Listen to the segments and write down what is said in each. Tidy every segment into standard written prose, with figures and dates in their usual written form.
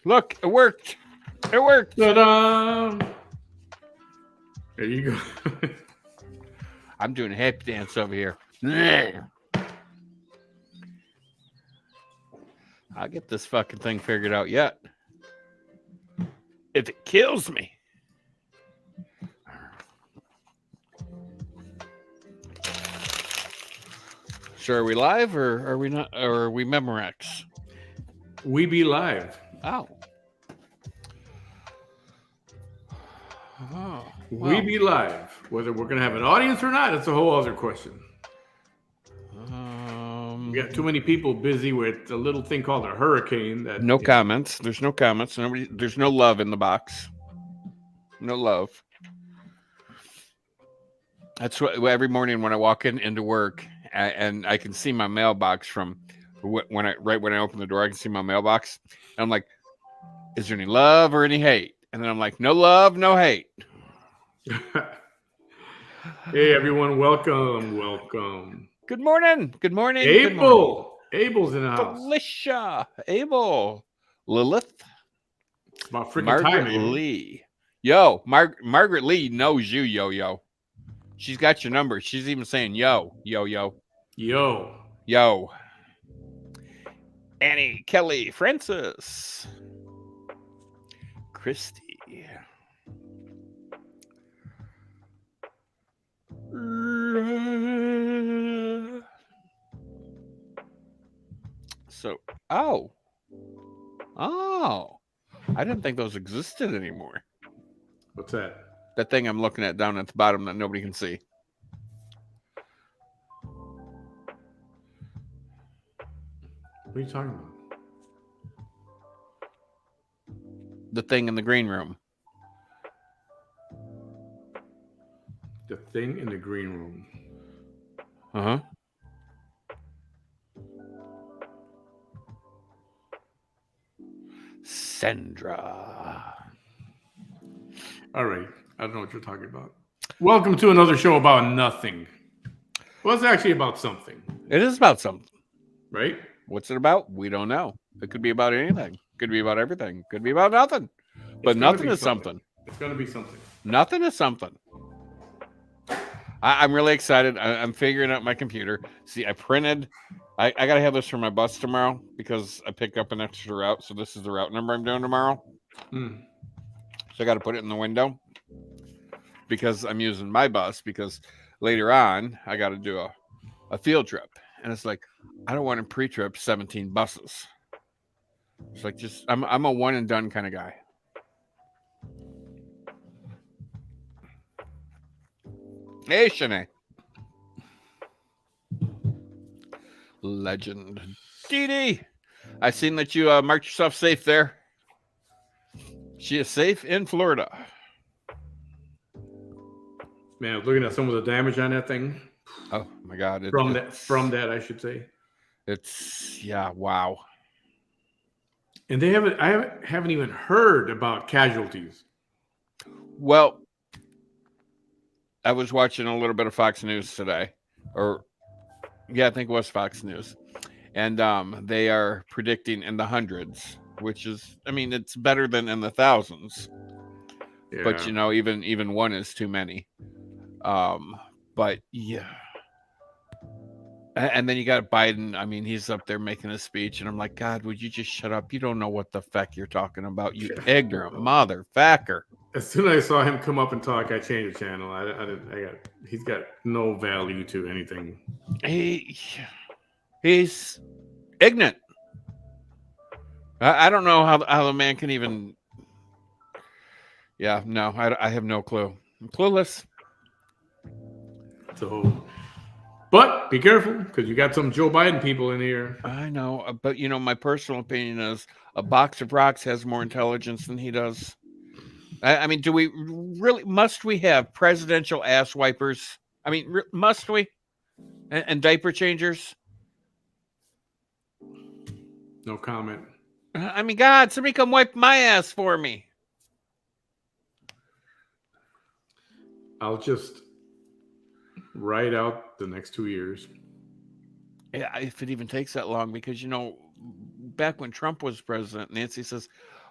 Look, it worked. It worked. Ta-da! There you go. I'm doing a happy dance over here. I'll get this fucking thing figured out yet. If it kills me. So are we live or are we not? Or are we Memorex? We be live. Oh. Oh. We Well, be live. Whether we're gonna have an audience or not, that's a whole other question. We got too many people busy with a little thing called a hurricane. That no comments. There's no comments. Nobody. There's no love in the box. No love. That's what every morning when I walk into work and I can see my mailbox from when I open the door, I can see my mailbox. And I'm like, is there any love or any hate? And then I'm like, no love, no hate. Hey everyone, welcome. Good morning. Good morning. Abel. Good morning. Abel's in the house. Felicia. Abel. Lilith. It's about freaking Margaret time, Abel. Lee. Yo, Margaret Lee knows you, yo. She's got your number. She's even saying yo. Yo. Annie, Kelly, Francis, Christy. So, oh, I didn't think those existed anymore. What's that? That thing I'm looking at down at the bottom that nobody can see. What are you talking about? The thing in the green room. The thing in the green room. Uh-huh. Sandra. All right. I don't know what you're talking about. Welcome to another show about nothing. Well, it's actually about something. It is about something. Right? What's it about? We don't know. It could be about anything. Could be about everything. Could be about nothing. But nothing is something. It's going to be something. Nothing is something. I'm really excited. I'm figuring out my computer. See, I printed. I got to have this for my bus tomorrow because I picked up an extra route. So this is the route number I'm doing tomorrow. So I got to put it in the window because I'm using my bus because later on I got to do a field trip. And it's like, I don't want to pre-trip 17 buses. It's like I'm a one and done kind of guy. Hey, Shanae. Legend. Dee Dee. I seen that you marked yourself safe there. She is safe in Florida. Man, I was looking at some of the damage on that thing. Oh my God! From that, I should say. It's wow. And I haven't even heard about casualties. Well, I was watching a little bit of Fox News today, I think it was Fox News, and they are predicting in the hundreds, which is, it's better than in the thousands. Yeah. But even one is too many. But yeah. And then you got Biden. He's up there making a speech, and I'm like, God, would you just shut up? You don't know what the feck you're talking about, you ignorant motherfucker. As soon as I saw him come up and talk, I changed the channel. He's got no value to anything. He's ignorant. I don't know how the man can even. Yeah, no, I have no clue. I'm clueless. So, but be careful because you got some Joe Biden people in here. I know, but my personal opinion is a box of rocks has more intelligence than he does. Do we really, must we have presidential ass wipers? Must we? And diaper changers? No comment. God, somebody come wipe my ass for me. I'll just ride out the next 2 years. Yeah, if it even takes that long, because, back when Trump was president, Nancy says,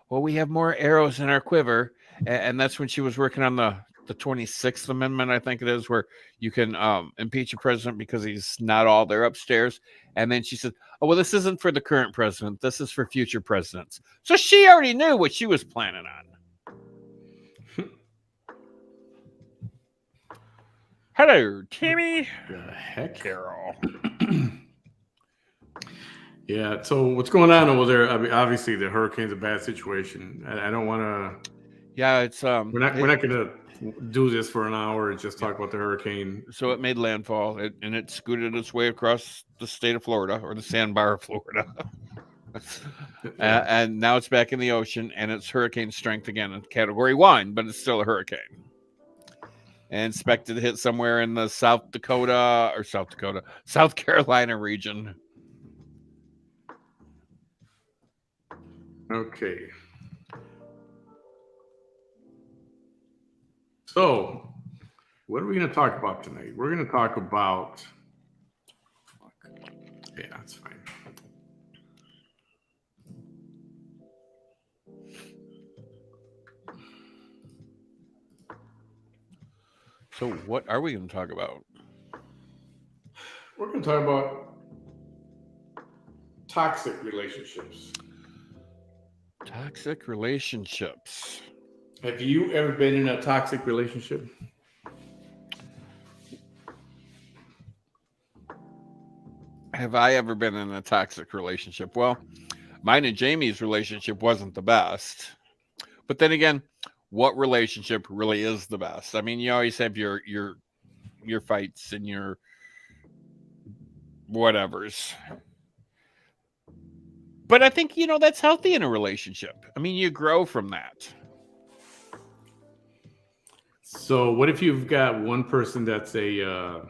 well, we have more arrows in our quiver. And that's when she was working on the 26th Amendment, I think it is, where you can impeach a president because he's not all there upstairs. And then she said, oh, well, this isn't for the current president. This is for future presidents. So she already knew what she was planning on. Hello, Timmy. The heck? Carol. Yeah, so what's going on over there? I mean, obviously the hurricane's a bad situation. I don't want to. Yeah, it's We're not going to do this for an hour and just talk about the hurricane. So it made landfall, and it scooted its way across the state of Florida, or the sandbar of Florida. And now it's back in the ocean, and it's hurricane strength again in Category 1, but it's still a hurricane. And expected to hit somewhere in the South Carolina region. Okay. So, what are we going to talk about tonight? We're going to talk about. Yeah, that's fine. So, what are we going to talk about? We're going to talk about toxic relationships. Toxic relationships. Have you ever been in a toxic relationship? Have I ever been in a toxic relationship? Well, mine and Jamie's relationship wasn't the best. But then again, what relationship really is the best? I mean, you always have your fights and your whatevers. But I think, that's healthy in a relationship. I mean, you grow from that. So what if you've got one person that's a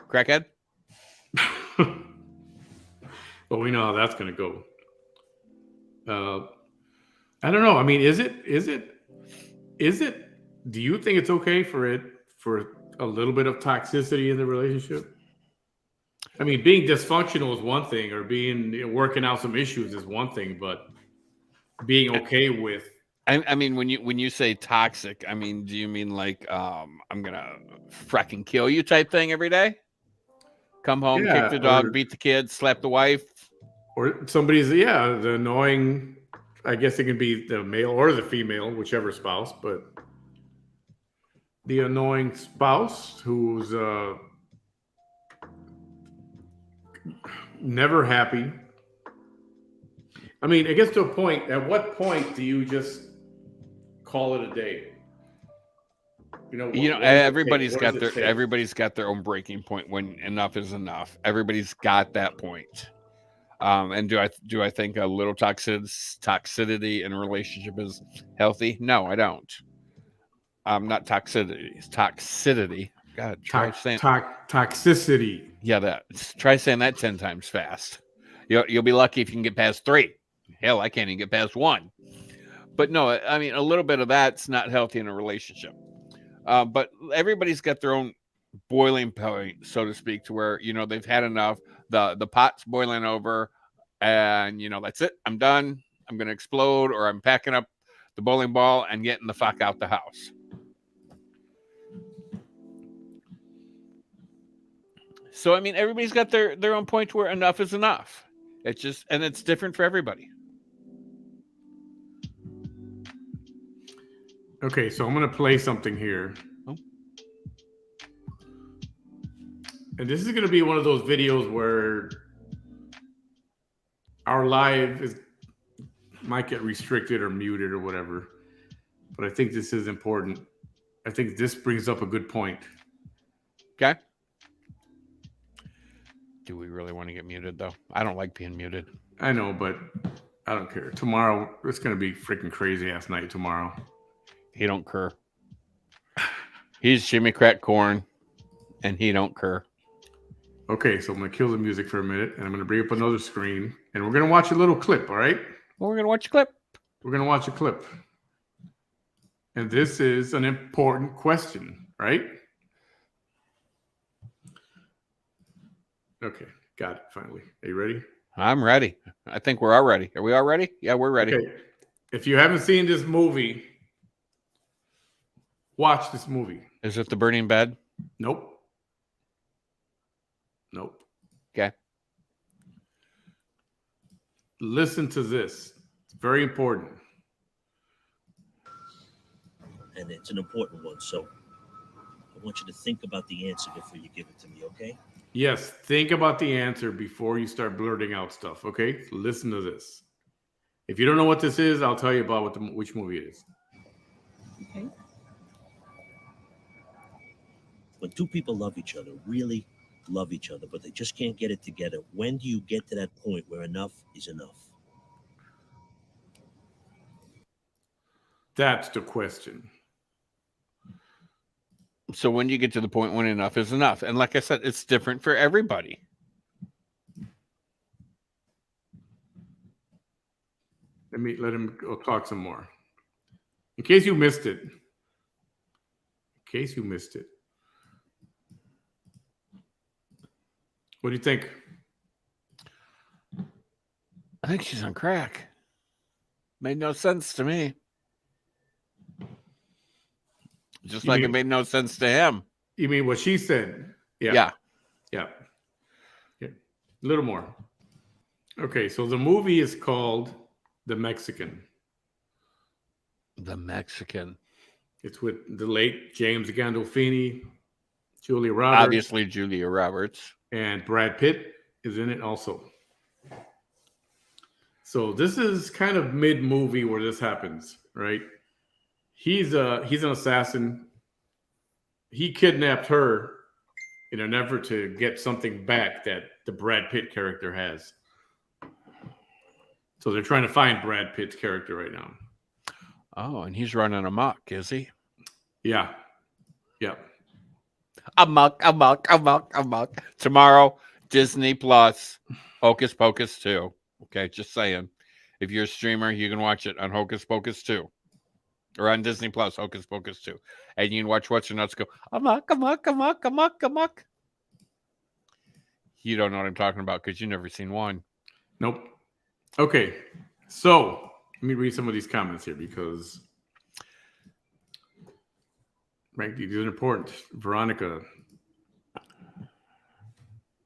crackhead? Well, we know how that's going to go. I don't know. I mean, is it? Do you think it's okay for a little bit of toxicity in the relationship? I mean, being dysfunctional is one thing, or working out some issues is one thing, but being okay with. I mean, when you say toxic, I mean, do you mean like I'm gonna fracking kill you type thing every day? Come home, kick the dog, beat the kids, slap the wife, or somebody's the annoying. I guess it can be the male or the female, whichever spouse, but the annoying spouse who's never happy. I mean, it gets to a point. At what point do you just call it a day? Everybody's got their own breaking point when enough is enough. Everybody's got that point. And do I think a little toxicity in a relationship is healthy? No, I don't. Not toxicity. It's toxicity. God, try saying toxicity. Yeah, try saying that 10 times fast. You'll be lucky if you can get past 3. Hell, I can't even get past 1. But no, I mean, a little bit of that's not healthy in a relationship. But everybody's got their own boiling point, so to speak, to where, they've had enough. The pot's boiling over and, that's it. I'm done. I'm going to explode, or I'm packing up the bowling ball and getting the fuck out the house. So, I mean, everybody's got their own point where enough is enough. It's different for everybody. Okay, so I'm going to play something here. Oh. And this is going to be one of those videos where our live might get restricted or muted or whatever. But I think this is important. I think this brings up a good point. Okay. Do we really want to get muted, though? I don't like being muted. I know, but I don't care. Tomorrow, it's going to be freaking crazy-ass night tomorrow. He don't cur. He's Jimmy Crack Corn, and he don't cur. Okay, so I'm going to kill the music for a minute, and I'm going to bring up another screen, and we're going to watch a little clip, all right? Well, we're going to watch a clip. We're going to watch a clip. And this is an important question, right? Okay, got it, finally. Are you ready? I'm ready. I think we're all ready. Are we all ready? Yeah, we're ready. Okay. If you haven't seen this movie, watch this movie. Is it The Burning Bed? Nope. Nope. Okay. Listen to this. It's very important. And it's an important one, so I want you to think about the answer before you give it to me, okay? Yes, think about the answer before you start blurting out stuff, okay? Listen to this. If you don't know what this is, I'll tell you about which movie it is. Okay. When two people love each other, really love each other, but they just can't get it together, when do you get to that point where enough is enough? That's the question. So when do you get to the point when enough is enough? And like I said, it's different for everybody. Let him go talk some more. In case you missed it. What do you think? I think she's on crack. Made no sense to me. Just like it made no sense to him. You mean what she said? Yeah. A little more. Okay, so the movie is called The Mexican. The Mexican. It's with the late James Gandolfini, Julia Roberts. Obviously, Julia Roberts. And Brad Pitt is in it also. So this is kind of mid-movie where this happens, right? He's an assassin. He kidnapped her in an effort to get something back that the Brad Pitt character has. So they're trying to find Brad Pitt's character right now. Oh, and he's running amok, is he? Yeah. Amok. Tomorrow, Disney Plus, Hocus Pocus 2. Okay, just saying. If you're a streamer, you can watch it on Hocus Pocus 2. Or on Disney Plus, Hocus Pocus 2. And you can watch What's Your Nuts go, amok. You don't know what I'm talking about because you've never seen one. Nope. Okay, so let me read some of these comments here because, frankly, these are important. Veronica,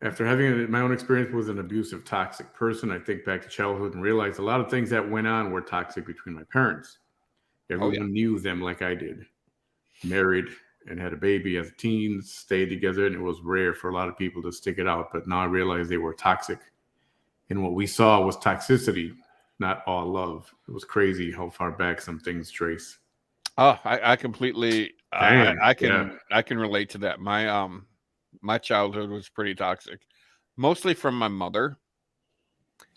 after having my own experience with an abusive, toxic person, I think back to childhood and realized a lot of things that went on were toxic between my parents. Everyone knew them like I did. Married and had a baby as teens, stayed together, and it was rare for a lot of people to stick it out. But now I realize they were toxic. And what we saw was toxicity, not all love. It was crazy how far back some things trace. Oh, I completely, I can relate to that. My childhood was pretty toxic, mostly from my mother.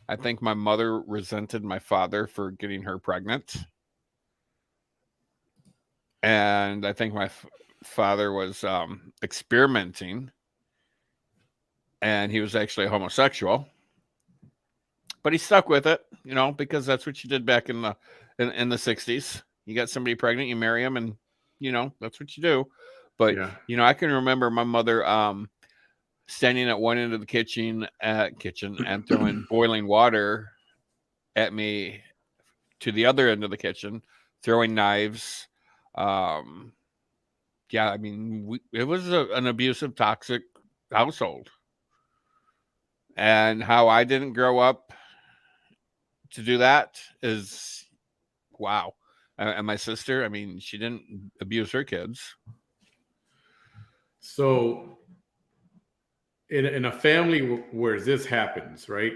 I think my mother resented my father for getting her pregnant. And I think my father was experimenting, and he was actually a homosexual. But he stuck with it, because that's what you did back in the 60s. You got somebody pregnant, you marry them, and that's what you do. But I can remember my mother standing at one end of the kitchen and throwing boiling water at me to the other end of the kitchen, throwing knives. It was an abusive, toxic household. And how I didn't grow up to do that is wow. And my sister, she didn't abuse her kids. So in a family where this happens, right?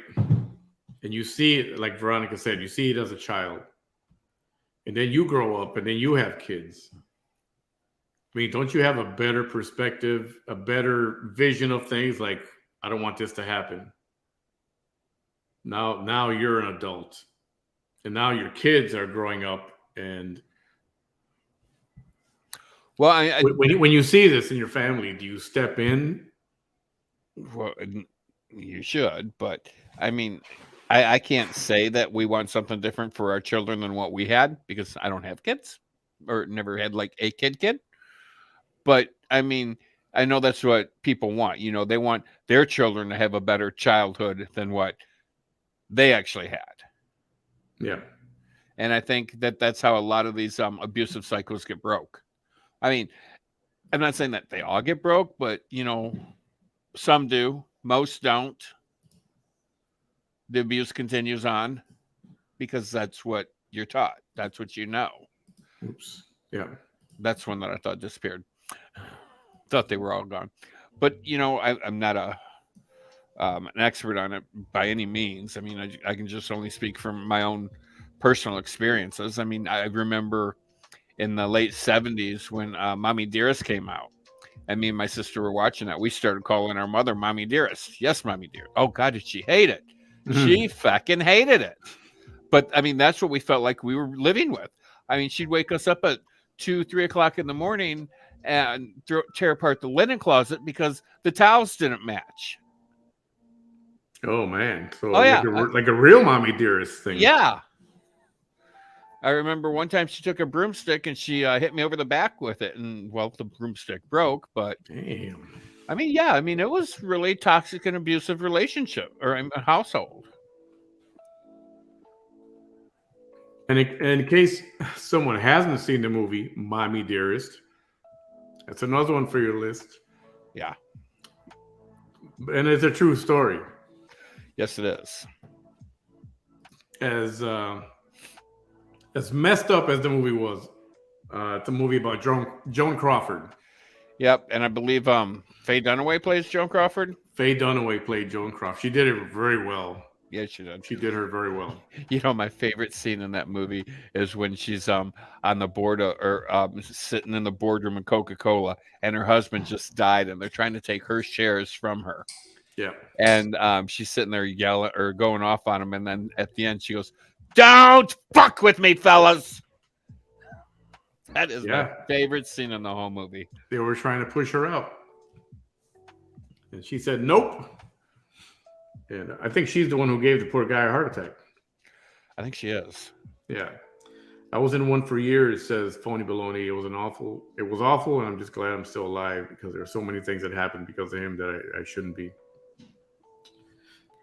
And you see it, like Veronica said, you see it as a child. And then you grow up and then you have kids. Don't you have a better perspective, a better vision of things? Like, I don't want this to happen. Now you're an adult. And now your kids are growing up. And well, when you see this in your family, do you step in? Well, you should, but I can't say that we want something different for our children than what we had because I don't have kids or never had like a kid. But I know that's what people want. They want their children to have a better childhood than what they actually had. Yeah. And I think that that's how a lot of these abusive cycles get broke. I mean, I'm not saying that they all get broke, but, you know, some do. Most don't. The abuse continues on because that's what you're taught. That's what you know. Oops. Yeah. That's one that I thought disappeared. Thought they were all gone. But, you know, I'm not an expert on it by any means. I mean, I can just only speak from my own personal experiences. I mean, I remember in the late 70s when Mommy Dearest came out. And me and my sister were watching that. We started calling our mother Mommy Dearest. Yes, Mommy Dearest. Oh, God, did she hate it? She fucking hated it. But, I mean, that's what we felt like we were living with. I mean, she'd wake us up at 2, 3 o'clock in the morning and tear apart the linen closet because the towels didn't match. Oh, man. So yeah. like a real Mommy Dearest thing. Yeah. I remember one time she took a broomstick and she hit me over the back with it. And, well, the broomstick broke. But, damn. I mean, yeah. I mean, it was really toxic and abusive relationship or a household. And in case someone hasn't seen the movie Mommy Dearest, that's another one for your list. Yeah. And it's a true story. Yes, it is. As messed up as the movie was, it's a movie about Joan Crawford. Yep, and I believe Faye Dunaway plays Joan Crawford. Faye Dunaway played Joan Crawford. She did it very well. Yeah, she did. She did her very well. You know, my favorite scene in that movie is when she's on the board sitting in the boardroom in Coca-Cola, and her husband just died, and they're trying to take her shares from her. Yeah. And she's sitting there yelling or going off on him, and then at the end she goes, "Don't fuck with me, fellas." That is my favorite scene in the whole movie. They were trying to push her out, and she said, "Nope." And I think she's the one who gave the poor guy a heart attack. I think she is. Yeah. I was in one for years, says Phony Baloney. It was awful, and I'm just glad I'm still alive because there are so many things that happened because of him that I shouldn't be.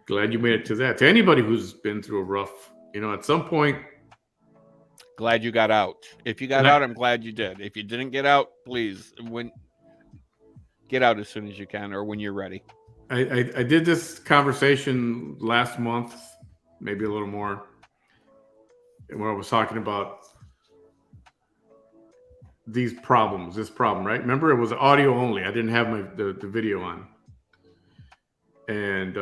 Glad you made it to that. To anybody who's been through a rough, at some point. Glad you got out. If you got out, I'm glad you did. If you didn't get out, please get out as soon as you can or when you're ready. I did this conversation last month, maybe a little more, where I was talking about this problem, right? Remember, it was audio only. I didn't have the video on. And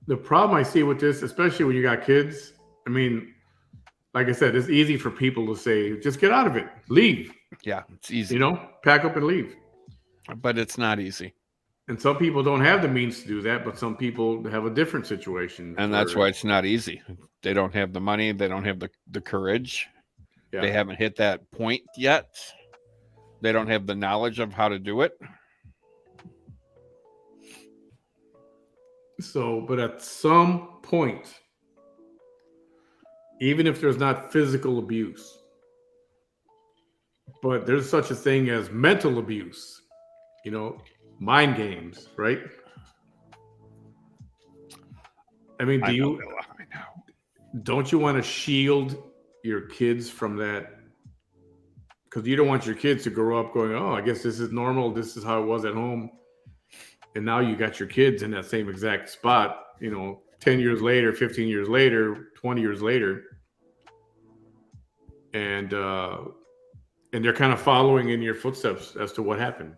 the problem I see with this, especially when you got kids, I mean, like I said, it's easy for people to say, just get out of it, leave. Yeah, it's easy. Pack up and leave. But it's not easy. And some people don't have the means to do that, but some people have a different situation. And that's why it's not easy. They don't have the money. They don't have the courage. Yeah. They haven't hit that point yet. They don't have the knowledge of how to do it. So, but at some point, even if there's not physical abuse, but there's such a thing as mental abuse, mind games, right? I mean, don't you want to shield your kids from that? Because you don't want your kids to grow up going, oh, I guess this is normal. This is how it was at home. And now you got your kids in that same exact spot, 10 years later, 15 years later, 20 years later. And they're kind of following in your footsteps as to what happened.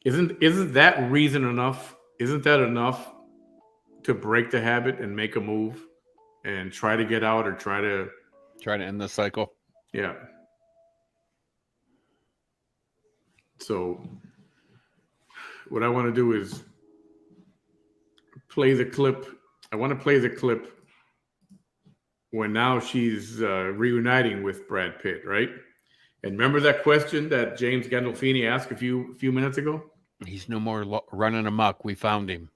Isn't that reason enough? Isn't that enough to break the habit and make a move and try to get out or try to end the cycle? Yeah. So what I want to do is play the clip. I want to play the clip when now she's reuniting with Brad Pitt, right? And remember that question that James Gandolfini asked a few minutes ago? He's no more running amok. We found him.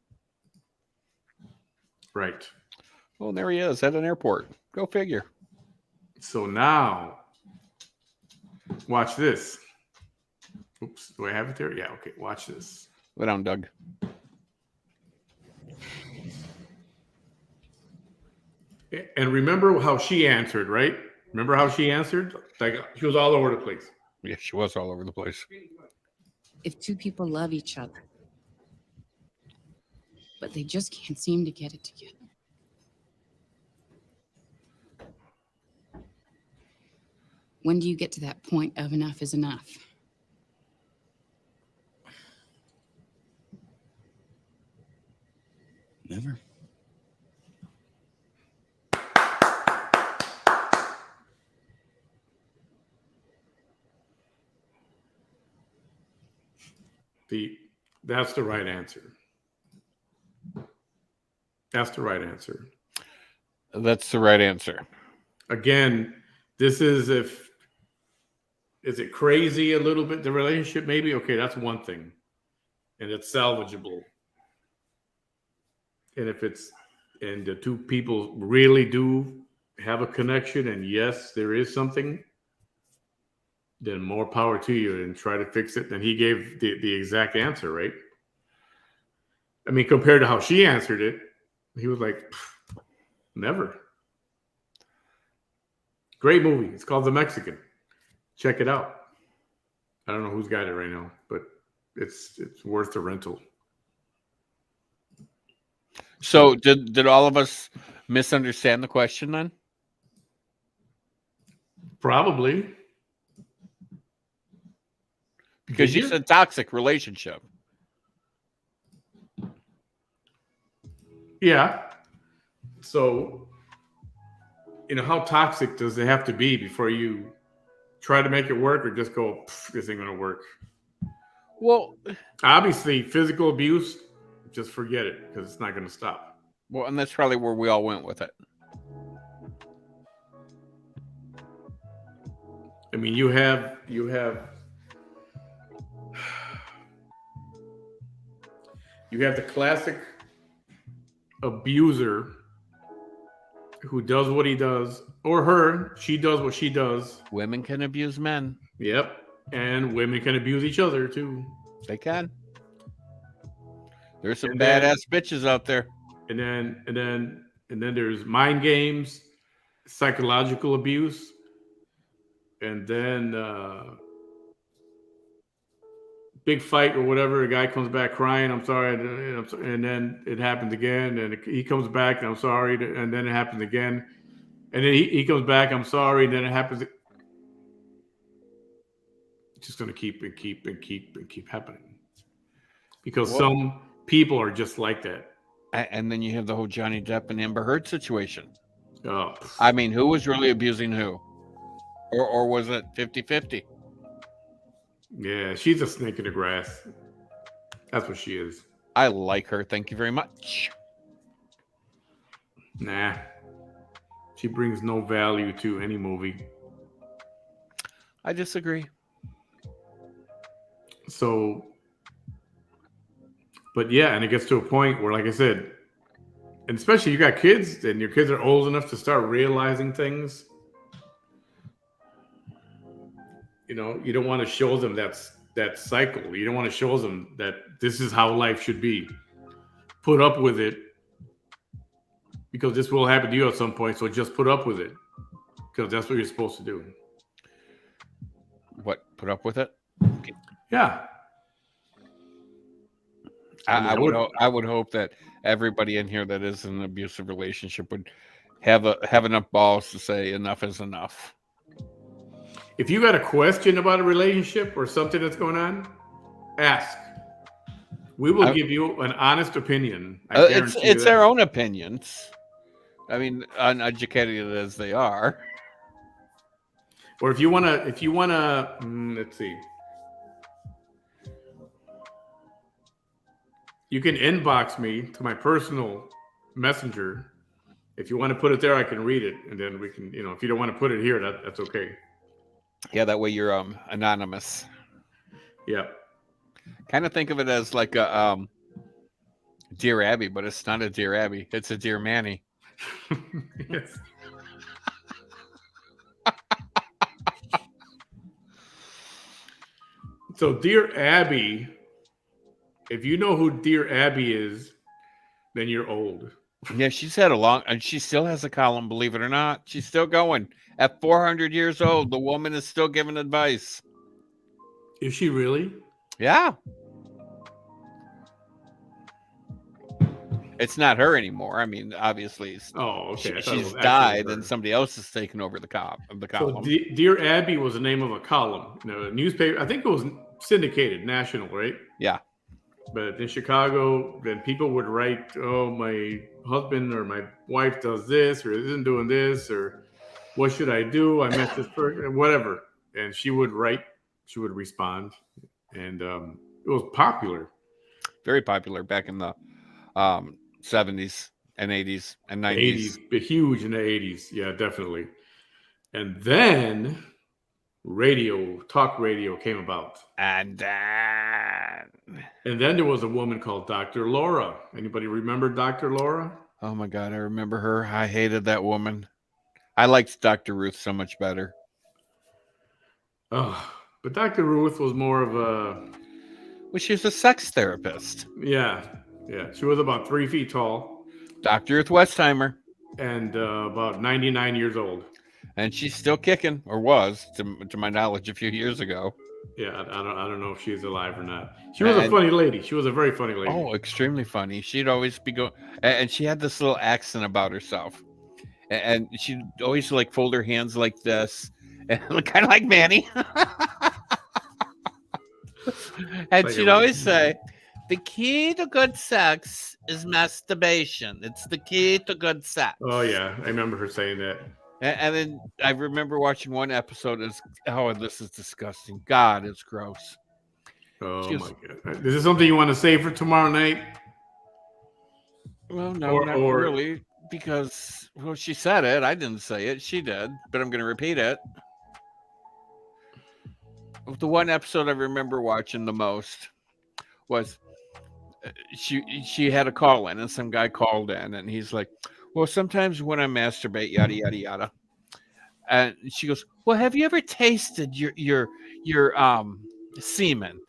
Right. Oh, there he is at an airport. Go figure. So now, watch this. Oops, do I have it there? Yeah, okay, watch this. Go down, Doug. And remember how she answered, right? Remember how she answered? Like she was all over the place. Yeah, she was all over the place. If two people love each other, but they just can't seem to get it together. When do you get to that point of enough is enough? Never. That's the right answer. That's the right answer. That's the right answer. Again, this is is it crazy a little bit, the relationship? Maybe. Okay, that's one thing. And it's salvageable. And and the two people really do have a connection, and yes, there is something, then more power to you and try to fix it. And he gave the exact answer, right? I mean, compared to how she answered it, he was like, never. Great movie. It's called The Mexican. Check it out. I don't know who's got it right now, but it's worth the rental. So did all of us misunderstand the question then? Probably. Because you said toxic relationship. Yeah. So, how toxic does it have to be before you try to make it work, or just go, this ain't going to work? Well, obviously, physical abuse, just forget it, because it's not going to stop. Well, and that's probably where we all went with it. I mean, you have the classic abuser who does what he does, or her, she does what she does. Women can abuse men. Yep. And women can abuse each other too. They can. There's some badass bitches out there. And then there's mind games, psychological abuse, and then big fight or whatever. A guy comes back crying, "I'm sorry," and then it happens again, and he comes back, "I'm sorry," and then it happens again, and then he comes back, "I'm sorry," and then it happens. It's just going to keep happening because some people are just like that. And then you have the whole Johnny Depp and Amber Heard situation. Oh, I mean, who was really abusing who? Or was it 50-50? Yeah, she's a snake in the grass. That's what she is. I like her. Thank you very much. Nah. She brings no value to any movie. I disagree. So, but yeah, and it gets to a point where, like I said, and especially you got kids and your kids are old enough to start realizing things. You don't want to show them that cycle. You don't want to show them that this is how life should be. Put up with it because this will happen to you at some point. So just put up with it because that's what you're supposed to do. What? Put up with it? Yeah. I would hope that everybody in here that is in an abusive relationship would have enough balls to say enough is enough. If you got a question about a relationship or something that's going on, ask. We will give you an honest opinion. It's their own opinions. I mean, uneducated as they are. Or if you wanna, let's see. You can inbox me to my personal messenger. If you want to put it there, I can read it, and then we can, if you don't want to put it here, that's okay. Yeah, that way you're anonymous. Yeah. Kind of think of it as like a Dear Abby, but it's not a Dear Abby. It's a Dear Manny. Yes. So, Dear Abby, if you know who Dear Abby is, then you're old. Yeah, she's had a long, and she still has a column, believe it or not. She's still going. At 400 years old, the woman is still giving advice. Is she really? Yeah. It's not her anymore. I mean, obviously, Oh, okay. she's died, and somebody else has taken over the column. So, Dear Abby was the name of a column, a newspaper. I think it was syndicated, national, right? Yeah. But in Chicago, then people would write, "Oh, my husband or my wife does this, or isn't doing this, or what should I do? I met this person, whatever." And she would write, she would respond, and it was popular. Very popular back in the 70s and 80s and 90s. 80s, but huge in the 80s. Yeah, definitely. And then talk radio came about. And then there was a woman called Dr. Laura. Anybody remember Dr. Laura? Oh my God, I remember her. I hated that woman. I liked Dr. Ruth so much better. Oh, but Dr. Ruth was more of a... Well, she was a sex therapist. Yeah. She was about 3 feet tall. Dr. Ruth Westheimer. And about 99 years old. And she's still kicking, or was, to my knowledge, a few years ago. Yeah, I don't know if she's alive or not. She was a funny lady. She was a very funny lady. Oh, extremely funny. She'd always be going, and she had this little accent about herself. And she'd always like fold her hands like this, and kind of like Manny. And she'd always say, "The key to good sex is masturbation. It's the key to good sex." Oh yeah, I remember her saying that. And then I remember watching one episode. This is disgusting. God, it's gross. Oh my God! Is this something you want to say for tomorrow night? Well, no, not really, because she said it. I didn't say it. She did, but I'm going to repeat it. The one episode I remember watching the most was she had a call in, and some guy called in, and he's like, "Well, sometimes when I masturbate, yada yada yada," and she goes, "Well, have you ever tasted your semen?"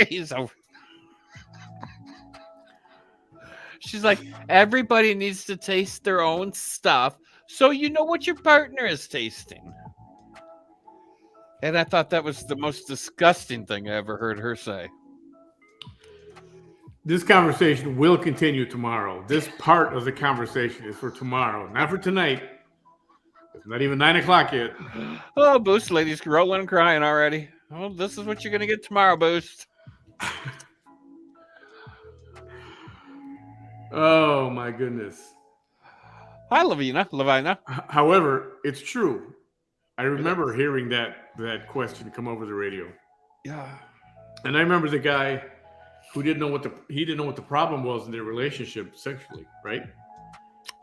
He's over. She's like, "Everybody needs to taste their own stuff, so you know what your partner is tasting." And I thought that was the most disgusting thing I ever heard her say. This conversation will continue tomorrow. This part of the conversation is for tomorrow, not for tonight. It's not even 9 o'clock yet. Oh, Boost, ladies rolling and crying already. Oh, this is what you're going to get tomorrow, Boost. Oh, my goodness. Hi, Lavina. However, it's true. I remember hearing that question come over the radio. Yeah. And I remember the guy who didn't know what the problem was in their relationship sexually, right?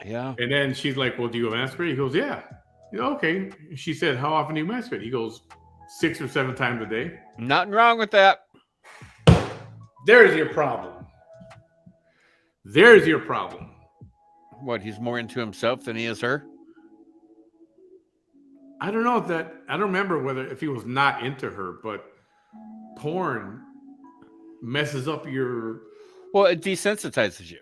Yeah. And then she's like, "Well, do you masturbate?" He goes, "Yeah." Okay. She said, "How often do you masturbate?" He goes, 6 or 7 times a day. Nothing wrong with that. There's your problem. There's your problem. What, he's more into himself than he is her? I don't know I don't remember if he was not into her, but porn messes up your... Well, it desensitizes you.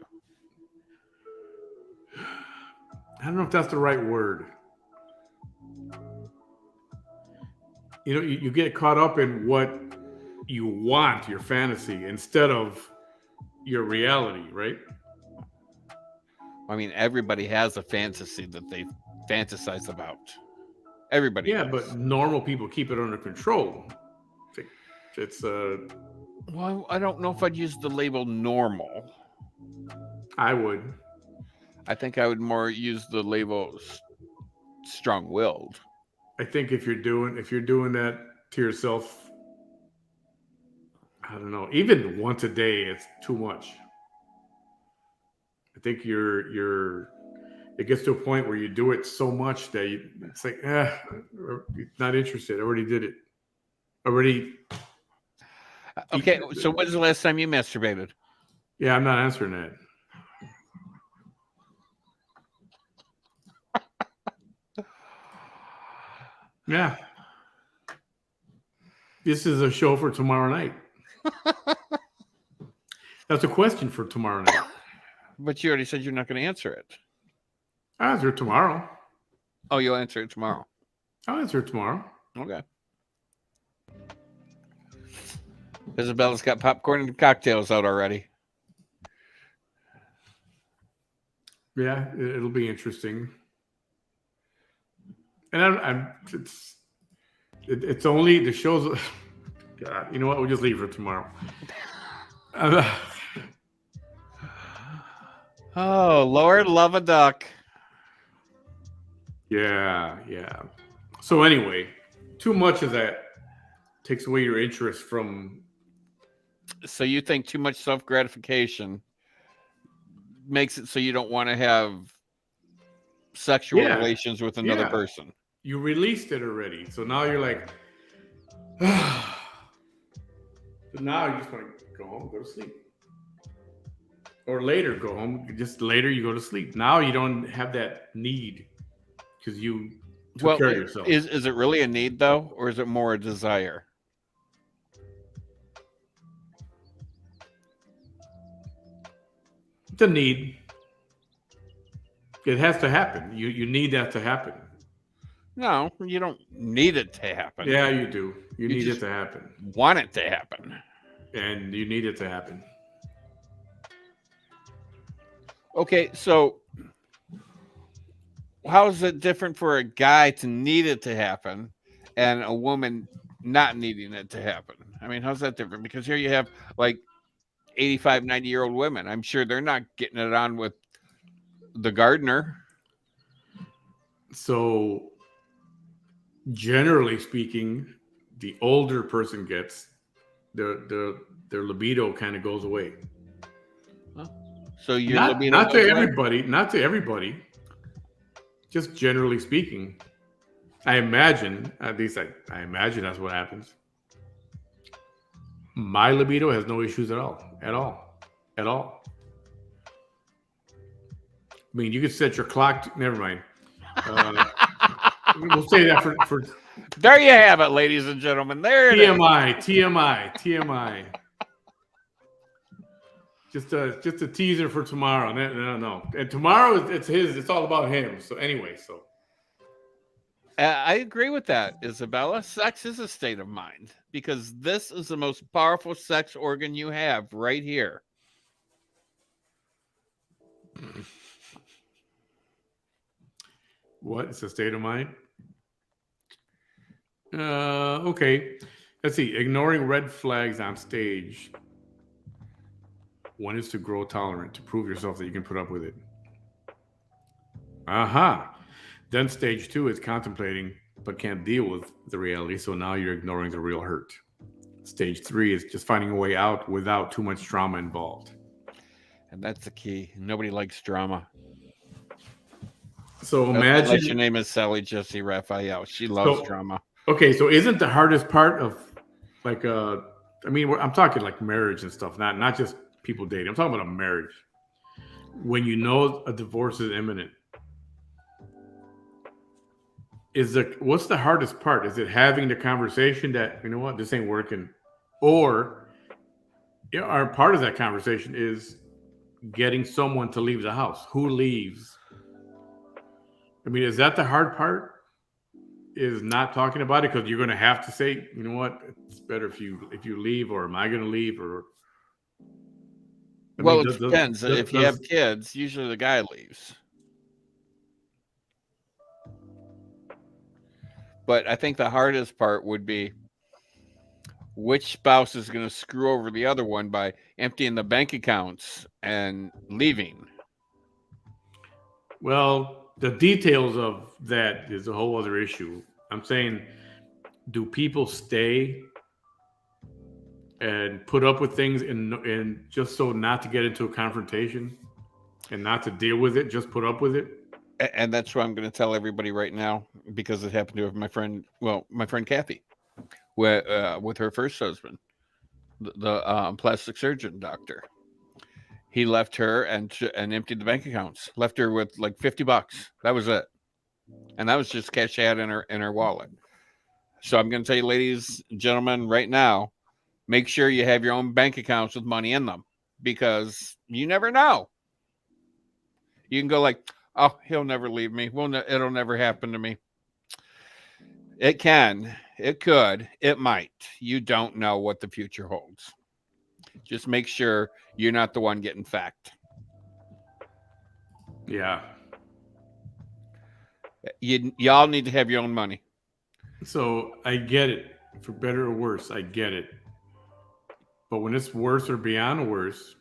I don't know if that's the right word. You get caught up in what you want, your fantasy, instead of your reality, right? I mean, everybody has a fantasy that they fantasize about. Everybody. Yeah, does. But normal people keep it under control. It's Well, I don't know if I'd use the label normal. I would. I think I would more use the label strong-willed. I think if you're doing that to yourself, I don't know, even once a day, it's too much. I think it gets to a point where you do it so much that it's like, not interested. I already did it. Okay, so when's the last time you masturbated? Yeah, I'm not answering that. Yeah. This is a show for tomorrow night. That's a question for tomorrow night. But you already said you're not going to answer it. I'll answer it tomorrow. Oh, you'll answer it tomorrow. I'll answer it tomorrow. Okay. Isabella's got popcorn and cocktails out already. Yeah, it'll be interesting. And it's only the show's. God, you know what? We'll just leave for tomorrow. Oh, Lord, love a duck. Yeah. So anyway, too much of that takes away your interest from. So you think too much self-gratification makes it so you don't want to have sexual relations with another person. You released it already, so now you're like, so now you just want to go home, go to sleep, or later go home. Just later you go to sleep. Now you don't have that need because you took care of yourself. Is it really a need though, or is it more a desire? It's a need. It has to happen. You need that to happen. No, you don't need it to happen. Yeah, you do. You need it to happen. Want it to happen. And you need it to happen. Okay, so how is it different for a guy to need it to happen and a woman not needing it to happen? I mean, how's that different? Because here you have like 85, 90-year-old women. I'm sure they're not getting it on with the gardener. So generally speaking, the older person gets, their libido kind of goes away. Huh? So your not, libido not to goes away? everybody, not to everybody. Just generally speaking, I imagine, at least I imagine that's what happens. My libido has no issues at all. I mean, you could set your clock. Never mind. We'll say that for. There you have it, ladies and gentlemen. There it is. TMI. Just a teaser for tomorrow. No. And tomorrow it's his. It's all about him. So anyway, I agree with that, Isabella. Sex is a state of mind because this is the most powerful sex organ you have right here. What? It's a state of mind? Okay. Let's see. Ignoring red flags on stage. One is to grow tolerant, to prove yourself that you can put up with it. Then stage 2 is contemplating, but can't deal with the reality. So now you're ignoring the real hurt. Stage 3 is just finding a way out without too much drama involved. And that's the key. Nobody likes drama. So imagine your name is Sally Jesse Raphael. She loves drama. Okay, so isn't the hardest part of like I'm talking like marriage and stuff, not just people dating. I'm talking about a marriage. When you know a divorce is imminent, what's the hardest part? Is it having the conversation that, you know what, this ain't working? Or part of that conversation is getting someone to leave the house. Who leaves? I mean, is that the hard part? Is not talking about it because you're going to have to say, you know what, it's better if you leave, or am I going to leave? Or it depends. If you have kids, usually the guy leaves. But I think the hardest part would be which spouse is going to screw over the other one by emptying the bank accounts and leaving. Well, the details of that is a whole other issue. I'm saying, do people stay and put up with things and just so not to get into a confrontation and not to deal with it, just put up with it? And that's what I'm going to tell everybody right now, because it happened to my friend Kathy, with her first husband, the plastic surgeon doctor. He left her and emptied the bank accounts. Left her with like $50. That was it, and that was just cash out in her wallet. So I'm going to tell you, ladies and gentlemen, right now, make sure you have your own bank accounts with money in them, because you never know. You can go like, oh, he'll never leave me. It'll never happen to me. It can. It could. It might. You don't know what the future holds. Just make sure you're not the one getting fecked. Yeah. Y'all need to have your own money. So I get it. For better or worse, I get it. But when it's worse or beyond worse,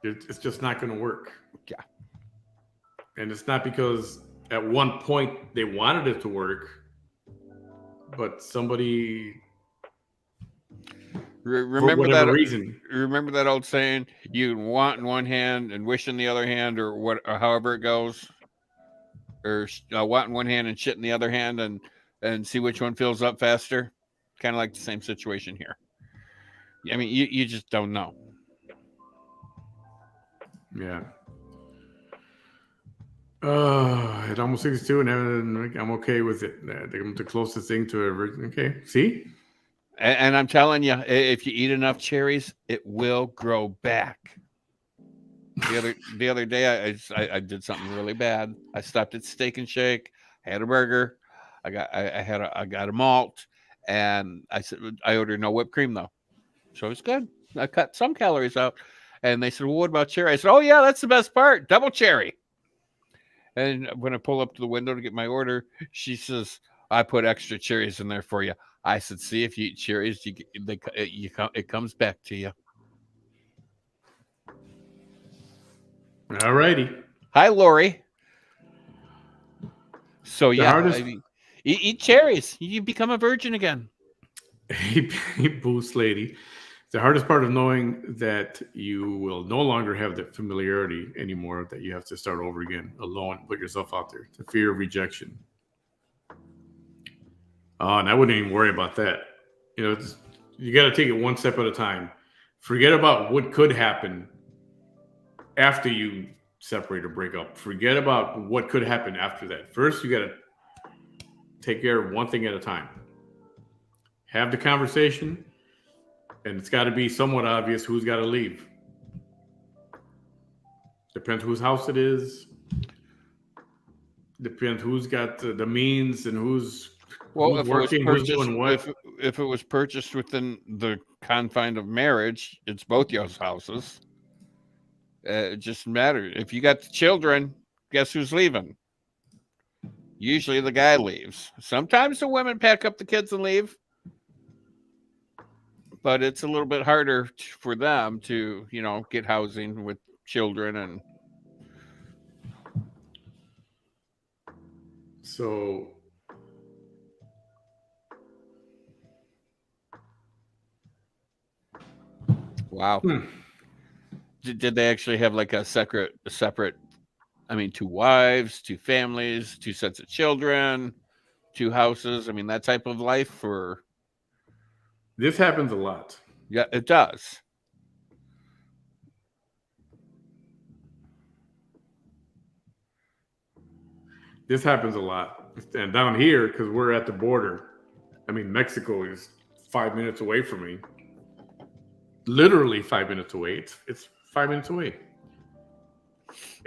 it's just not going to work. Yeah. And it's not because at one point they wanted it to work, but somebody, Remember for whatever that reason. Remember that old saying: "You can want in one hand and wish in the other hand," or what, or however it goes, or want in one hand and shit in the other hand, and see which one fills up faster. Kind of like the same situation here. I mean, you just don't know. Yeah. At almost 62, and I'm okay with it. I'm the closest thing to it. Okay, see? And I'm telling you, if you eat enough cherries, it will grow back. The other day, I did something really bad. I stopped at Steak and Shake, had a burger, I got a malt, and I said I ordered no whipped cream though, so it's good. I cut some calories out, and they said, "Well, what about cherry?" I said, "Oh yeah, that's the best part, double cherry." And when I pull up to the window to get my order, she says, "I put extra cherries in there for you." I said, "See, if you eat cherries, it comes back to you." All righty. Hi, Lori. So The yeah, hardest- I mean, eat cherries. You become a virgin again. Hey, Boost lady. The hardest part of knowing that you will no longer have that familiarity anymore, that you have to start over again alone, put yourself out there, the fear of rejection. And I wouldn't even worry about that. You got to take it one step at a time. Forget about what could happen after you separate or break up. Forget about what could happen after that. First, you got to take care of one thing at a time. Have the conversation, and it's got to be somewhat obvious who's got to leave. Depends whose house it is. Depends who's got the means and who's working, who's doing what. If it was purchased within the confine of marriage, it's both y'all's houses. It just matters. If you got the children, guess who's leaving? Usually the guy leaves. Sometimes the women pack up the kids and leave, but it's a little bit harder for them to, get housing with children. And so wow. Did they actually have like a separate, I mean, 2 wives, 2 families, 2 sets of children, 2 houses? I mean, that type of life? Or this happens a lot. yeah, it does. This happens a lot. And down here, because we're at the border, I mean, Mexico is 5 minutes away from me. Literally 5 minutes away. It's 5 minutes away.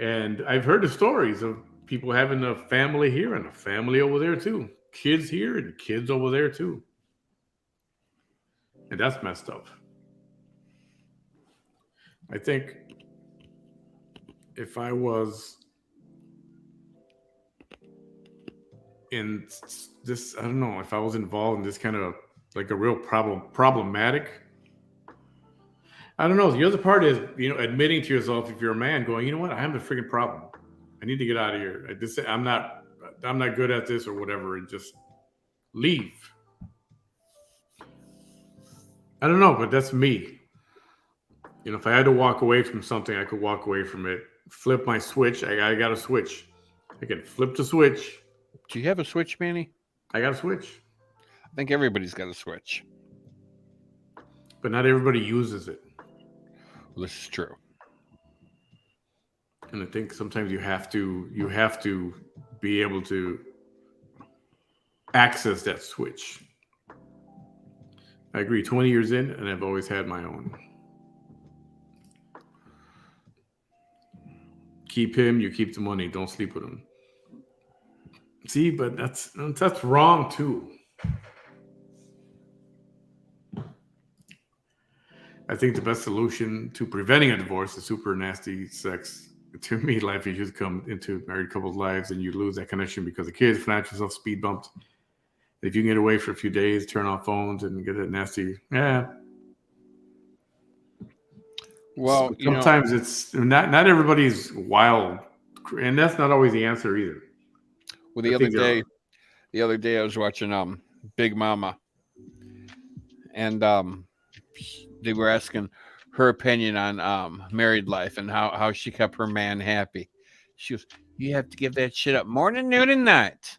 And I've heard the stories of people having a family here and a family over there too. Kids here and kids over there too. And that's messed up. I think if I was in this, I don't know, if I was involved in this kind of like a real problematic, I don't know. The other part is, admitting to yourself, if you're a man, going, you know what, I have a freaking problem. I need to get out of here. I'm not good at this or whatever, and just leave. I don't know, but that's me. If I had to walk away from something, I could walk away from it. Flip my switch. I got a switch. I can flip the switch. Do you have a switch, Manny? I got a switch. I think everybody's got a switch. But not everybody uses it. Well, this is true. And I think sometimes you have to be able to access that switch. I agree. 20 years in, and I've always had my own. keep him, you keep the money. Don't sleep with him. See, but that's wrong too. I think the best solution to preventing a divorce is super nasty sex. To me, life issues come into married couples' lives, and you lose that connection because the kids, financial stuff, speed bumped. If you can get away for a few days, turn off phones, and get that nasty, Well, sometimes it's not everybody's wild, and that's not always the answer either. Well, the other day I was watching Big Mama, and they were asking her opinion on married life and how she kept her man happy. She goes, "You have to give that shit up morning, noon, and night."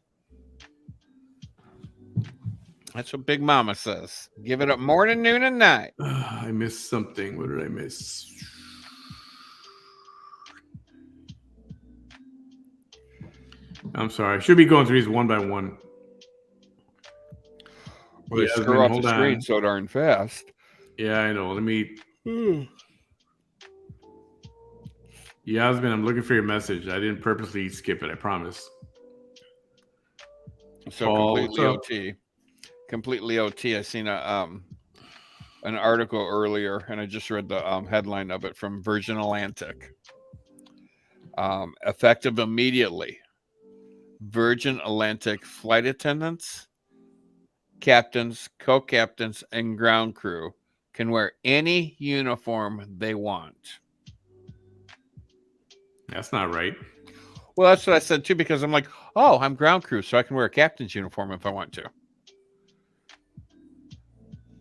That's what Big Mama says. Give it up morning, noon, and night. I missed something. What did I miss? I'm sorry. I should be going through these one by one. Well, they screw off the screen so darn fast. Yeah, I know. Let me. Yasmin, I'm looking for your message. I didn't purposely skip it. I promise. So completely OT. Completely OT. I seen an article earlier, and I just read the headline of it from Virgin Atlantic. Effective immediately, Virgin Atlantic flight attendants, captains, co-captains, and ground crew can wear any uniform they want. That's not right. Well, that's what I said too, because I'm like, oh, I'm ground crew, so I can wear a captain's uniform if I want to.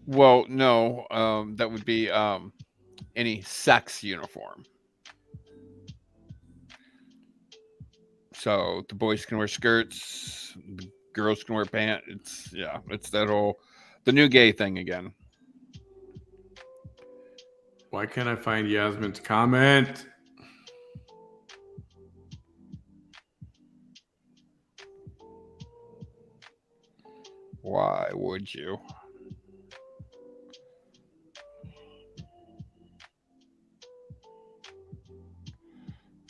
Well, no, that would be any sex uniform. So the boys can wear skirts, the girls can wear pants. It's that whole the new gay thing again. Why can't I find Yasmin's comment? Why would you?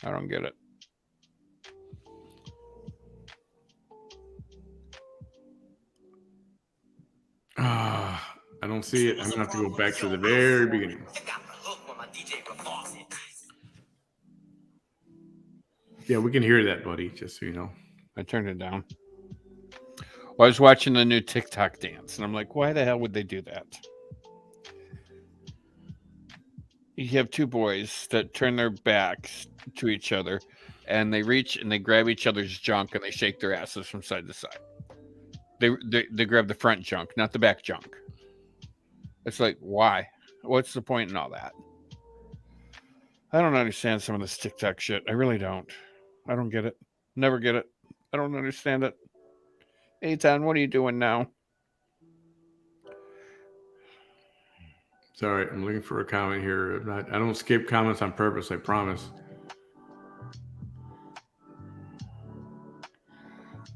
I don't get it. I don't see it. I'm gonna have to go back to the very beginning. Yeah, we can hear that, buddy, just so you know. I turned it down. Well, I was watching the new TikTok dance, and I'm like, why the hell would they do that? You have two boys that turn their backs to each other, and they reach and they grab each other's junk, and they shake their asses from side to side. They grab the front junk, not the back junk. It's like, why? What's the point in all that? I don't understand some of this TikTok shit. I really don't. I don't get it. Never get it. I don't understand it. Eitan, what are you doing now? Sorry, I'm looking for a comment here. I don't skip comments on purpose, I promise.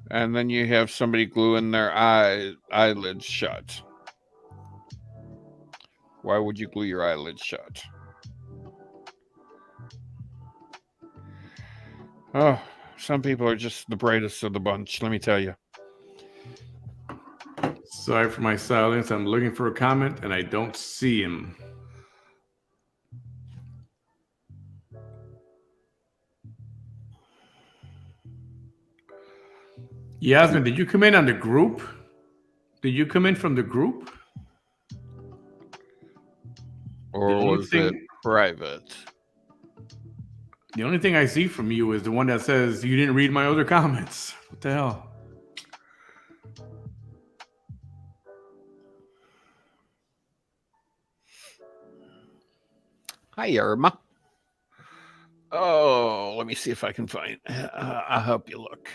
And then you have somebody gluing their eyelids shut. Why would you glue your eyelids shut? Oh, some people are just the brightest of the bunch, let me tell you. Sorry for my silence. I'm looking for a comment and I don't see him. Yasmin, did you come in on the group? Did you come in from the group? Or was it private? The only thing I see from you is the one that says you didn't read my other comments. What the hell? Hi, Irma. Oh, let me see if I can find. I'll help you look.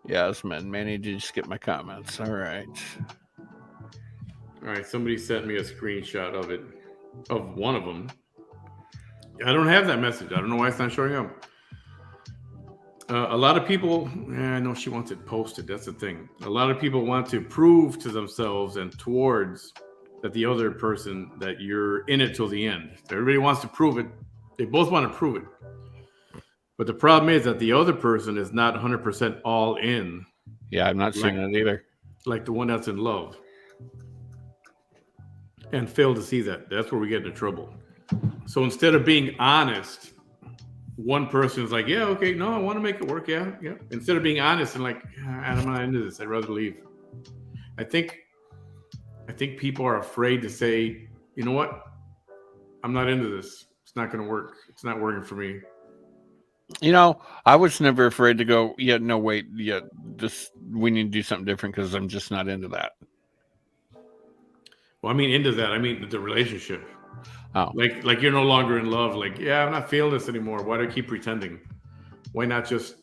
Yasmin, Manny, did you skip my comments? All right. All right, somebody sent me a screenshot of it, of one of them. I don't have that message. I don't know why it's not showing up. A lot of people, I know she wants it posted. That's the thing. A lot of people want to prove to themselves and towards that the other person, that you're in it till the end. Everybody wants to prove it. They both want to prove it. But the problem is that the other person is not 100% all in. Yeah, I'm not seeing that either. Like the one that's in love. And fail to see that. That's where we get into trouble. So instead of being honest, one person is like, yeah, okay, no, I want to make it work. Yeah. Instead of being honest and like, I'm not into this, I'd rather leave. I think people are afraid to say, you know what? I'm not into this. It's not going to work. It's not working for me. You know, I was never afraid to go, yeah, no, wait, yeah, we need to do something different because I'm just not into that. Well, I mean, into that, I mean the relationship. Oh. Like you're no longer in love. Like, yeah, I'm not feeling this anymore. Why do I keep pretending? Why not just,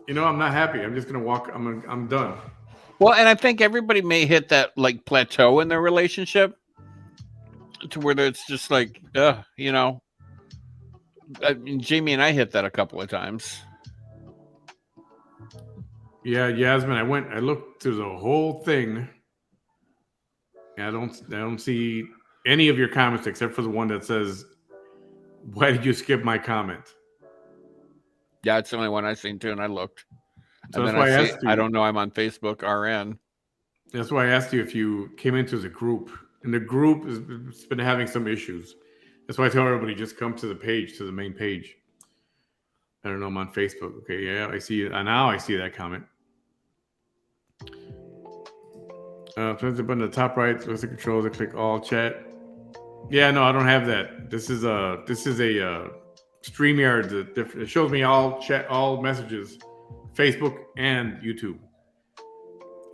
I'm not happy. I'm just going to walk. I'm done. Well, and I think everybody may hit that like plateau in their relationship to where it's just like, I mean, Jamie and I hit that a couple of times. Yeah, Yasmin, I looked through the whole thing. And I don't see any of your comments except for the one that says, why did you skip my comment? Yeah, it's the only one I've seen too, and I looked. So and that's then why I asked you. I don't know, I'm on Facebook RN. That's why I asked you if you came into the group. And the group has been having some issues. That's why I tell everybody, just come to the page, to the main page. I don't know, I'm on Facebook. Okay, yeah, I see it. Now I see that comment. Press the button at the top right, press the controls, and click all chat. Yeah, no, I don't have that. This is a StreamYard. It shows me all messages, Facebook and YouTube,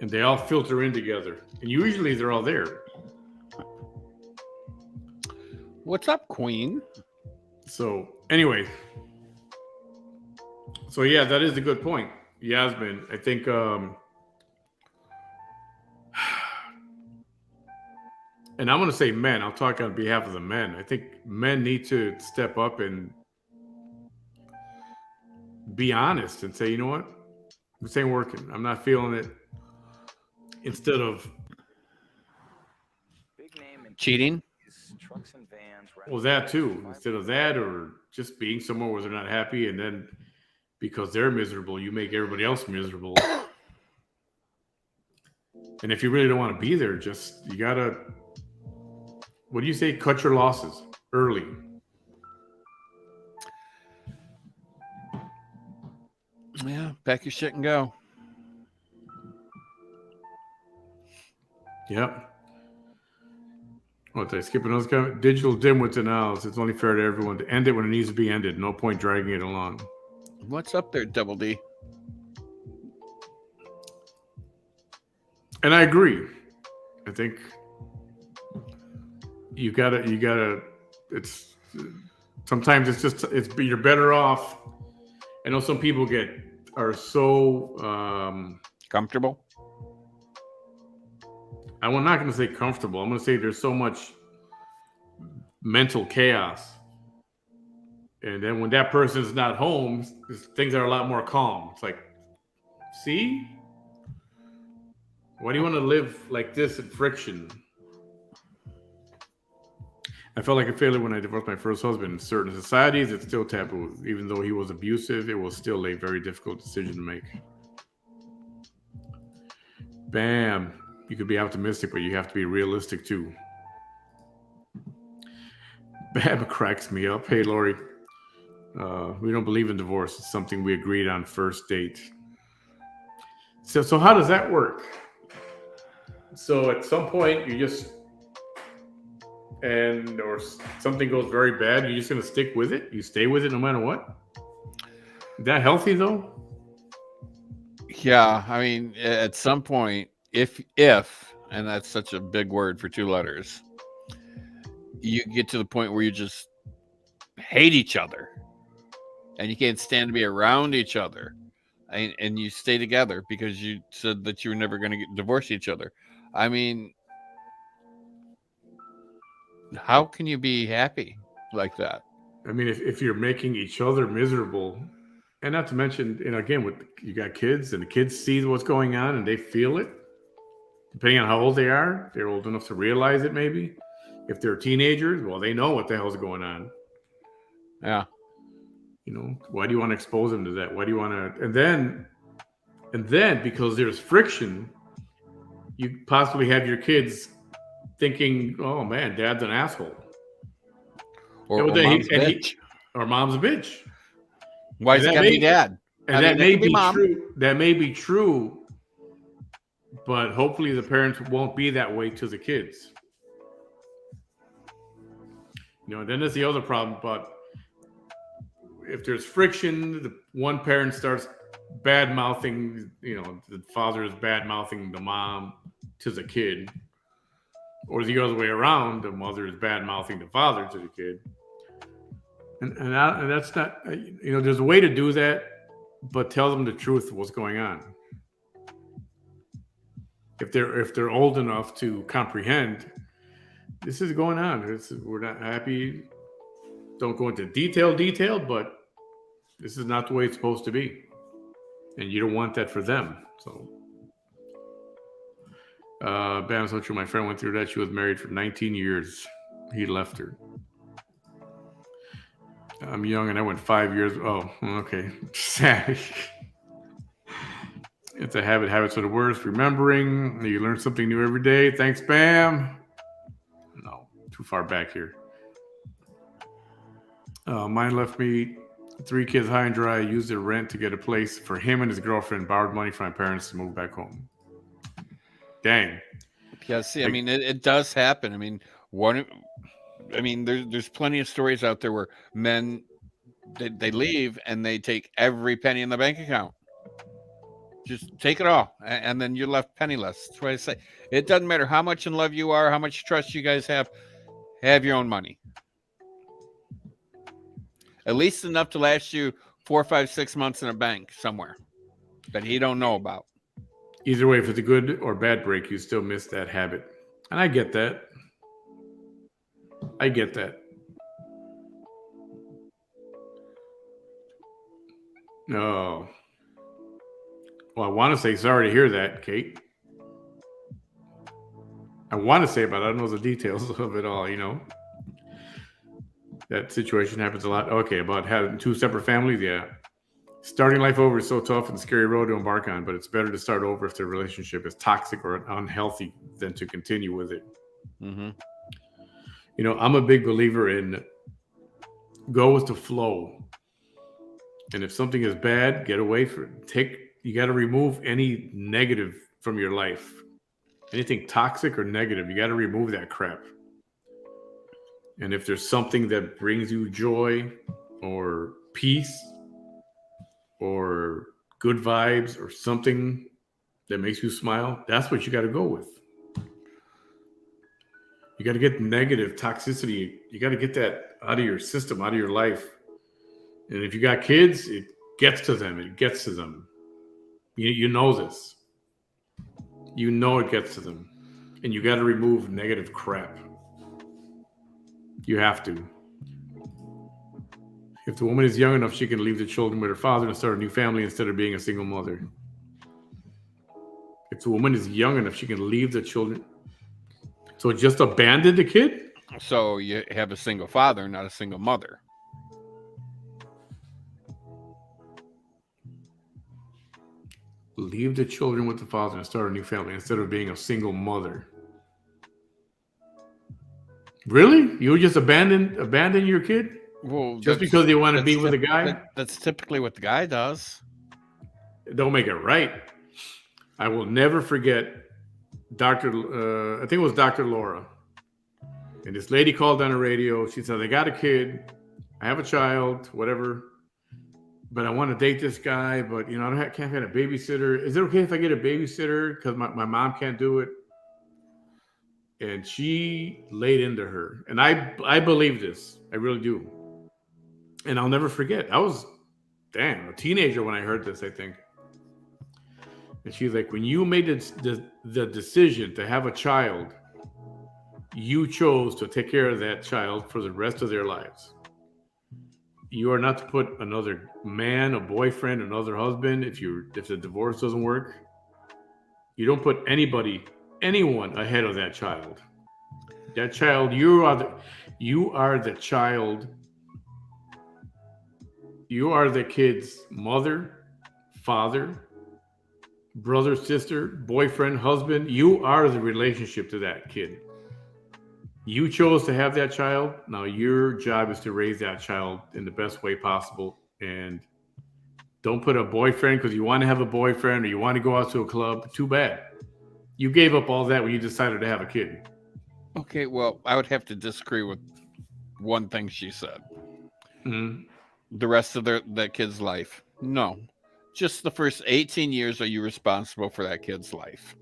and they all filter in together. And usually they're all there. What's up, Queen? So anyway, yeah, that is a good point, Yasmin. I think and I'm going to say men. I'll talk on behalf of the men. I think men need to step up and be honest and say, you know what? This ain't working. I'm not feeling it. Instead of cheating. Well, that too. Instead of that, or just being somewhere where they're not happy, and then because they're miserable, you make everybody else miserable. And if you really don't want to be there, you gotta, what do you say? Cut your losses early. Yeah, pack your shit and go. Yep. What, did I skip another comment? Digital dimwits and owls. It's only fair to everyone to end it when it needs to be ended. No point dragging it along. What's up there, Double D? And I agree. I think you gotta, sometimes you're better off. I know some people are so comfortable. I'm not going to say comfortable. I'm going to say there's so much mental chaos. And then when that person's not home, things are a lot more calm. It's like, see? Why do you want to live like this in friction? I felt like a failure when I divorced my first husband. In certain societies, it's still taboo. Even though he was abusive, it was still a very difficult decision to make. Bam. You could be optimistic, but you have to be realistic too. Bam cracks me up. Hey, Lori. We don't believe in divorce. It's something we agreed on first date. So how does that work? So at some point, or something goes very bad, you're just going to stick with it? You stay with it no matter what? Is that healthy, though? Yeah, I mean, at some point, if, and that's such a big word for 2 letters, you get to the point where you just hate each other and you can't stand to be around each other, and you stay together because you said that you were never going to divorce each other. I mean, how can you be happy like that? I mean, if you're making each other miserable, and not to mention, again, you got kids, and the kids see what's going on and they feel it, depending on how old they are, they're old enough to realize it maybe. If they're teenagers, well, they know what the hell's going on. Yeah. You know, why do you want to expose them to that? Why do you want to? And then because there's friction, you possibly have your kids thinking, "Oh man, dad's an asshole," Or And then mom's a bitch. or mom's a bitch. Why is it gotta be dad? And I that mean, it may could be be mom. true. That may be true, but hopefully the parents won't be that way to the kids. You know, and then there's the other problem. But if there's friction, the one parent starts bad mouthing. You know, the father is bad mouthing the mom to the kid, or the other way around, the mother is bad mouthing the father to the kid. And that's not. You know, there's a way to do that. But tell them the truth of what's going on. If they're old enough to comprehend, this is going on. We're not happy. Don't go into detail, but this is not the way it's supposed to be, and you don't want that for them. So, Bam, so true. My friend went through that. She was married for 19 years. He left her. I'm young and I went 5 years. Oh, okay. Sad. It's a habit. Habits are the worst. Remembering. You learn something new every day. Thanks, Bam. No, too far back here. Mine left me 3 kids high and dry. Used their rent to get a place for him and his girlfriend. Borrowed money from my parents to move back home. Dang. Yeah, see, I mean, it does happen. I mean, there's plenty of stories out there where men they leave and they take every penny in the bank account. Just take it all, and then you're left penniless. That's why I say it doesn't matter how much in love you are, how much trust you guys have your own money. At least enough to last you 4, 5, 6 months in a bank somewhere that he don't know about. Either way, if it's a good or bad break, you still miss that habit. And I get that. No. Well, I want to say sorry to hear that, Kate. I want to say, but I don't know the details of it all, you know. That situation happens a lot. Okay, about having 2 separate families, yeah. Starting life over is so tough and scary road to embark on, but it's better to start over if the relationship is toxic or unhealthy than to continue with it. Mm-hmm. You know, I'm a big believer in go with the flow. And if something is bad, get away from it. You got to remove any negative from your life. Anything toxic or negative, you got to remove that crap. And if there's something that brings you joy or peace or good vibes or something that makes you smile, that's what you got to go with. You got to get negative toxicity. You got to get that out of your system, out of your life. And if you got kids, it gets to them. You know this. You know it gets to them. And you got to remove negative crap. You have to. If the woman is young enough, she can leave the children with her father and start a new family instead of being a single mother. If the woman is young enough, she can leave the children. So just abandon the kid? So you have a single father, not a single mother. Leave the children with the father and start a new family instead of being a single mother. Really? You would just abandon your kid? Well, just because you want to be with a guy? That's typically what the guy does. Don't make it right. I will never forget I think it was Dr. Laura. And this lady called on the radio. She said, I got a kid. I have a child, whatever. But I want to date this guy. But, you know, I can't get a babysitter. Is it okay if I get a babysitter? Because my mom can't do it. And she laid into her. And I believe this. I really do. And I'll never forget. I was, a teenager when I heard this, I think. And she's like, when you made the decision to have a child, you chose to take care of that child for the rest of their lives. You are not to put another man, a boyfriend, another husband, if the divorce doesn't work. You don't put anybody anyone ahead of that child. That child, you are the child. You are the kid's mother, father, brother, sister, boyfriend, husband. You are the relationship to that kid. You chose to have that child. Now your job is to raise that child in the best way possible. And don't put a boyfriend because you want to have a boyfriend or you want to go out to a club. Too bad. You gave up all that when you decided to have a kid. Okay, well, I would have to disagree with one thing she said. Mm-hmm. The rest of that kid's life. No. Just the first 18 years are you responsible for that kid's life.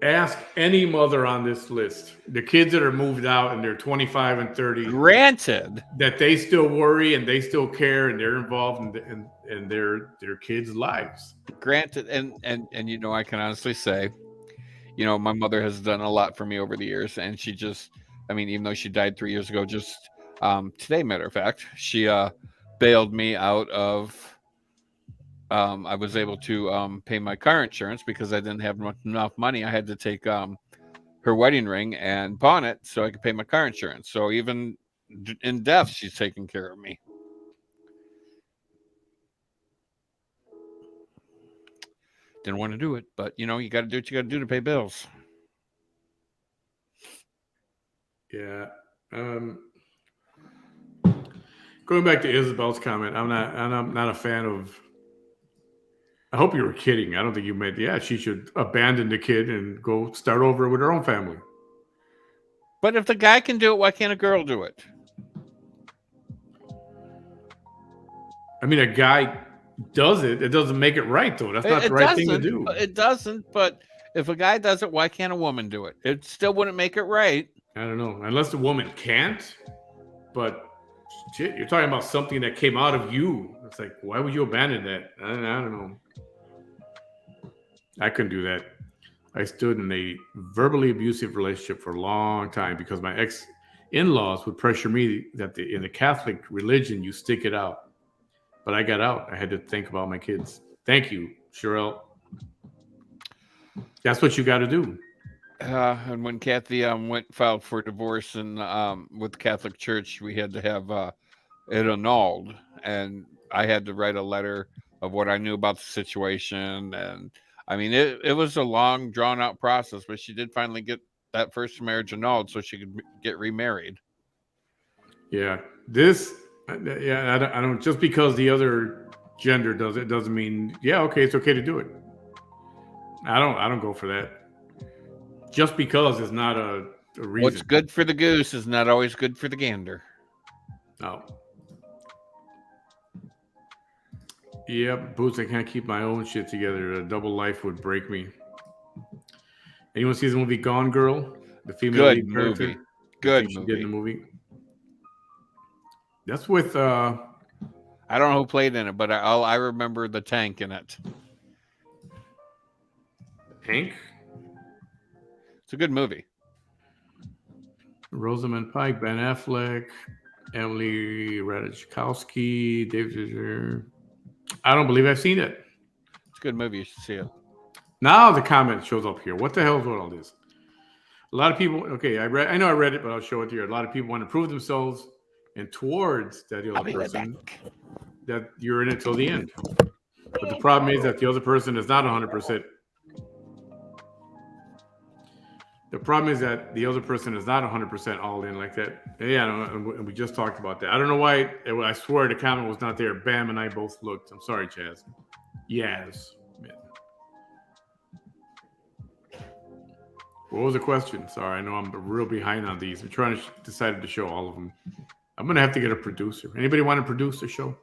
Ask any mother on this list, the kids that are moved out and they're 25 and 30. Granted. That they still worry and they still care and they're involved in their kids' lives. Granted, and you know, I can honestly say, you know, my mother has done a lot for me over the years, and she just, I mean, even though she died 3 years ago, just today, matter of fact, she bailed me out of. I was able to pay my car insurance because I didn't have enough money. I had to take her wedding ring and pawn it so I could pay my car insurance. So even in death, she's taking care of me. Didn't want to do it, but you know, you got to do what you got to do to pay bills. Yeah. Going back to Isabel's comment, I'm not a fan of. I hope you were kidding. I don't think you meant. Yeah, she should abandon the kid and go start over with her own family. But if the guy can do it, why can't a girl do it? I mean, a guy does it. It doesn't make it right, though. That's not the right thing to do. It doesn't. But if a guy does it, why can't a woman do it? It still wouldn't make it right. I don't know. Unless the woman can't. But shit, you're talking about something that came out of you. It's like, why would you abandon that? I don't know. I couldn't do that. I stood in a verbally abusive relationship for a long time because my ex-in-laws would pressure me that in the Catholic religion, you stick it out. But I got out. I had to think about my kids. Thank you, Sherelle. That's what you got to do. And when Kathy filed for divorce and with the Catholic Church, we had to have it annulled, and I had to write a letter of what I knew about the situation. And I mean, it was a long, drawn out process, but she did finally get that first marriage annulled so she could get remarried. Yeah, I don't. Just because the other gender does it doesn't mean it's okay to do it. I don't go for that. Just because is not a reason. What's good for the goose is not always good for the gander. No. Yep, Boots, I can't keep my own shit together. A double life would break me. Anyone see the movie Gone Girl? The female lead character? Movie. Good movie. She did in the movie. That's with I don't know who played in it, but I remember the tank in it. Hank? It's a good movie. Rosamund Pike, Ben Affleck, Emily Ratajkowski, David. I don't believe I've seen it. It's a good movie. You should see it. Now the comment shows up here. What the hell is all this? A lot of people. Okay, I know I read it, but I'll show it to you. A lot of people want to prove themselves and towards that other person that you're in it till the end. But the problem is that the other person is not 100%. The problem is that the other person is not 100% all in like that. Yeah, and we just talked about that. I don't know why. I swear the comment was not there. Bam and I both looked. I'm sorry, Chaz. Yes. Man. What was the question? Sorry, I know I'm real behind on these. I'm trying to decide to show all of them. I'm going to have to get a producer. Anybody want to produce the show?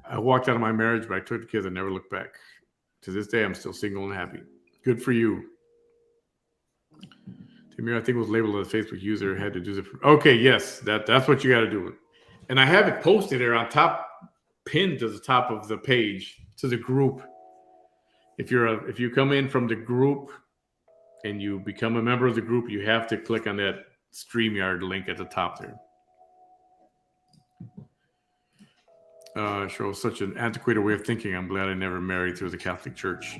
I walked out of my marriage, but I took the kids and never looked back. To this day, I'm still single and happy. Good for you. Tamir, I think it was labeled as a Facebook user, had to do it. Okay, yes, that's what you got to do. And I have it posted there on top, pinned to the top of the page to the group. If you come in from the group and you become a member of the group, you have to click on that StreamYard link at the top there. Shows such an antiquated way of thinking. I'm glad I never married through the Catholic Church.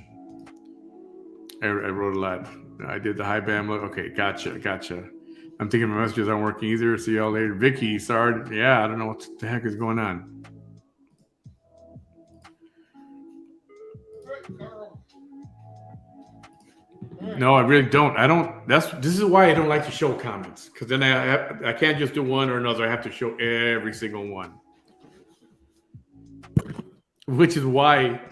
I wrote a lot. I did the high bam. Okay, gotcha. I'm thinking my messages aren't working either. See y'all later. Vicky, sorry. Yeah, I don't know what the heck is going on. No, I really don't. I don't. This is why I don't like to show comments, because then I can't just do one or another. I have to show every single one, which is why.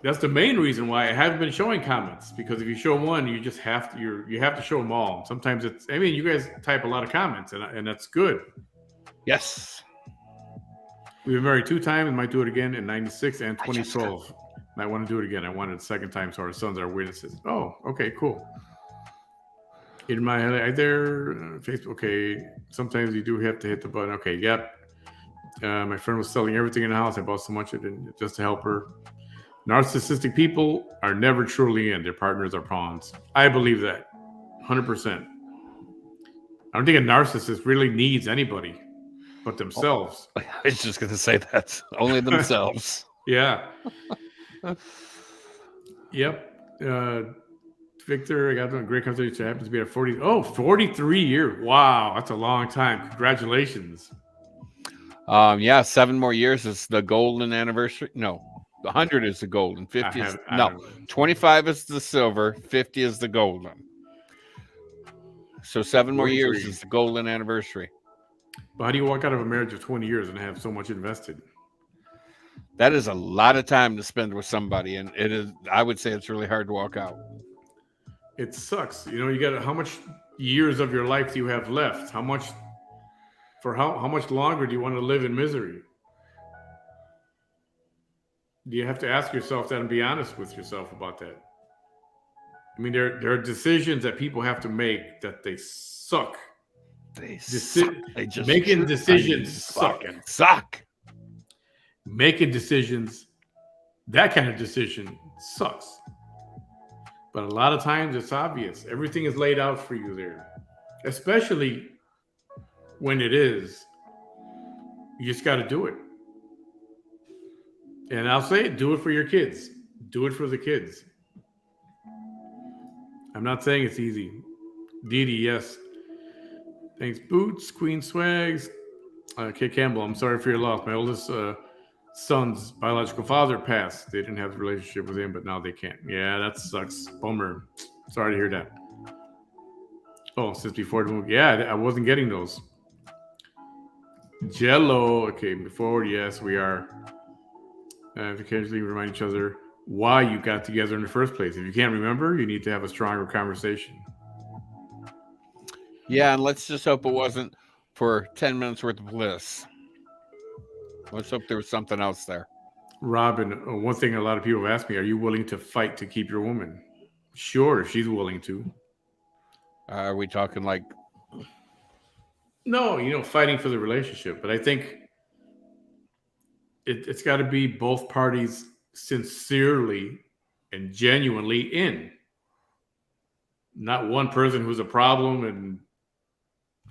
That's the main reason why I haven't been showing comments, because if you show one, you just have to you have to show them all. Sometimes it's. I mean, you guys type a lot of comments, and that's good. Yes. We've been married 2 times. Might do it again in '96 and 2012. Might want to do it again. I wanted it the second time, so our sons are witnesses. Oh, okay, cool. In my head, there, Facebook. Okay, sometimes you do have to hit the button. Okay, yep. My friend was selling everything in the house. I bought so much of it just to help her. Narcissistic people are never truly in. Their partners are pawns. I believe that 100%. I don't think a narcissist really needs anybody but themselves. I was just going to say that. Only themselves. Yeah. Yep. Victor, I got a great conversation. It happens to be at 43 years. Wow. That's a long time. Congratulations. Yeah, 7 more years is the golden anniversary. No. 100 is the golden. 50 is 25 is the silver. 50 is the golden. So 7 more years is the golden anniversary. But how do you walk out of a marriage of 20 years and have so much invested? That is a lot of time to spend with somebody, and it is. I would say it's really hard to walk out. It sucks. You know, you got how much years of your life do you have left? How much longer do you want to live in misery? You have to ask yourself that and be honest with yourself about that. I mean, there are decisions that people have to make that they suck. They just making decisions suck. Making decisions, that kind of decision sucks. But a lot of times it's obvious. Everything is laid out for you there. Especially when it is. You just got to do it. And I'll say it, do it for your kids. Do it for the kids. I'm not saying it's easy. Dee Dee, yes. Thanks, Boots, Queen Swags. Kit Campbell, I'm sorry for your loss. My oldest son's biological father passed. They didn't have the relationship with him, but now they can't. Yeah, that sucks. Bummer. Sorry to hear that. Oh, since before the movie. Yeah, I wasn't getting those. Jello. Okay, forward, yes, we are. Occasionally remind each other why you got together in the first place. If you can't remember, you need to have a stronger conversation. Yeah, and let's just hope it wasn't for 10 minutes worth of bliss. Let's hope there was something else there. Robin, one thing a lot of people have asked me, are you willing to fight to keep your woman? Sure, if she's willing to. Are we talking like... No, fighting for the relationship. But I think it's got to be both parties sincerely and genuinely in. Not one person who's a problem and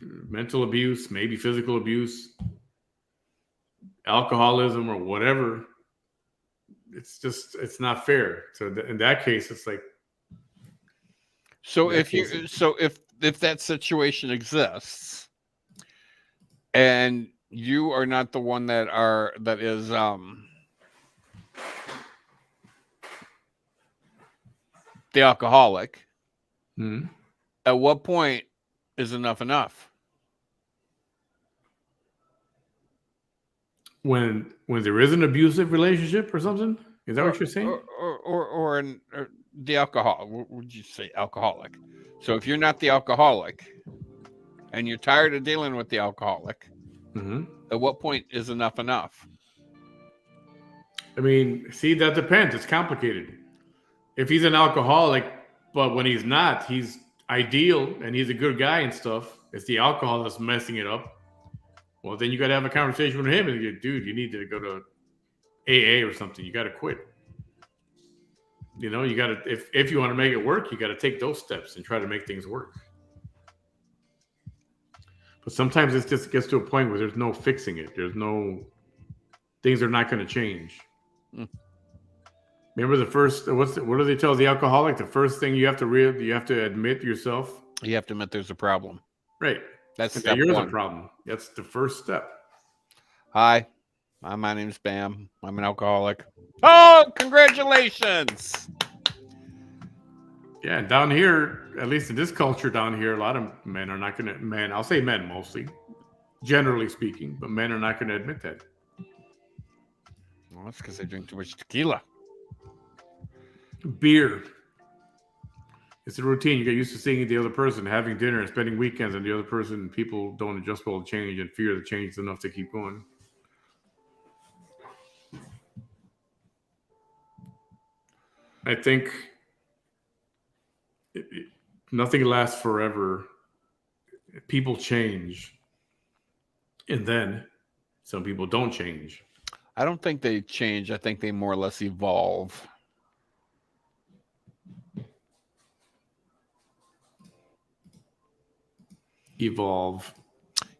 mental abuse, maybe physical abuse, alcoholism or whatever. It's not fair. So in that case, it's like. So if that situation exists and you are not the one that is the alcoholic, at what point is enough? When there is an abusive relationship or something? Is that what you're saying? Or the alcohol? Would you say alcoholic? So if you're not the alcoholic and you're tired of dealing with the alcoholic, at what point is enough? I mean, see, that depends. It's complicated. If he's an alcoholic, but when he's not, he's ideal and he's a good guy and stuff. It's the alcohol that's messing it up. Well, then you got to have a conversation with him and you, dude, you need to go to AA or something. You got to quit. You got to, if you want to make it work, you got to take those steps and try to make things work. But sometimes it just gets to a point where there's no fixing it. Things are not going to change. Remember the first? What do they tell the alcoholic? The first thing you have to admit yourself. You have to admit there's a problem. Right. That's And step that you're one. the problem. That's the first step. Hi, my name's Bam. I'm an alcoholic. Oh, congratulations! Yeah, and down here, at least in this culture down here, a lot of men are not going to. Men, I'll say men mostly, generally speaking, but men are not going to admit that. Well, that's because they drink too much tequila. Beer. It's a routine. You get used to seeing the other person, having dinner, and spending weekends, and the other person, people don't adjust well to change and fear the change is enough to keep going. I think nothing lasts forever. People change. And then some people don't change. I don't think they change. I think they more or less evolve. Evolve.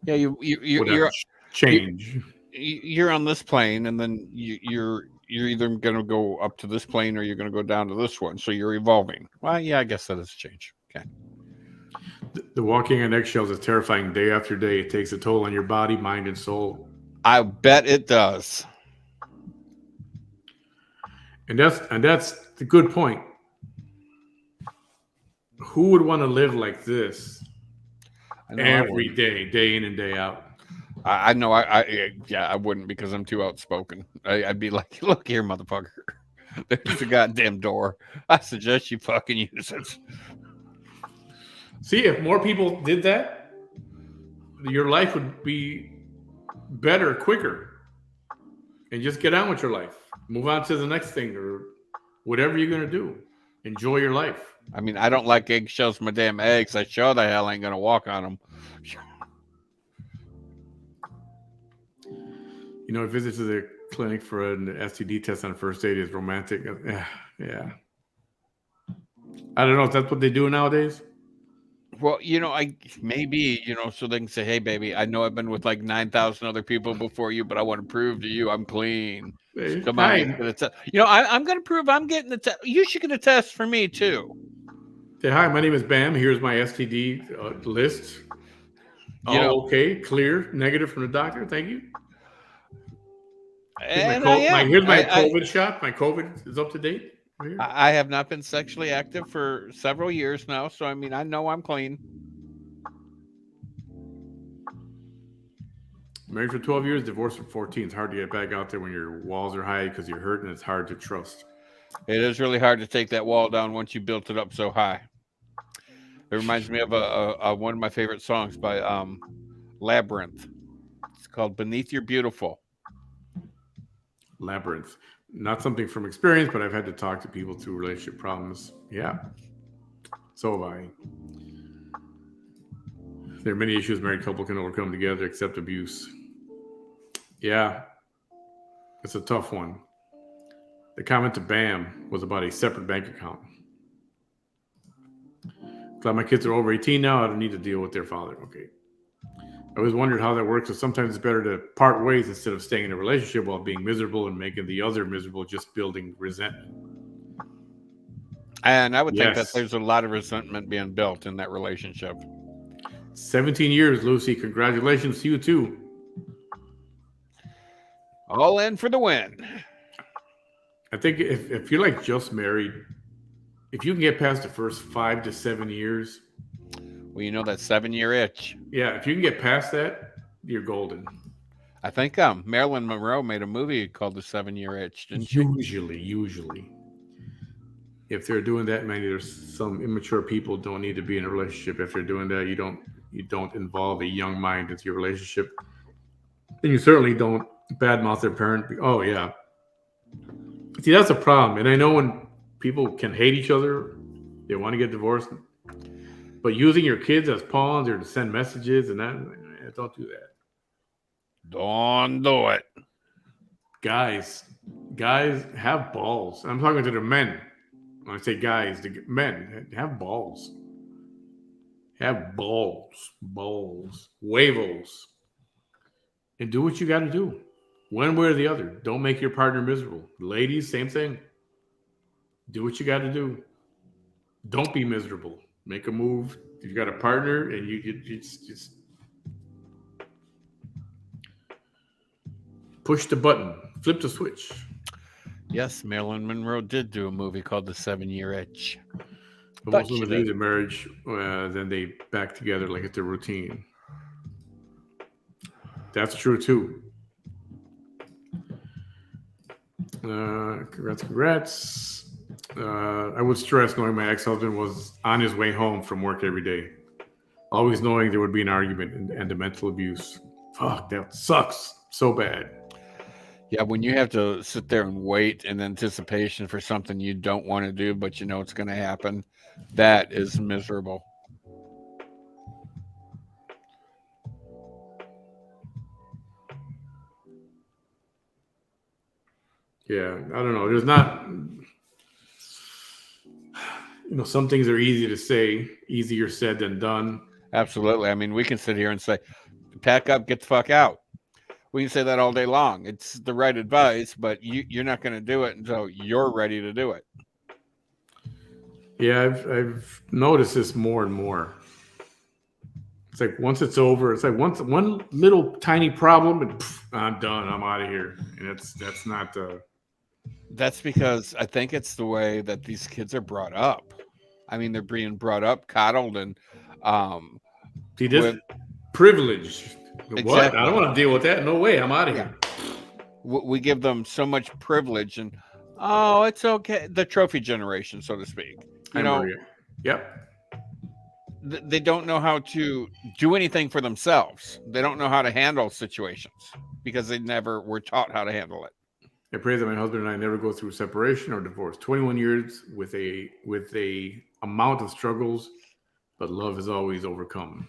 Yeah, you're change. You're on this plane, and then you're either going to go up to this plane or you're going to go down to this one. So you're evolving. Well, yeah, I guess that is change. Okay. The walking on eggshells is terrifying day after day. It takes a toll on your body, mind, and soul. I bet it does. And that's the good point. Who would want to live like this every day, day in and day out? I know. I wouldn't, because I'm too outspoken. I'd be like, look here, motherfucker. There's the goddamn door. I suggest you fucking use it. See, if more people did that, your life would be better, quicker. And just get on with your life. Move on to the next thing or whatever you're going to do. Enjoy your life. I mean, I don't like eggshells from my damn eggs. I sure the hell ain't going to walk on them. You know, a visit to the clinic for an STD test on the first date is romantic. Yeah. I don't know if that's what they do nowadays. Well, maybe, so they can say, hey, baby, I know I've been with like 9,000 other people before you, but I want to prove to you I'm clean. Come on. I'm going to prove I'm getting the test. You should get a test for me, too. Say, hi, my name is Bam. Here's my STD list. Okay, clear, negative from the doctor. Thank you. And here's my COVID shot. My COVID is up to date. I have not been sexually active for several years now, so I mean, I know I'm clean. Married for 12 years, divorced for 14. It's hard to get back out there when your walls are high because you're hurt and it's hard to trust. It is really hard to take that wall down once you built it up so high. It reminds me of one of my favorite songs by Labyrinth. It's called Beneath Your Beautiful. Labyrinth. Not something from experience, but I've had to talk to people through relationship problems. Yeah. So have I. There are many issues married couple can overcome together, except abuse. Yeah. It's a tough one. The comment to Bam was about a separate bank account. Glad my kids are over 18 now. I don't need to deal with their father. Okay. I always wondered how that works. So sometimes it's better to part ways instead of staying in a relationship while being miserable and making the other miserable, just building resentment. And I would think that there's a lot of resentment being built in that relationship. 17 years, Lucy. Congratulations to you, too. All in for the win. I think if you're like just married, if you can get past the first 5 to 7 years. Well, that 7-year itch. Yeah, if you can get past that, you're golden. I think Marilyn Monroe made a movie called The 7-Year Itch, didn't she? Usually. If they're doing that, Manny, there's some immature people don't need to be in a relationship. If they're doing that, you don't involve a young mind into your relationship. And you certainly don't badmouth their parent. Oh, yeah. See, that's a problem. And I know when people can hate each other, they want to get divorced. But using your kids as pawns or to send messages and that, don't do that. Don't do it. Guys have balls. I'm talking to the men. When I say guys, the men have balls. Have balls, huevos. And do what you got to do. One way or the other. Don't make your partner miserable. Ladies, same thing. Do what you got to do. Don't be miserable. Make a move. If you got a partner and you just push the button, flip the switch. Yes, Marilyn Monroe did do a movie called The 7-Year Itch. But most women leave the marriage, then they back together like it's a routine. That's true too. Congrats. I would stress knowing my ex-husband was on his way home from work every day. Always knowing there would be an argument and the mental abuse. Fuck, that sucks so bad. Yeah, when you have to sit there and wait in anticipation for something you don't want to do, but you know it's going to happen, that is miserable. Yeah, I don't know. There's not, some things are easy to say, easier said than done. Absolutely. I mean, we can sit here and say, pack up, get the fuck out. We can say that all day long. It's the right advice, but you're not going to do it until you're ready to do it. Yeah, I've noticed this more and more. It's like once it's over, it's like one little tiny problem, and I'm done. I'm out of here. And that's not. That's because I think it's the way that these kids are brought up. I mean, they're being brought up, coddled, and see this privilege. Exactly. What? I don't want to deal with that. No way. I'm out of here. We give them so much privilege, and it's okay. The trophy generation, so to speak. Yep. They don't know how to do anything for themselves. They don't know how to handle situations because they never were taught how to handle it. I pray that my husband and I never go through separation or divorce. 21 years with a amount of struggles, but love is always overcome.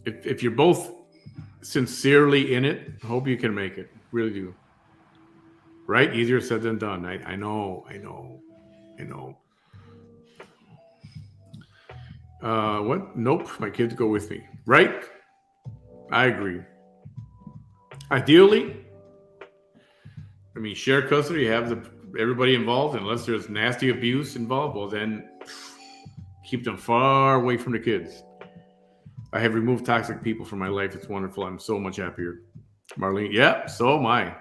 If you're both sincerely in it, I hope you can make it. Really do. Right? Easier said than done. I know. What? Nope. My kids go with me. Right? I agree. Ideally, share custody, have everybody involved, unless there's nasty abuse involved, well, then keep them far away from the kids. I have removed toxic people from my life. It's wonderful. I'm so much happier. Marlene, yeah, so am I.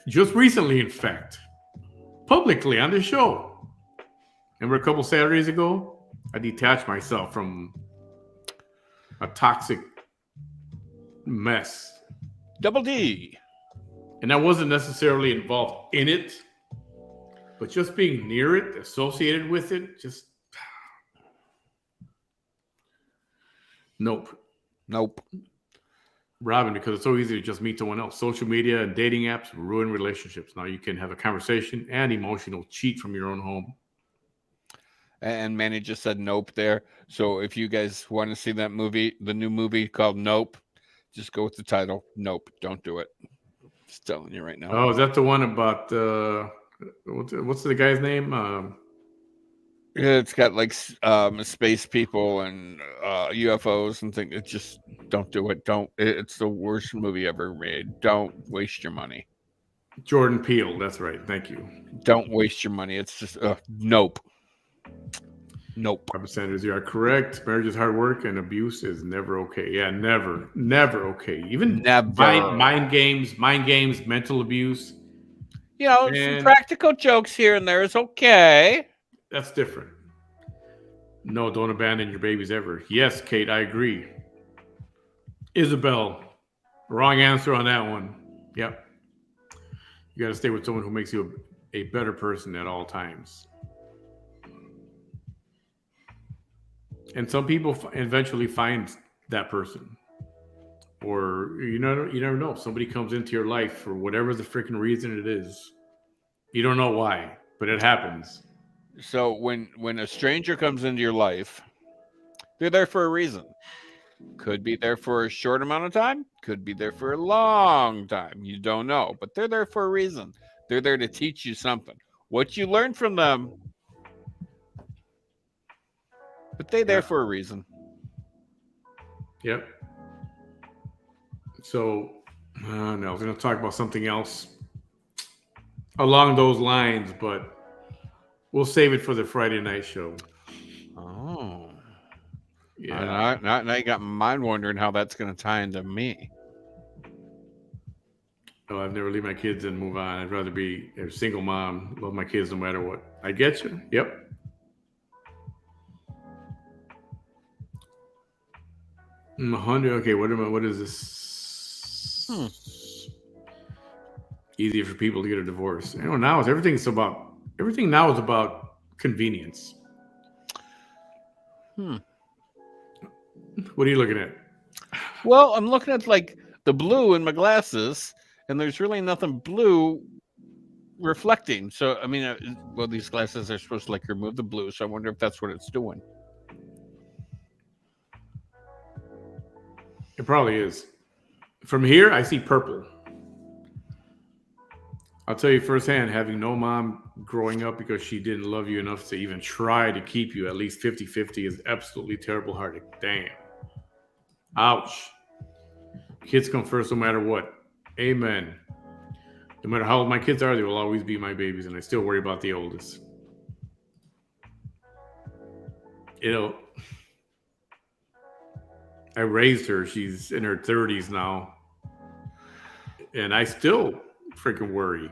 Just recently, in fact, publicly on the show. Remember a couple Saturdays ago? I detached myself from a toxic mess. Double D. And I wasn't necessarily involved in it, but just being near it, associated with it, just nope. Robin, because it's so easy to just meet someone else. Social media and dating apps ruin relationships. Now you can have a conversation and emotional cheat from your own home. And Manny just said nope there. So if you guys want to see that movie, the new movie called Nope, just go with the title. Nope, don't do it. Just telling you right now. Oh, is that the one about what's the guy's name? Yeah, it's got like space people and UFOs and things. It just don't do it. It's the worst movie ever made. Don't waste your money. Jordan Peele. That's right. Thank you. Don't waste your money. It's just nope. Robert Sanders, you are correct. Marriage is hard work, and abuse is never okay. Yeah, never okay. Even mind games, mental abuse. Some practical jokes here and there is okay. That's different. No, don't abandon your babies ever. Yes, Kate, I agree. Isabel, wrong answer on that one. Yep. You got to stay with someone who makes you a better person at all times. And some people eventually find that person. Or you never know. Somebody comes into your life for whatever the freaking reason it is. You don't know why, but it happens. So when a stranger comes into your life, they're there for a reason. Could be there for a short amount of time. Could be there for a long time. You don't know, but they're there for a reason. They're there to teach you something. What you learn from them, but they're there for a reason. Yep. So, no, I was going to talk about something else along those lines, but We'll save it for the Friday night show. Oh. Yeah. Now you got my mind wondering how that's going to tie into me. Oh, I've never leave my kids and move on. I'd rather be a single mom, love my kids no matter what. I get you. Yep. Mm, 100. Okay, what is this? Easier for people to get a divorce. You know, now everything now is about convenience. What are you looking at? Well, I'm looking at like the blue in my glasses, and there's really nothing blue reflecting. So, I mean, well, these glasses are supposed to like remove the blue. So I wonder if that's what it's doing. It probably is. From here, I see purple. I'll tell you firsthand, having no mom growing up because she didn't love you enough to even try to keep you at least 50-50 is absolutely terrible hearted. Damn. Ouch. Kids come first no matter what. Amen. No matter how old my kids are, they will always be my babies, and I still worry about the oldest. I raised her. She's in her 30s now. And I still freaking worry.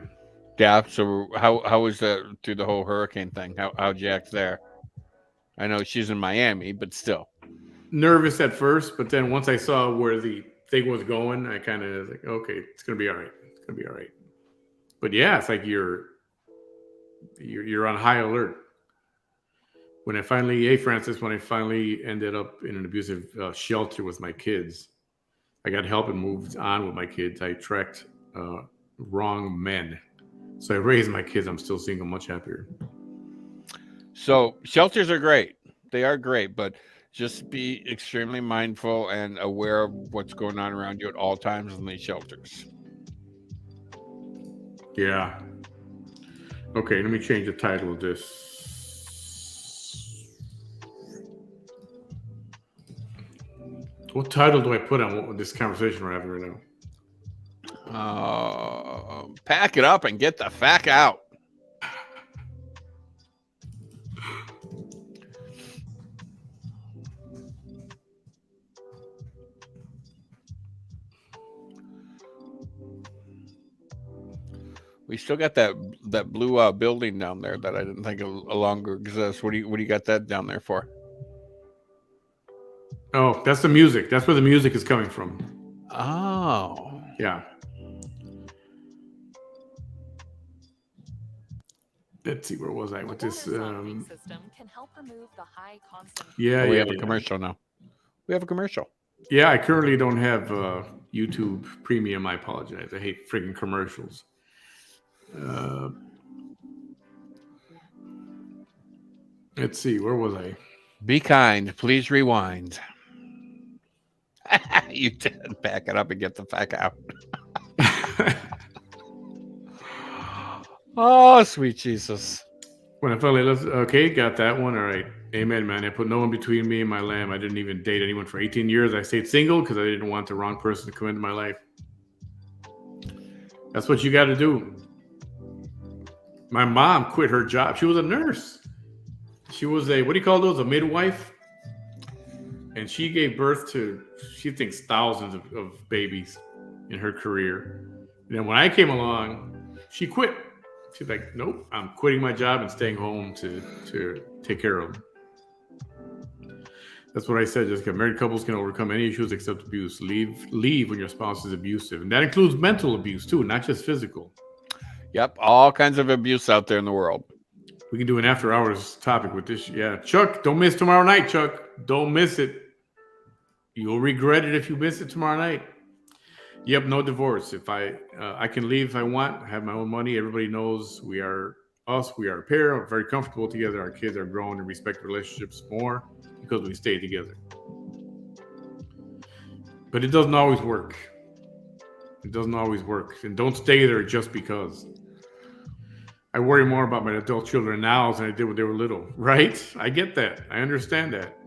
Yeah. So how was that through the whole hurricane thing? How'd you act there? I know she's in Miami, but still. Nervous at first, but then once I saw where the thing was going, I kind of was like, okay, it's gonna be all right. It's gonna be all right. But yeah, it's like you're on high alert. When I finally ended up in an abusive shelter with my kids, I got help and moved on with my kids. I tracked wrong men. So I raised my kids. I'm still single, much happier. So shelters are great. They are great, but just be extremely mindful and aware of what's going on around you at all times in these shelters. Yeah. Okay, let me change the title of this. What title do I put on this conversation we're having right now? Pack it up and get the fuck out. We still got that blue building down there that I didn't think no longer exists. What do you got that down there for? Oh, that's the music. That's where the music is coming from. Oh. Yeah. Let's see, where was I with this? System can help remove the high yeah, we have a commercial now. We have a commercial. Yeah, I currently don't have YouTube Premium. I apologize. I hate freaking commercials. Let's see, where was I? Be kind. Please rewind. You did. Pack it up and get the fuck out. Oh, sweet Jesus. When I finally left, okay, got that one. All right. Amen, man. I put no one between me and my lamb. I didn't even date anyone for 18 years. I stayed single because I didn't want the wrong person to come into my life. That's what you got to do. My mom quit her job. She was a nurse. She was what do you call those? A midwife. And she gave birth to, she thinks, thousands of babies in her career. And then when I came along, she quit. She's like, nope, I'm quitting my job and staying home to take care of them. That's what I said, Jessica. Married couples can overcome any issues except abuse. Leave when your spouse is abusive. And that includes mental abuse, too, not just physical. Yep, all kinds of abuse out there in the world. We can do an after-hours topic with this. Yeah, Chuck, don't miss tomorrow night, Chuck. Don't miss it. You'll regret it if you miss it tomorrow night. Yep, no divorce. If I can leave if I want, have my own money. Everybody knows we are us. We are a pair. We're very comfortable together. Our kids are growing and respect relationships more because we stay together. But it doesn't always work. It doesn't always work. And don't stay there just because. I worry more about my adult children now than I did when they were little. Right? I get that. I understand that.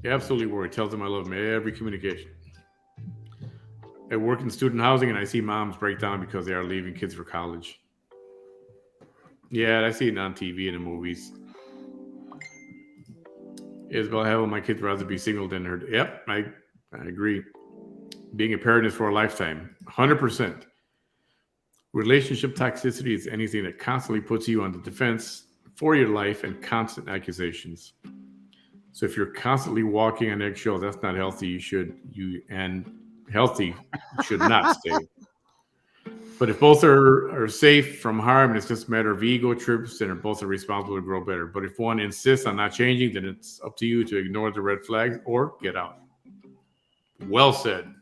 Absolutely worried. Tells them I love them every communication. I work in student housing and I see moms break down because they are leaving kids for college. Yeah, I see it on TV and in the movies. Isabel, hell, my kids would rather be single than her. Yep, I agree. Being a parent is for a lifetime. 100%. Relationship toxicity is anything that constantly puts you on the defense for your life and constant accusations. So if you're constantly walking on eggshells, that's not healthy. Healthy should not stay. But if both are safe from harm and it's just a matter of ego trips, then both are responsible to grow better. But if one insists on not changing, then it's up to you to ignore the red flags or get out. Well said.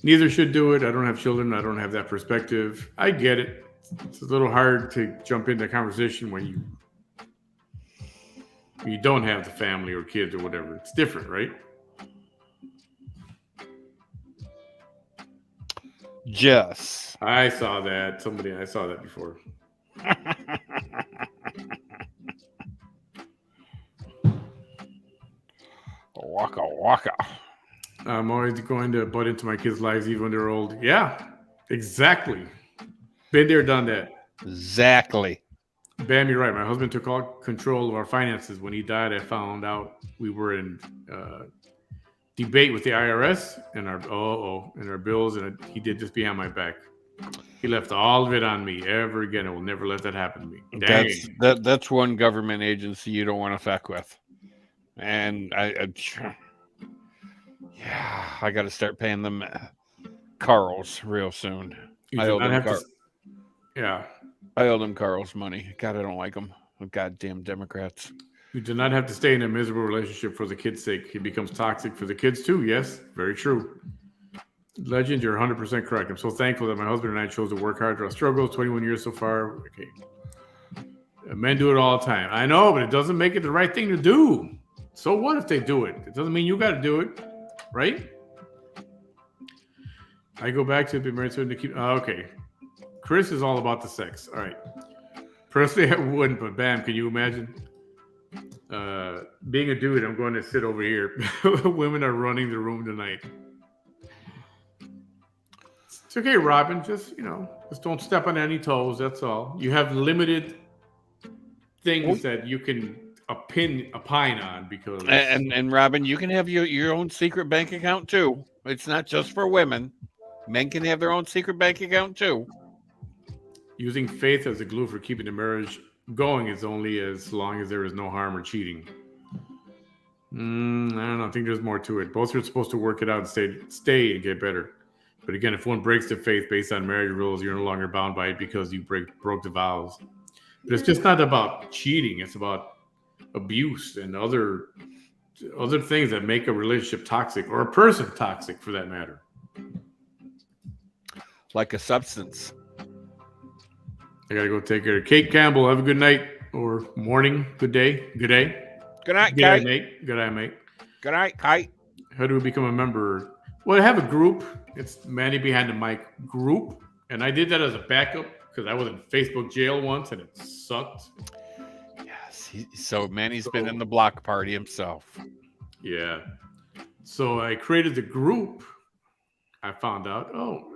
Neither should do it. I don't have children. I don't have that perspective. I get it. It's a little hard to jump into a conversation when you don't have the family or kids or whatever. It's different, right? Jess. I saw that. I saw that before. Waka waka. I'm always going to butt into my kids' lives even when they're old. Yeah, exactly. Been there, done that. Exactly. Bam, you're right. My husband took all control of our finances. When he died, I found out we were in debate with the IRS and our bills, and he did this behind my back. He left all of it on me. Ever again, I will never let that happen to me. Dang. That's one government agency you don't want to fuck with. And I got to start paying them Carl's real soon. I owe them Carl's money. God, I don't like them. Goddamn Democrats. You do not have to stay in a miserable relationship for the kids' sake. It becomes toxic for the kids too. Yes, very true. Legend, you're 100% correct. I'm so thankful that my husband and I chose to work hard through our struggles. 21 years so far. Okay. Men do it all the time. I know, but it doesn't make it the right thing to do. So what if they do it? It doesn't mean you got to do it, right? I go back to be married to Nikki. Okay. Chris is all about the sex. All right. Personally, I wouldn't, but bam, can you imagine? Being a dude, I'm going to sit over here. Women are running the room tonight. It's okay, Robin. Just don't step on any toes. That's all. You have limited things that you can opine on because. And Robin, you can have your own secret bank account too. It's not just for women. Men can have their own secret bank account too. Using faith as a glue for keeping the marriage going is only as long as there is no harm or cheating. I don't know. I think there's more to it. Both are supposed to work it out and stay and get better. But again, if one breaks the faith based on marriage rules, you're no longer bound by it because you broke the vows. But it's just not about cheating. It's about abuse and other things that make a relationship toxic or a person toxic for that matter. Like a substance. I got to go take care of Kate Campbell. Have a good night or morning. Good day. Good day. Good night, Good Kate. night, Nate. Good night, mate. Good night, Kate. How do we become a member? Well, I have a group. It's Manny Behind the Mic group. And I did that as a backup because I was in Facebook jail once and it sucked. Yes. So Manny's been in the block party himself. Yeah. So I created the group. I found out,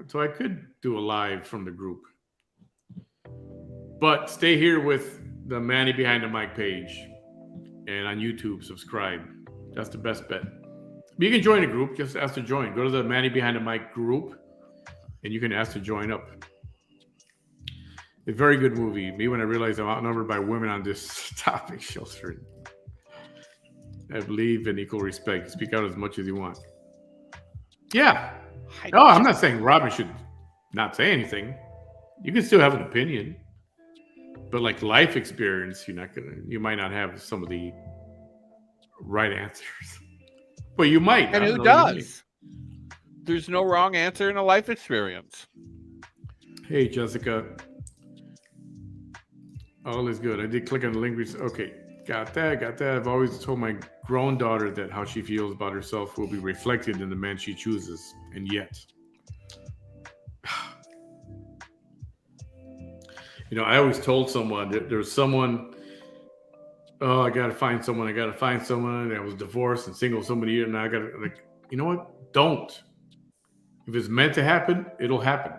so I could do a live from the group. But stay here with the Manny Behind the Mic page and on YouTube, subscribe. That's the best bet. You can join the group. Just ask to join. Go to the Manny Behind the Mic group and you can ask to join up. A very good movie. Me, when I realized I'm outnumbered by women on this topic, sheltering. I believe in equal respect. Speak out as much as you want. Yeah. No, I'm not saying Robin should not say anything. You can still have an opinion. But like life experience, you might not have some of the right answers. But you might. And who does? There's no wrong answer in a life experience. Hey, Jessica. All is good. I did click on the link. Okay, got that. I've always told my grown daughter that how she feels about herself will be reflected in the man she chooses. And yet, I always told someone that there's someone, I got to find someone. And I was divorced and single so many years. And I got to, you know what? Don't. If it's meant to happen, it'll happen.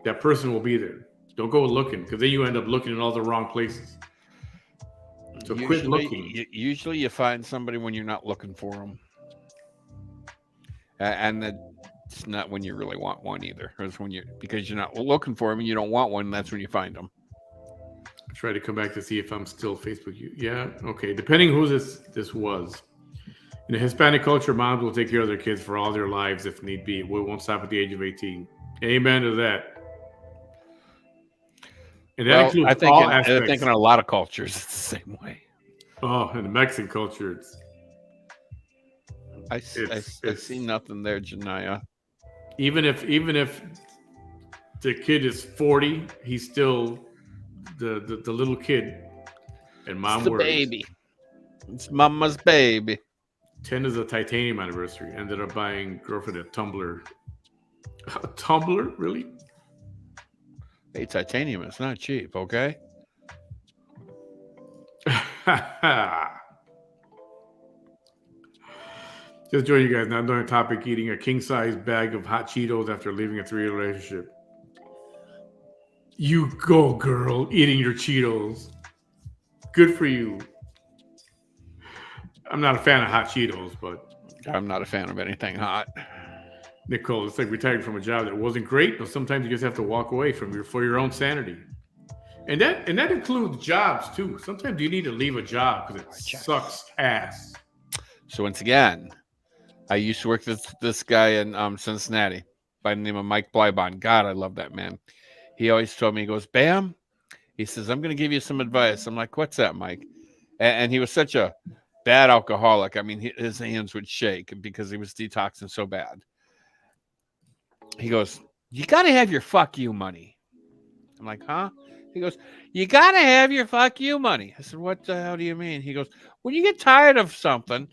That person will be there. Don't go looking, because then you end up looking in all the wrong places. So quit looking. Usually you find somebody when you're not looking for them. And it's not when you really want one either. It's when because you're not looking for them and you don't want one, that's when you find them. I try to come back to see if I'm still Facebook. Yeah, okay. Depending who this was. In the Hispanic culture, moms will take care of their kids for all their lives if need be. We won't stop at the age of 18. Amen to that. And that includes all aspects. I think in a lot of cultures, it's the same way. Oh, in the Mexican culture, I see nothing there, Janaya. Even if the kid is 40, he's still the little kid. And mom it's the baby. It's mama's baby. 10 is a titanium anniversary. Ended up buying girlfriend a tumbler. A tumbler? Really? Hey, titanium, it's not cheap, okay? Just join you guys. Not doing a topic, eating a king-size bag of hot Cheetos after leaving a 3-year relationship. You go, girl, eating your Cheetos. Good for you. I'm not a fan of hot Cheetos, but... I'm not a fan of anything hot. Nicole, it's like retiring from a job that wasn't great, but sometimes you just have to walk away for your own sanity. And that includes jobs, too. Sometimes you need to leave a job because it sucks ass. So once again, I used to work with this guy in Cincinnati by the name of Mike Blybon. God, I love that man. He always told me, he goes, Bam, he says, I'm going to give you some advice. I'm like, what's that, Mike? And he was such a bad alcoholic. I mean, his hands would shake because he was detoxing so bad. He goes, you got to have your fuck you money. I'm like, huh? He goes, you got to have your fuck you money. I said, what the hell do you mean? He goes, when you get tired of something,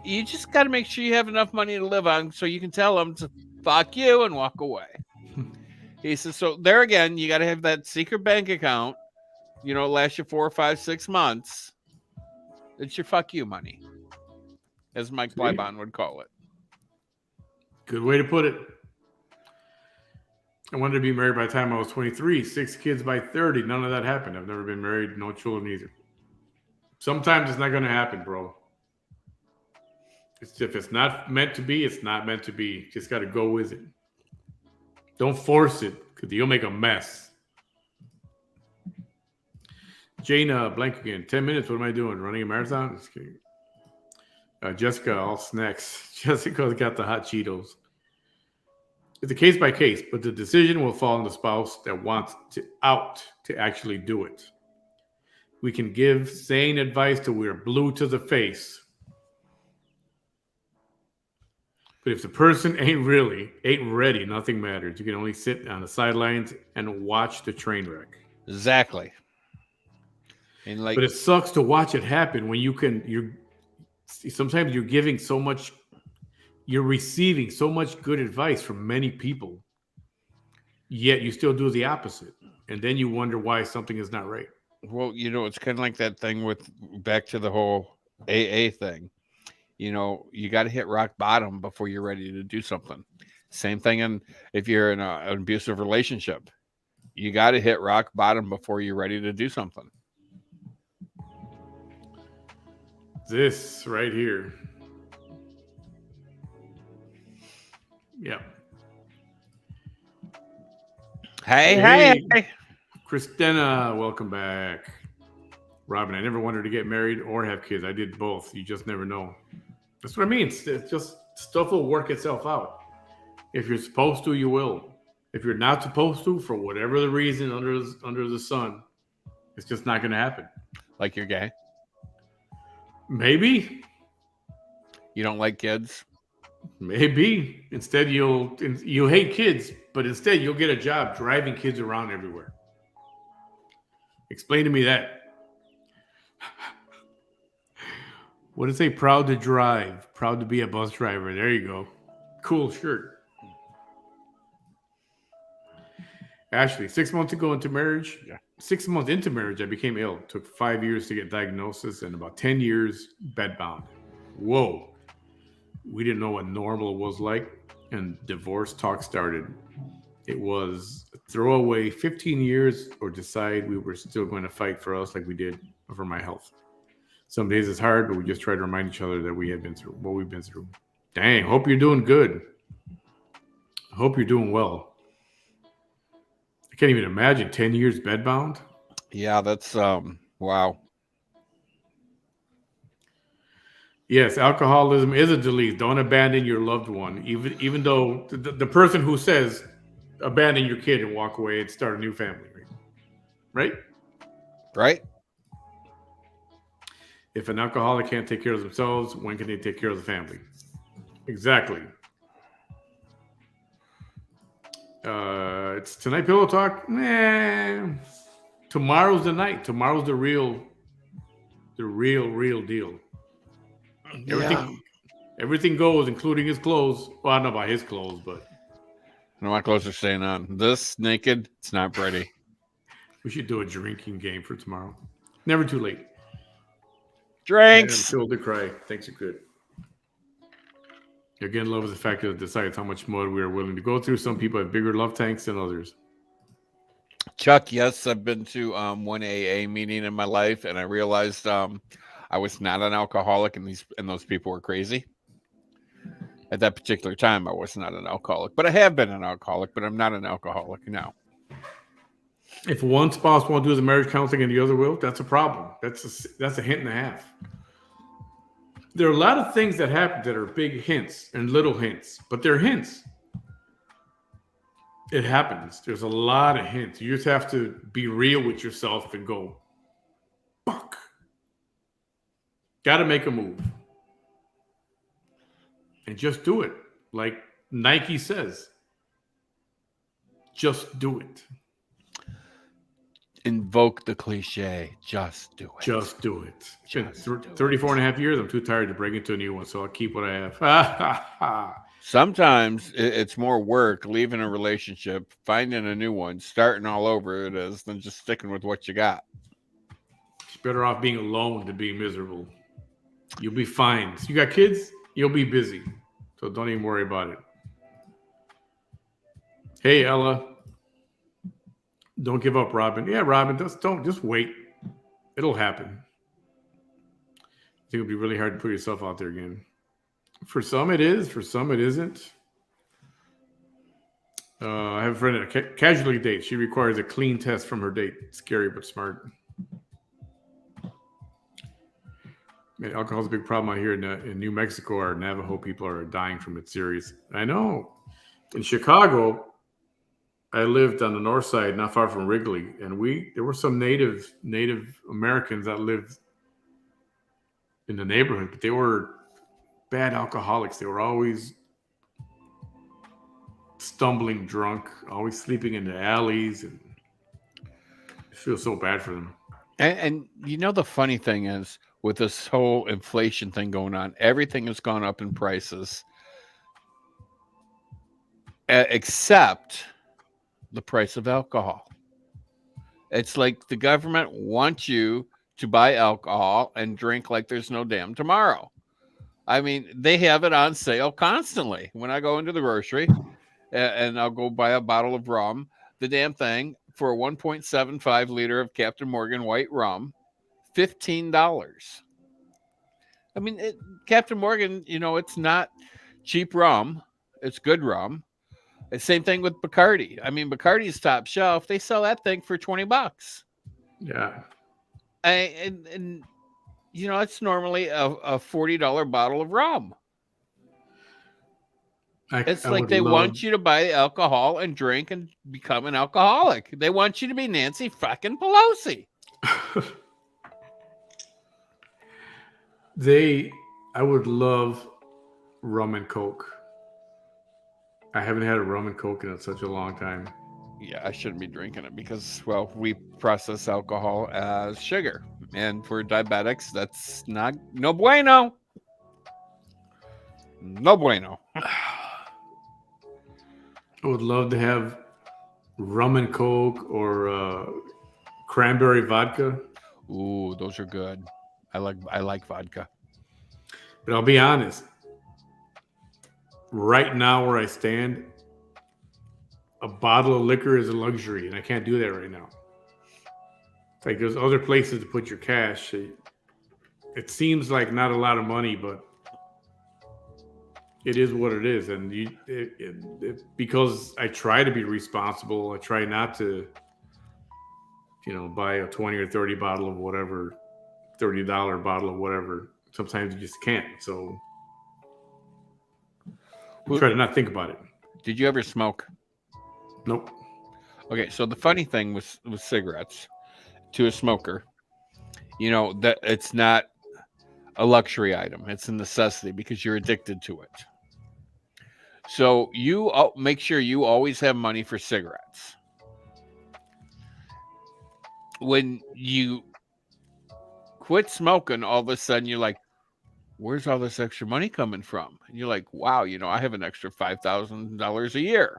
you just got to make sure you have enough money to live on so you can tell them to fuck you and walk away. He says, so there again, you got to have that secret bank account. You know, it lasts you 4 or 5, 6 months. It's your fuck you money, as Mike Blybon would call it. Good way to put it. I wanted to be married by the time I was 23, 6 kids by 30. None of that happened. I've never been married, no children either. Sometimes it's not going to happen, bro. If it's not meant to be, it's not meant to be. Just got to go with it. Don't force it because you'll make a mess. Jana, blank again. 10 minutes. What am I doing? Running a marathon? Just kidding. Jessica, all snacks. Jessica's got the hot Cheetos. It's a case by case, but the decision will fall on the spouse that wants to actually do it. We can give sane advice till we're blue to the face. But if the person ain't ready, nothing matters. You can only sit on the sidelines and watch the train wreck. Exactly. And but it sucks to watch it happen when sometimes you're giving so much, you're receiving so much good advice from many people, yet you still do the opposite. And then you wonder why something is not right. Well, you know, it's kind of like that thing with back to the whole AA thing. You know, you got to hit rock bottom before you're ready to do something. Same thing if you're in an abusive relationship. You got to hit rock bottom before you're ready to do something. This right here. Yeah. Hey. Christina, welcome back. Robin, I never wanted to get married or have kids. I did both. You just never know. That's what I mean. It's just stuff will work itself out. If you're supposed to, you will. If you're not supposed to, for whatever the reason under the sun, it's just not going to happen. Like you're gay? Maybe. You don't like kids? Maybe. Instead, you hate kids, but instead you'll get a job driving kids around everywhere. Explain to me that. What did it say? Proud to drive. Proud to be a bus driver. There you go. Cool shirt. Ashley, 6 months ago into marriage. Yeah. 6 months into marriage, I became ill. It took 5 years to get diagnosis and about 10 years bedbound. Whoa. We didn't know what normal was like, and divorce talk started. It was throw away 15 years or decide we were still going to fight for us like we did for my health. Some days it's hard, but we just try to remind each other that we have been through what we've been through. Dang, hope you're doing good. I hope you're doing well. I can't even imagine 10 years bedbound. Yeah, that's wow. Yes, alcoholism is a disease. Don't abandon your loved one, even though the person who says abandon your kid and walk away and start a new family, right? Right? If an alcoholic can't take care of themselves, when can they take care of the family? Exactly. It's tonight pillow talk. Tomorrow's the night. Tomorrow's the real deal. Everything goes, including his clothes. Well, I don't know about his clothes, but No, my clothes are staying on. This naked, it's not pretty. we should do a drinking game for tomorrow. Never too late. Drinks. Until to cry. Thanks, you're good. Again, love is a factor that decides how much mud we are willing to go through. Some people have bigger love tanks than others. Chuck, yes, I've been to one AA meeting in my life, and I realized I was not an alcoholic, and those people were crazy. At that particular time, I was not an alcoholic, but I have been an alcoholic, but I'm not an alcoholic now. If one spouse won't do the marriage counseling and the other will, that's a problem. That's a hint and a half. There are a lot of things that happen that are big hints and little hints, but they're hints. It happens. There's a lot of hints. You just have to be real with yourself and go, fuck. Got to make a move. And just do it. Like Nike says, just do it. Invoke the cliche. Just do it. Just do it. It's been 34 and a half years. I'm too tired to break into a new one, so I'll keep what I have. Sometimes it's more work leaving a relationship, finding a new one, starting all over it is than just sticking with what you got. It's better off being alone than being miserable. You'll be fine. You got kids? You'll be busy. So don't even worry about it. Hey, Ella. Don't give up, Robin. Yeah, Robin, just wait. It'll happen. I think it'll be really hard to put yourself out there again. For some it is, for some it isn't. I have a friend at a casualty date. She requires a clean test from her date. Scary but smart. Man, alcohol's a big problem out here in New Mexico. Our Navajo people are dying from it serious. I know. In Chicago, I lived on the north side, not far from Wrigley, and there were some Native Americans that lived in the neighborhood, but they were bad alcoholics. They were always stumbling drunk, always sleeping in the alleys, and I feel so bad for them. And you know the funny thing is, with this whole inflation thing going on, everything has gone up in prices, except the price of alcohol. It's like the government wants you to buy alcohol and drink like there's no damn tomorrow. I mean, they have it on sale constantly. When I go into the grocery and I'll go buy a bottle of rum, the damn thing for a 1.75 liter of Captain Morgan white rum, $15. I mean, Captain Morgan, it's not cheap rum. It's good rum. Same thing with Bacardi. I mean, Bacardi's top shelf. They sell that thing for $20. Yeah. And it's normally a $40 bottle of rum. It's like they want you to buy alcohol and drink and become an alcoholic. They want you to be Nancy fucking Pelosi. I would love rum and Coke. I haven't had a rum and Coke in such a long time. Yeah, I shouldn't be drinking it because, well, we process alcohol as sugar. And for diabetics, that's no bueno. No bueno. I would love to have rum and Coke or cranberry vodka. Ooh, those are good. I like vodka. But I'll be honest. Right now, where I stand, a bottle of liquor is a luxury, and I can't do that right now. It's like there's other places to put your cash. It seems like not a lot of money, but it is what it is. And because I try to be responsible, I try not to, buy a 20 or 30 bottle of whatever, $30 bottle of whatever. Sometimes you just can't. So try to not think about it. Did you ever smoke? Nope. Okay, so the funny thing with cigarettes, to a smoker, that it's not a luxury item. It's a necessity because you're addicted to it. So you make sure you always have money for cigarettes. When you quit smoking, all of a sudden you're like, where's all this extra money coming from? And you're like, wow, I have an extra $5,000 a year.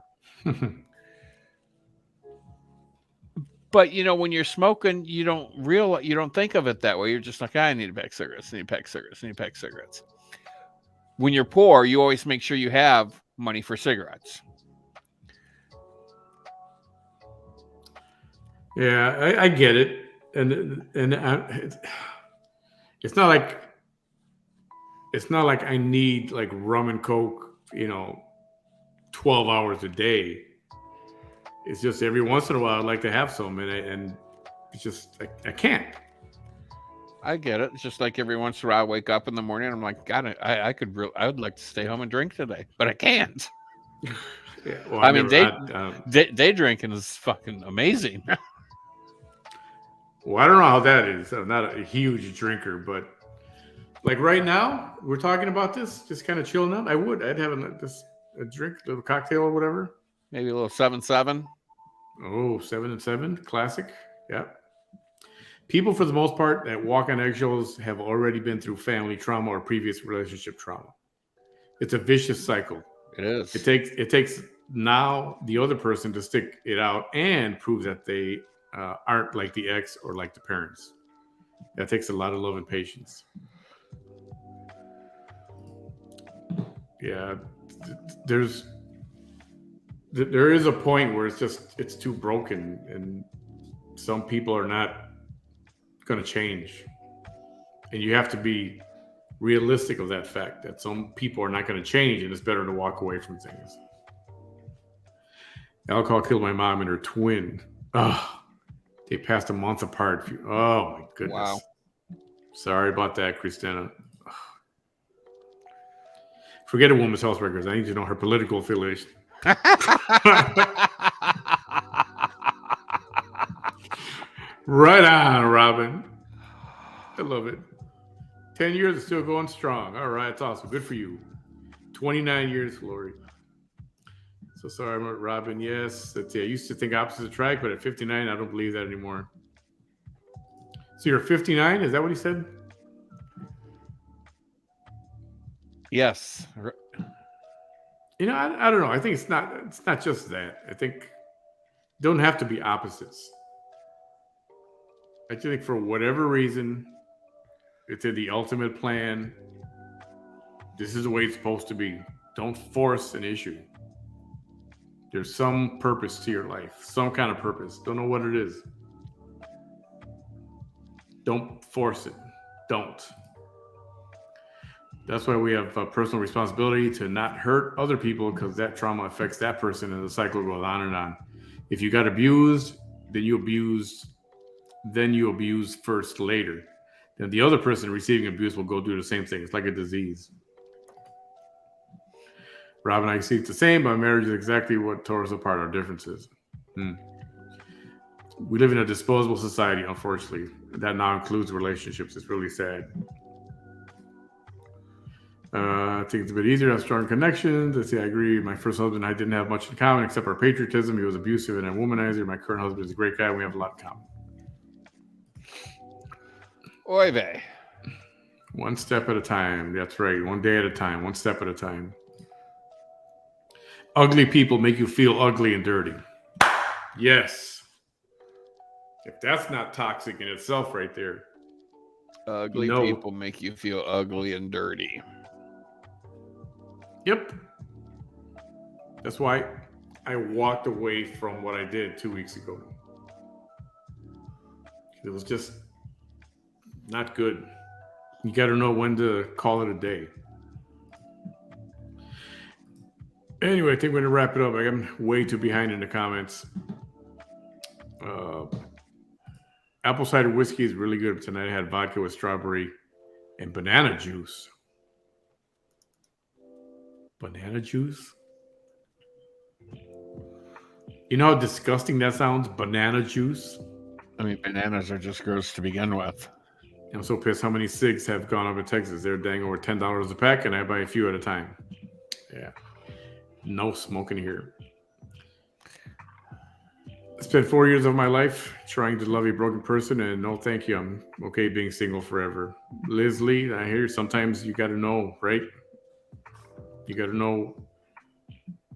But when you're smoking, you don't think of it that way. You're just like, I need to pack cigarettes, I need to pack cigarettes, I need to pack cigarettes. When you're poor, you always make sure you have money for cigarettes. Yeah, I get it, and it's not like I need like rum and coke, 12 hours a day. It's just every once in a while I'd like to have some, and it's just I can't. I get it. It's just like every once in a while I wake up in the morning and I'm like, God, I would like to stay home and drink today, but I can't. Yeah, well, day drinking is fucking amazing. Well, I don't know how that is. I'm not a huge drinker, but like right now, we're talking about this, just kind of chilling out. I'd have a drink, a little cocktail or whatever. Maybe a little 7-7. Oh, 7 and 7, classic. Yeah. People, for the most part, that walk on eggshells have already been through family trauma or previous relationship trauma. It's a vicious cycle. It is. It takes now the other person to stick it out and prove that they aren't like the ex or like the parents. That takes a lot of love and patience. Yeah, there is a point where it's too broken, and some people are not going to change, and you have to be realistic of that fact that some people are not going to change, and it's better to walk away from things. Alcohol killed my mom and her twin. They passed a month apart. Oh my goodness. Wow. Sorry about that, Christina. Forget a woman's health records. I need to know her political affiliation. Right on, Robin. I love it. 10 years is still going strong. All right, it's awesome. Good for you. 29 years, Lori. So sorry, Robin. Yes, I used to think opposites attract, but at 59, I don't believe that anymore. So you're 59? Is that what he said? Yes. I don't know. I think it's not just that. I think don't have to be opposites. I just think for whatever reason, it's in the ultimate plan. This is the way it's supposed to be. Don't force an issue. There's some purpose to your life, some kind of purpose. Don't know what it is. Don't force it. Don't. That's why we have personal responsibility to not hurt other people, because that trauma affects that person and the cycle goes on and on. If you got abused, then you abuse first later. Then the other person receiving abuse will go do the same thing. It's like a disease. Rob and I see it's the same, but marriage is exactly what tore us apart, our differences. We live in a disposable society, unfortunately. That now includes relationships. It's really sad. I think it's a bit easier to have strong connections. Let's see, I agree. My first husband and I didn't have much in common except our patriotism. He was abusive and a womanizer. My current husband is a great guy. We have a lot in common. Oy vey. One step at a time. That's right. One day at a time. One step at a time. Ugly people make you feel ugly and dirty. Yes. If that's not toxic in itself right there. Ugly people make you feel ugly and dirty. Yep. That's why I walked away from what I did 2 weeks ago. It was just not good. You got to know when to call it a day. Anyway, I think we're going to wrap it up. I'm way too behind in the comments. Apple cider whiskey is really good. Tonight I had vodka with strawberry and banana juice. Banana juice? You know how disgusting that sounds? Banana juice? I mean, bananas are just gross to begin with. I'm so pissed how many cigs have gone up in Texas. They're dang over $10 a pack, and I buy a few at a time. Yeah. No smoking here. I spent 4 years of my life trying to love a broken person, and no thank you. I'm okay being single forever. Liz Lee, I hear sometimes you got to know, right? You got to know.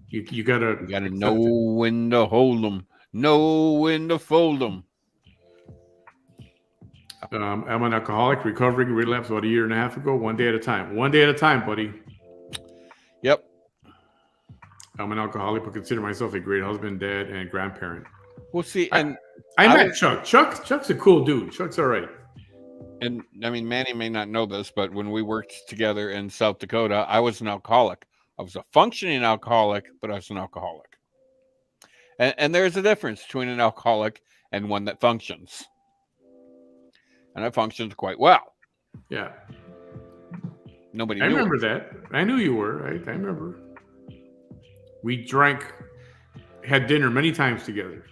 You got to know when to hold them. Know when to fold them. I'm an alcoholic, recovering relapse about a year and a half ago. 1 day at a time. 1 day at a time, buddy. Yep. I'm an alcoholic, but consider myself a great husband, dad, and grandparent. We'll see. And I met Chuck. Chuck's a cool dude. Chuck's all right. And I mean, Manny may not know this, but when we worked together in South Dakota, I was an alcoholic. I was a functioning alcoholic, but I was an alcoholic. And there's a difference between an alcoholic and one that functions. And I functioned quite well. Yeah. Nobody I knew remember it. that. I knew you were. I remember. We drank, had dinner many times together.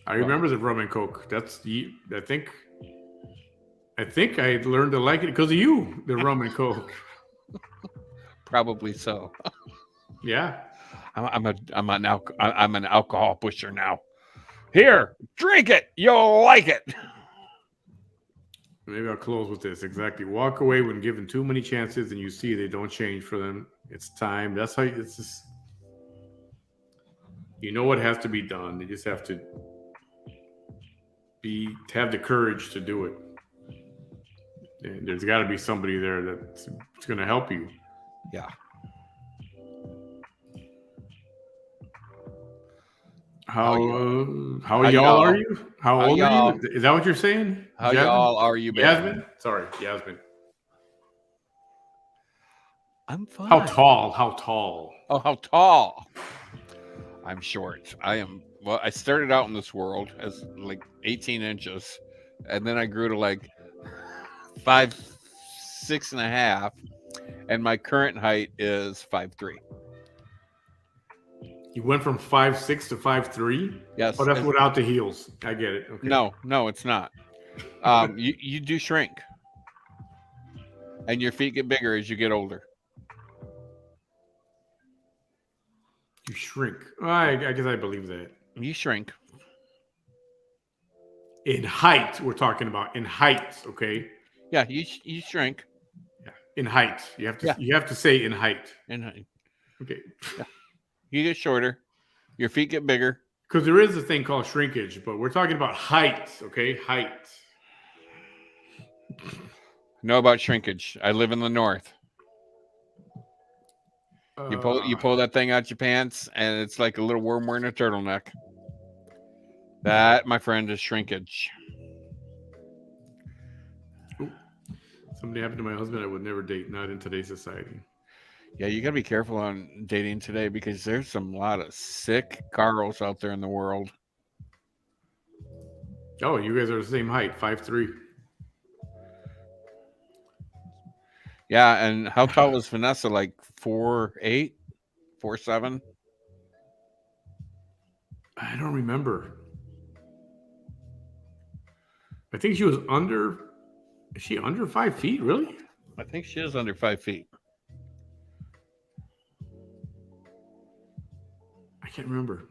I remember the rum and coke. I think I learned to like it because of you, the rum and coke. Probably so. Yeah. I'm an alcohol pusher now. Here, drink it. You'll like it. Maybe I'll close with this. Exactly. Walk away when given too many chances and you see they don't change for them. It's time. That's how it's just, you know what has to be done. You just have to have the courage to do it. And there's got to be somebody there that's going to help you. Yeah. How y'all are you? How old are you? Is that what you're saying? How Jasmine? y'all are you, Yasmin? Sorry, Yasmin. I'm fine. How tall? How tall? Oh, how tall? I'm short. Well, I started out in this world as like 18 inches, and then I grew to like 5'6.5", and my current height is 5'3". You went from 5'6" to 5'3"? Yes. Oh, that's without the heels. I get it. Okay. No, it's not. You do shrink, and your feet get bigger as you get older. You shrink. I guess I believe that. You shrink. In height, we're talking about. In height, okay? Yeah, you shrink. Yeah. In height. You have to say in height. In height. Okay. Yeah. You get shorter. Your feet get bigger. Because there is a thing called shrinkage, but we're talking about height, okay? Height. Know about shrinkage. I live in the north. You pull that thing out your pants, and it's like a little worm wearing a turtleneck. That, my friend, is shrinkage. Ooh. Something happened to my husband I would never date, not in today's society. Yeah, you got to be careful on dating today because there's a lot of sick Carls out there in the world. Oh, you guys are the same height, 5'3". Yeah, and how tall was Vanessa? Like 4'8", 4'7"? I don't remember. I think she was under. Is she under 5 feet? Really? I think she is under 5 feet. I can't remember.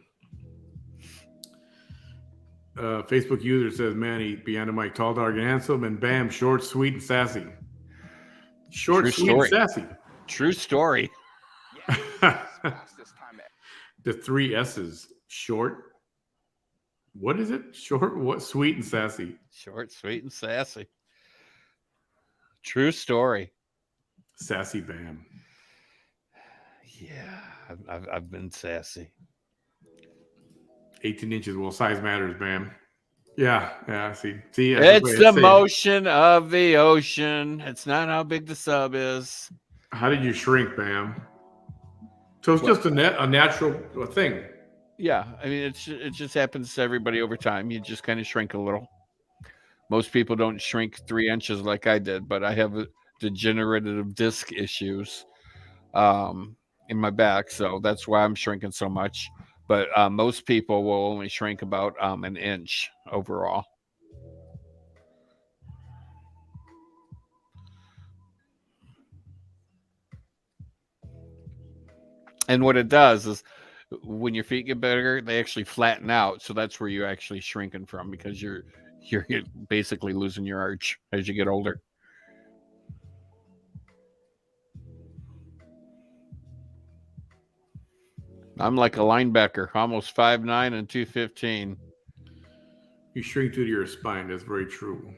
Facebook user says, Manny, behind the mic, tall, dark, and handsome, and bam, short, sweet, and sassy. Short, True sweet, story. and sassy. True story. The 3 S's. Short. What is it? Short, what? Sweet, and sassy. Short, sweet, and sassy. True story. Sassy bam. Yeah, I've been sassy. 18 inches. Well, size matters, man. Yeah. See. It's the motion of the ocean. It's not how big the sub is. How did you shrink, Bam? So it's just a natural thing. Yeah, I mean, it just happens to everybody over time. You just kind of shrink a little. Most people don't shrink 3 inches like I did, but I have degenerative disc issues in my back, so that's why I'm shrinking so much. But most people will only shrink about an inch overall. And what it does is when your feet get bigger, they actually flatten out. So that's where you're actually shrinking from, because you're basically losing your arch as you get older. I'm like a linebacker, almost 5'9" and 215. You shrink due to your spine. That's very true.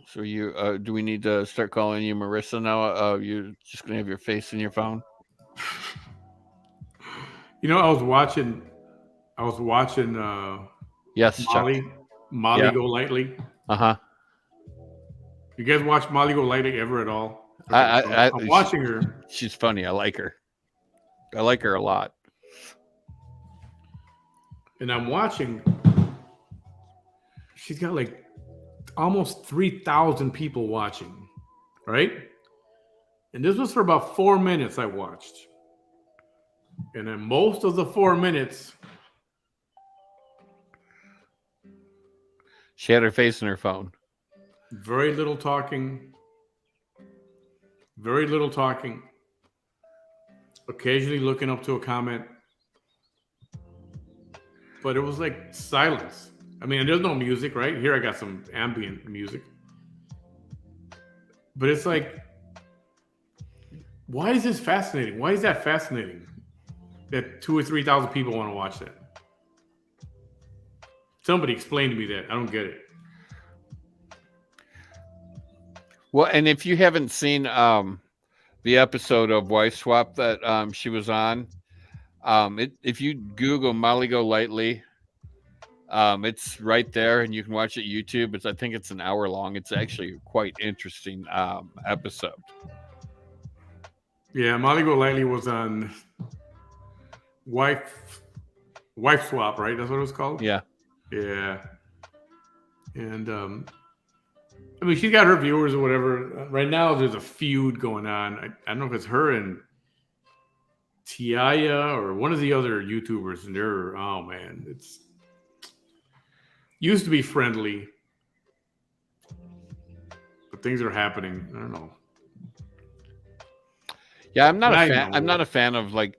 So you do we need to start calling you Marissa now? You're just gonna have your face in your phone? You know, I was watching. Yes, Molly Yeah. Go Lightly. Uh-huh. You guys watch Molly Go Lightly ever at all? I'm watching her. She's funny. I like her. I like her a lot. And I'm watching. She's got like almost 3,000 people watching, right? And this was for about 4 minutes I watched. And then most of the 4 minutes, she had her face in her phone. very little talking. Very little talking. Occasionally looking up to a comment. But it was like silence. I mean, there's no music, right? Here I got some ambient music. But it's like, why is this fascinating? Why is that fascinating? That 2,000 or 3,000 people want to watch that. Somebody explain to me that. I don't get it. Well, and if you haven't seen the episode of Wife Swap that she was on, if you Google Molly Go Lightly, it's right there, and you can watch it YouTube. I think it's an hour long. It's actually quite interesting episode. Yeah, Molly Go Lightly was on Wife Swap, right? That's what it was called? Yeah. Yeah. And I mean, she's got her viewers or whatever. Right now, there's a feud going on. I don't know if it's her and Tiaya or one of the other YouTubers, and they're, oh man, it's used to be friendly, but things are happening. I don't know. Yeah, I'm not a fan. I'm not a fan of like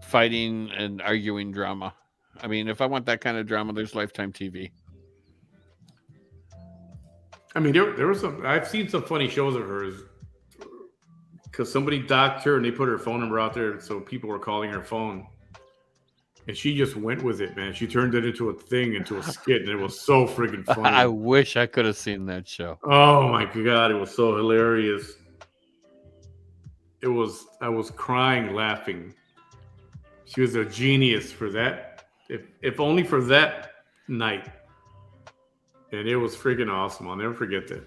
fighting and arguing drama. I mean, if I want that kind of drama, there's Lifetime TV. I mean, there was some. I've seen some funny shows of hers because somebody docked her and they put her phone number out there, so people were calling her phone, and she just went with it, man. She turned it into a thing, into a skit, and it was so freaking funny. I wish I could have seen that show. Oh my god, it was so hilarious. I was crying, laughing. She was a genius for that. If only for that night. And it was freaking awesome. I'll never forget that.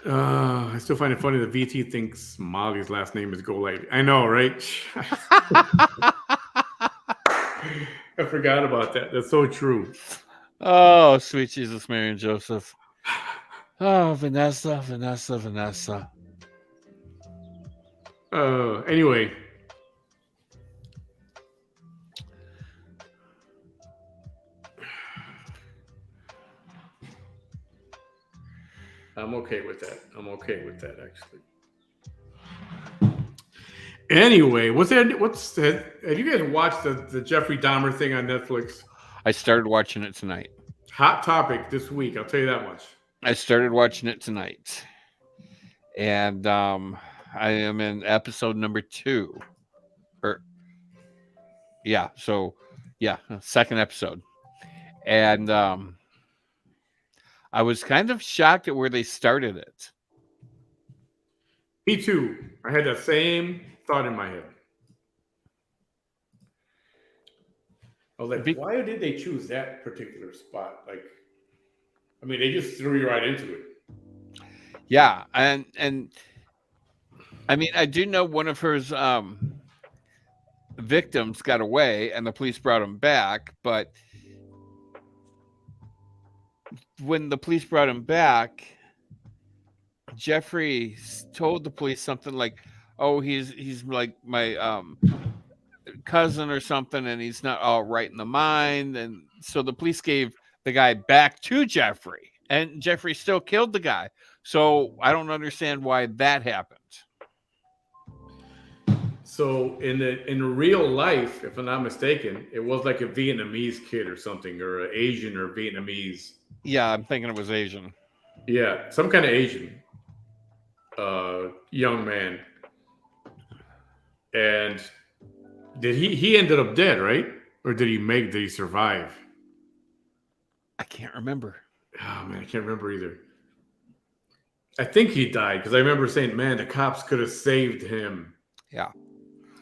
I still find it funny that VT thinks Molly's last name is Go Lightly. I know, right? I forgot about that. That's so true. Oh, sweet Jesus, Mary and Joseph. Oh, Vanessa. Anyway. I'm okay with that. Actually. Anyway, what's that? Have you guys watched the Jeffrey Dahmer thing on Netflix? I started watching it tonight. Hot topic this week. I'll tell you that much. I started watching it tonight. And I am in episode number 2. So Yeah, second episode. And I was kind of shocked at where they started it. Me too. I had that same thought in my head. I was like, why did they choose that particular spot? Like, I mean, they just threw you right into it. Yeah, and I mean, I do know one of her victims got away, and the police brought him back. But when the police brought him back, Jeffrey told the police something like, "Oh, he's like my cousin or something, and he's not all right in the mind." And so the police gave the guy back to Jeffrey, and Jeffrey still killed the guy. So I don't understand why that happened. So in real life, if I'm not mistaken, it was like a Vietnamese kid or something, or an Asian or Vietnamese. Yeah, I'm thinking it was Asian. Yeah, some kind of Asian young man. And did he ended up dead, right? Or did he survive? I can't remember. Oh man, I can't remember either. I think he died because I remember saying, man, the cops could have saved him. Yeah.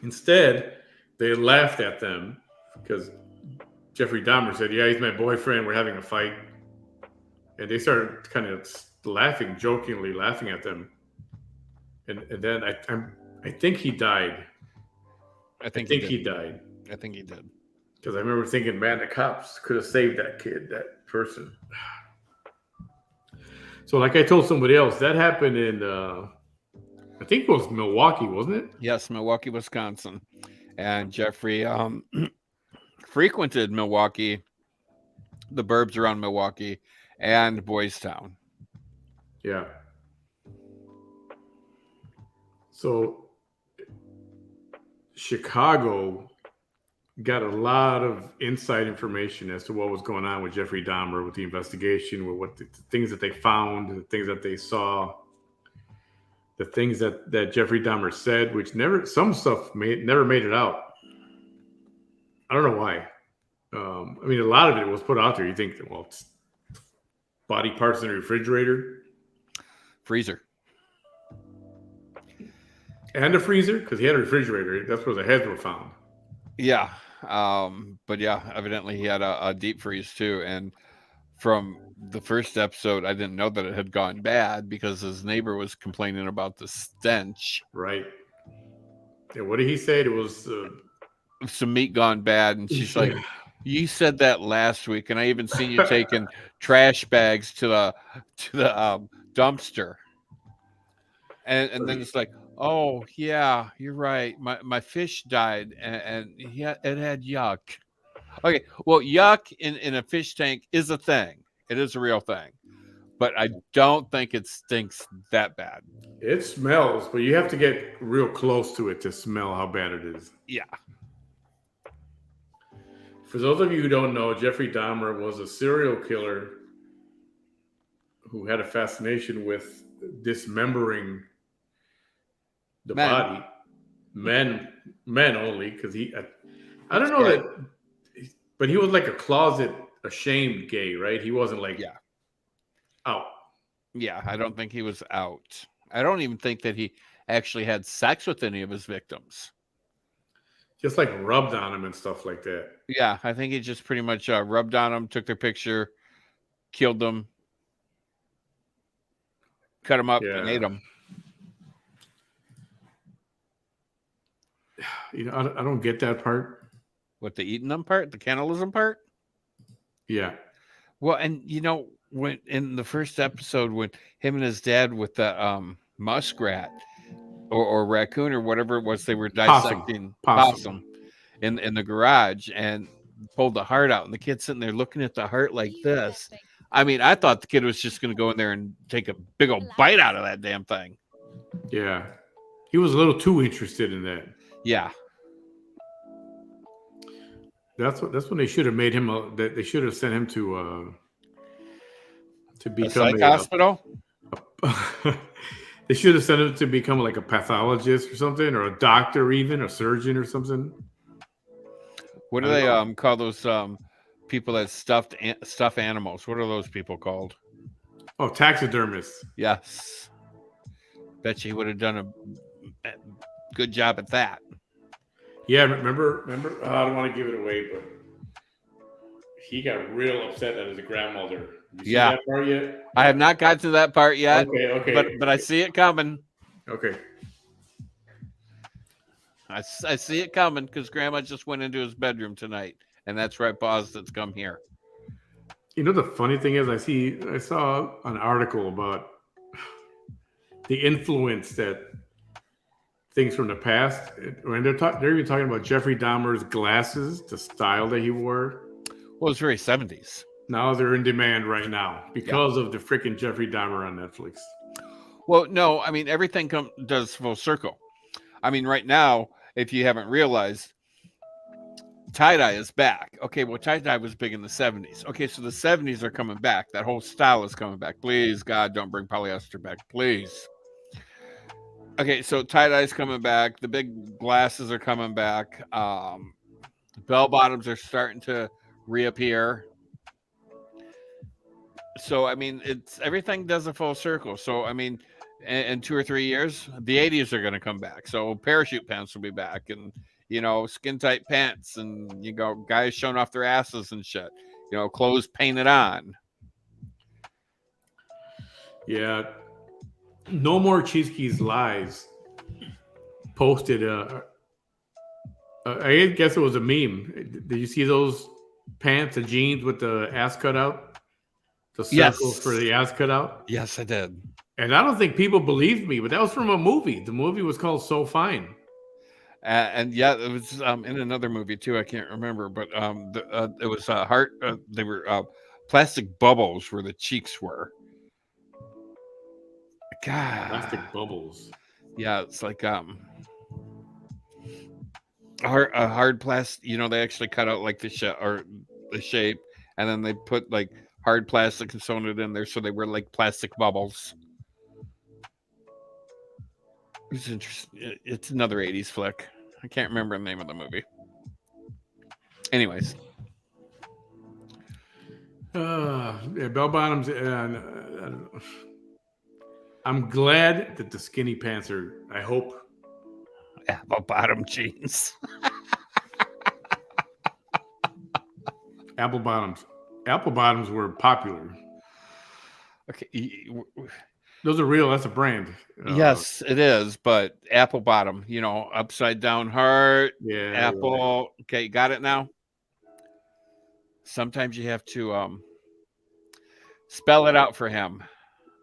Instead, they laughed at them because Jeffrey Dahmer said, yeah, he's my boyfriend. We're having a fight. And they started kind of laughing, jokingly laughing at them. And then I think he died. I think he died. I think he did. Because I remember thinking, man, the cops could have saved that kid, that person. So like I told somebody else, that happened in, I think it was Milwaukee, wasn't it? Yes, Milwaukee, Wisconsin. And Jeffrey frequented Milwaukee, the burbs around Milwaukee, and Boys Town. Yeah. So Chicago got a lot of inside information as to what was going on with Jeffrey Dahmer, with the investigation, with what the things that they found, the things that they saw, the things that Jeffrey Dahmer said, which some stuff never made it out. I don't know why. I mean, a lot of it was put out there. You think, well, it's body parts in a refrigerator, freezer, and a freezer, because he had a refrigerator. That's where the heads were found. Yeah. But yeah, evidently he had a deep freeze too. And from the first episode, I didn't know that it had gone bad because his neighbor was complaining about the stench. Right. And what did he say? It was some meat gone bad. And she's like, you said that last week. And I even seen you taking trash bags to the dumpster. And then it's like, oh yeah, you're right. My fish died, and yeah, it had yuck. Okay, well, yuck in a fish tank is a thing. It is a real thing, but I don't think it stinks that bad. It smells, but you have to get real close to it to smell how bad it is. Yeah. For those of you who don't know, Jeffrey Dahmer was a serial killer who had a fascination with dismembering the body, men only, because I don't know that, but he was like a closet ashamed gay, right? He wasn't like out. Yeah, I don't think he was out. I don't even think that he actually had sex with any of his victims. Just like rubbed on him and stuff like that. Yeah, I think he just pretty much rubbed on them, took their picture, killed them, cut them up, and ate them. You know, I don't get that part. What, the eating them part? The cannibalism part? Yeah. Well, and you know, when in the first episode, when him and his dad with the muskrat or raccoon or whatever it was, they were dissecting possum in the garage and pulled the heart out, and the kid's sitting there looking at the heart like this. I mean, I thought the kid was just going to go in there and take a big old bite out of that damn thing. Yeah. He was a little too interested in that. Yeah. That's when they should have made him. They should have sent him to become a psych hospital. They should have sent him to become like a pathologist or something, or a doctor, even a surgeon or something. What do they call those people that stuff animals? What are those people called? Oh, taxidermists. Yes. Bet you he would have done a good job at that. Yeah, remember. I don't want to give it away, but he got real upset at his grandmother. You see that part yet? I have not got to that part yet. Okay. But I see it coming. Okay. I see it coming because Grandma just went into his bedroom tonight, and that's right, pause. That's come here. You know, the funny thing is, I saw an article about the influence that things from the past, when they're even talking about Jeffrey Dahmer's glasses, the style that he wore. Well, it's very 70s. Now they're in demand right now because of the freaking Jeffrey Dahmer on Netflix. Well, no, I mean, everything does full circle. I mean, right now, if you haven't realized, tie-dye is back. Okay, well, tie-dye was big in the 70s. Okay, so the 70s are coming back. That whole style is coming back. Please, God, don't bring polyester back. Please. Okay, so tie-dye is coming back. The big glasses are coming back. Bell-bottoms are starting to reappear. So, I mean, it's everything does a full circle. So, I mean, in 2 or 3 years, the 80s are going to come back. So parachute pants will be back, and, you know, skin tight pants, and, you know, guys showing off their asses and shit, you know, clothes painted on. Yeah. No More Cheeseke's Lies posted I guess it was a meme. Did you see those pants and jeans with the ass cut out? The circle for the ass cut out? Yes, I did. And I don't think people believed me, but that was from a movie. The movie was called So Fine. And yeah, it was in another movie too. I can't remember, but it was heart. They were plastic bubbles where the cheeks were. God, Plastic bubbles. Yeah, it's like hard plastic. You know, they actually cut out like the shape, and then they put like hard plastic and sewn it in there, so they were like plastic bubbles. It's interesting. It's another 80s flick. I can't remember the name of the movie. Anyways. Yeah, bell bottoms. I don't know. I'm glad that the skinny pants are, I hope. Apple bottom jeans. Apple bottoms. Apple bottoms were popular. Okay. Those are real. That's a brand. Yes, it is. But apple bottom, you know, upside down heart. Yeah. Apple. Right. Okay, got it now. Sometimes you have to spell it out for him.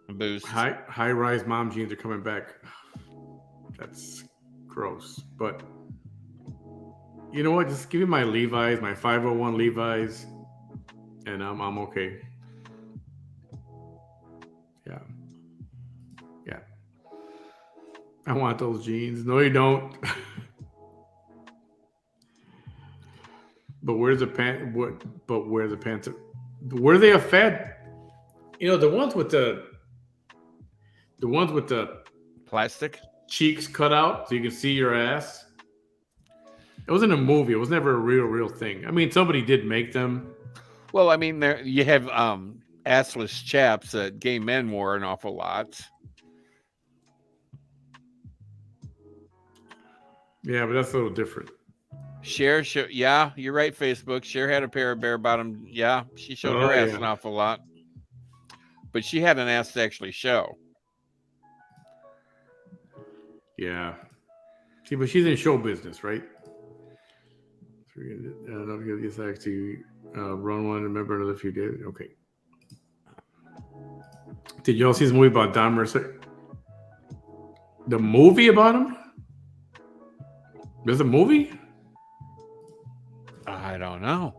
Boost. High rise mom jeans are coming back. That's gross. But you know what? Just give me my Levi's, my 501 Levi's, and I'm okay. Yeah. Yeah. I want those jeans. No, you don't. But where's the pant? But where the pants? Were they a fad? You know, the ones with the plastic cheeks cut out so you can see your ass. It wasn't a movie. It was never a real thing. I mean, somebody did make them. Well, I mean, there you have assless chaps that gay men wore an awful lot. Yeah, but that's a little different. Cher, yeah, you're right, Facebook. Cher had a pair of bare bottom. Yeah, she showed her ass an awful lot. But she had an ass to actually show. Yeah. See, but she's in show business, right? Don't get this actually run one, remember another few days. Okay. Did y'all see this movie about Dahmer? The movie about him? There's a movie? I don't know.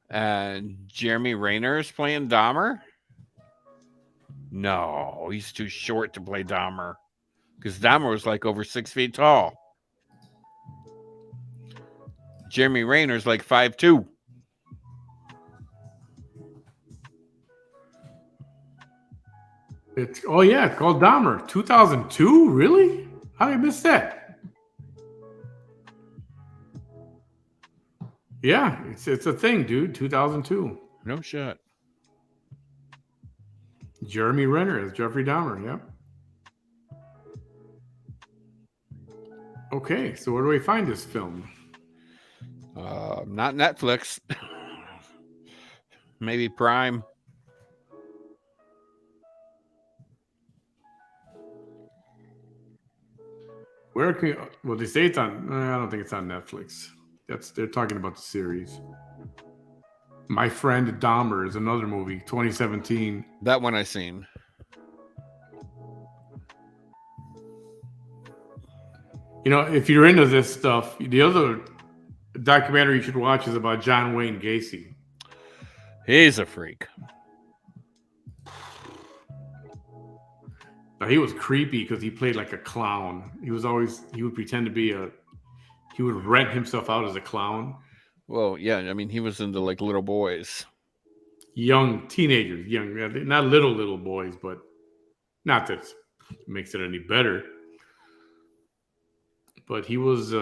And Jeremy Renner's playing Dahmer? No, he's too short to play Dahmer. Because Dahmer was like over 6 feet tall. Jeremy Renner's like 5'2". It's called Dahmer. 2002? Really? How did I miss that? Yeah, it's a thing, dude. 2002. No shit. Jeremy Renner as Jeffrey Dahmer. Yep. Okay, so where do we find this film? Not Netflix. Maybe Prime. Where can well they say it's on? I don't think it's on Netflix. They're talking about the series. My Friend Dahmer is another movie, 2017. That one I seen. You know, if you're into this stuff, the other documentary you should watch is about John Wayne Gacy. He's a freak. Now, he was creepy because he played like a clown. He would pretend to be he would rent himself out as a clown. Well, yeah, I mean, he was into like little boys. Young teenagers, not little boys, but not that it makes it any better. But he was,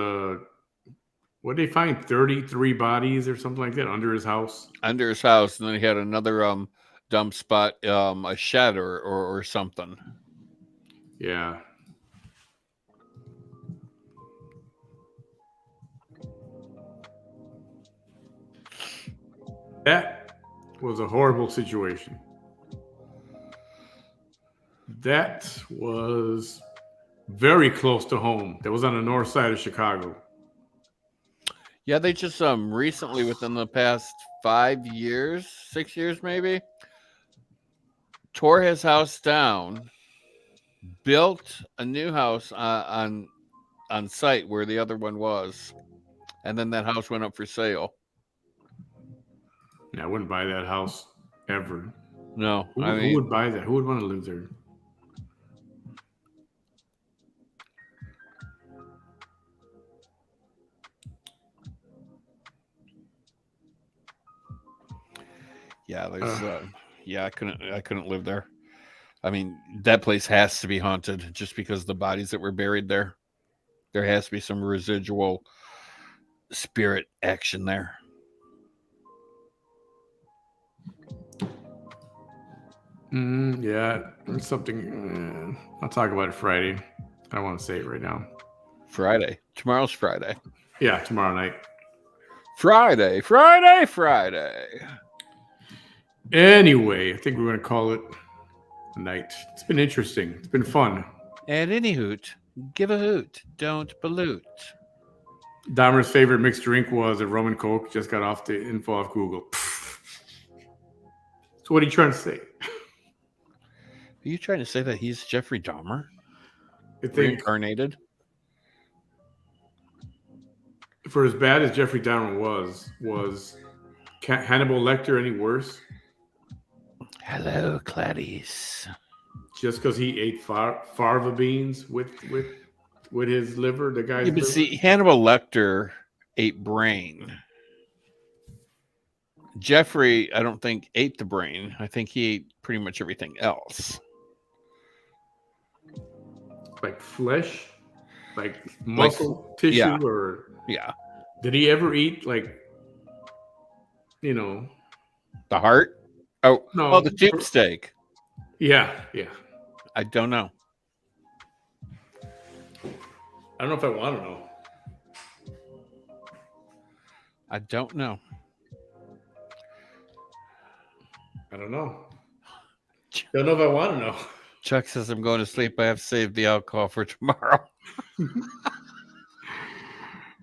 what did they find? 33 bodies or something like that under his house? Under his house, and then he had another dump spot, a shed or something. Yeah. That was a horrible situation. That was very close to home. That was on the north side of Chicago. Yeah, they just recently, within the past 5 years, 6 years maybe, tore his house down, built a new house on site where the other one was, and then that house went up for sale. Yeah, I wouldn't buy that house ever. No, Who would buy that? Who would want to live there? yeah, there's yeah, I couldn't live there. I mean, that place has to be haunted just because of the bodies that were buried there. There has to be some residual spirit action there. Yeah, it's something. I'll talk about it Friday. I don't want to say it right now. Friday. Tomorrow's Friday. Yeah, tomorrow night. Friday. Anyway, I think we're going to call it a night. It's been interesting. It's been fun. And any hoot, give a hoot. Don't pollute. Dahmer's favorite mixed drink was a rum and coke. Just got off the info off Google. So what are you trying to say? Are you trying to say that he's Jeffrey Dahmer? I think Reincarnated? for as bad as Jeffrey Dahmer was Hannibal Lecter any worse? Hello, Clarice. Just because he ate fava beans with his liver, the guy's You can liver? see Hannibal Lecter ate brain. Jeffrey, I don't think ate the brain. I think he ate pretty much everything else. Like flesh, like muscle tissue, yeah. or Yeah. did he ever eat like, you know? The heart? Oh, No. oh, the tube steak. Yeah. I don't know. I don't know if I want to know. I don't know. I don't know. Don't know if I want to know. Chuck says I'm going to sleep. I have saved the alcohol for tomorrow.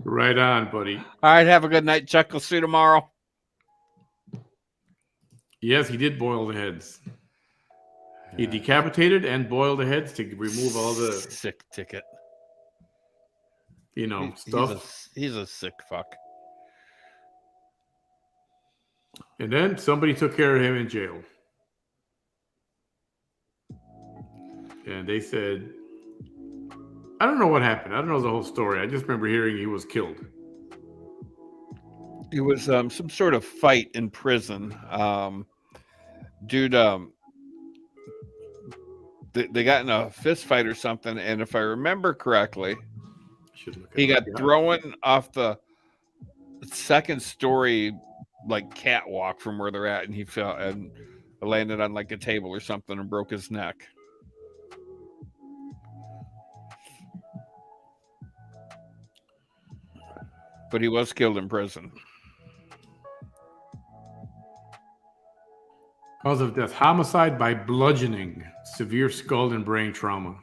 Right on, buddy. All right, have a good night, Chuck. We'll see you tomorrow. Yes, he did boil the heads. He decapitated and boiled the heads to remove all the, sick ticket. stuff. He's a sick fuck. And then somebody took care of him in jail. And they said, I don't know what happened. I don't know the whole story. I just remember hearing he was killed. It was some sort of fight in prison. Dude, they got in a fist fight or something, and if I remember correctly, he got thrown off the second story, like catwalk from where they're at, and he fell and landed on like a table or something and broke his neck. But he was killed in prison. Cause of death: homicide by bludgeoning, severe skull and brain trauma.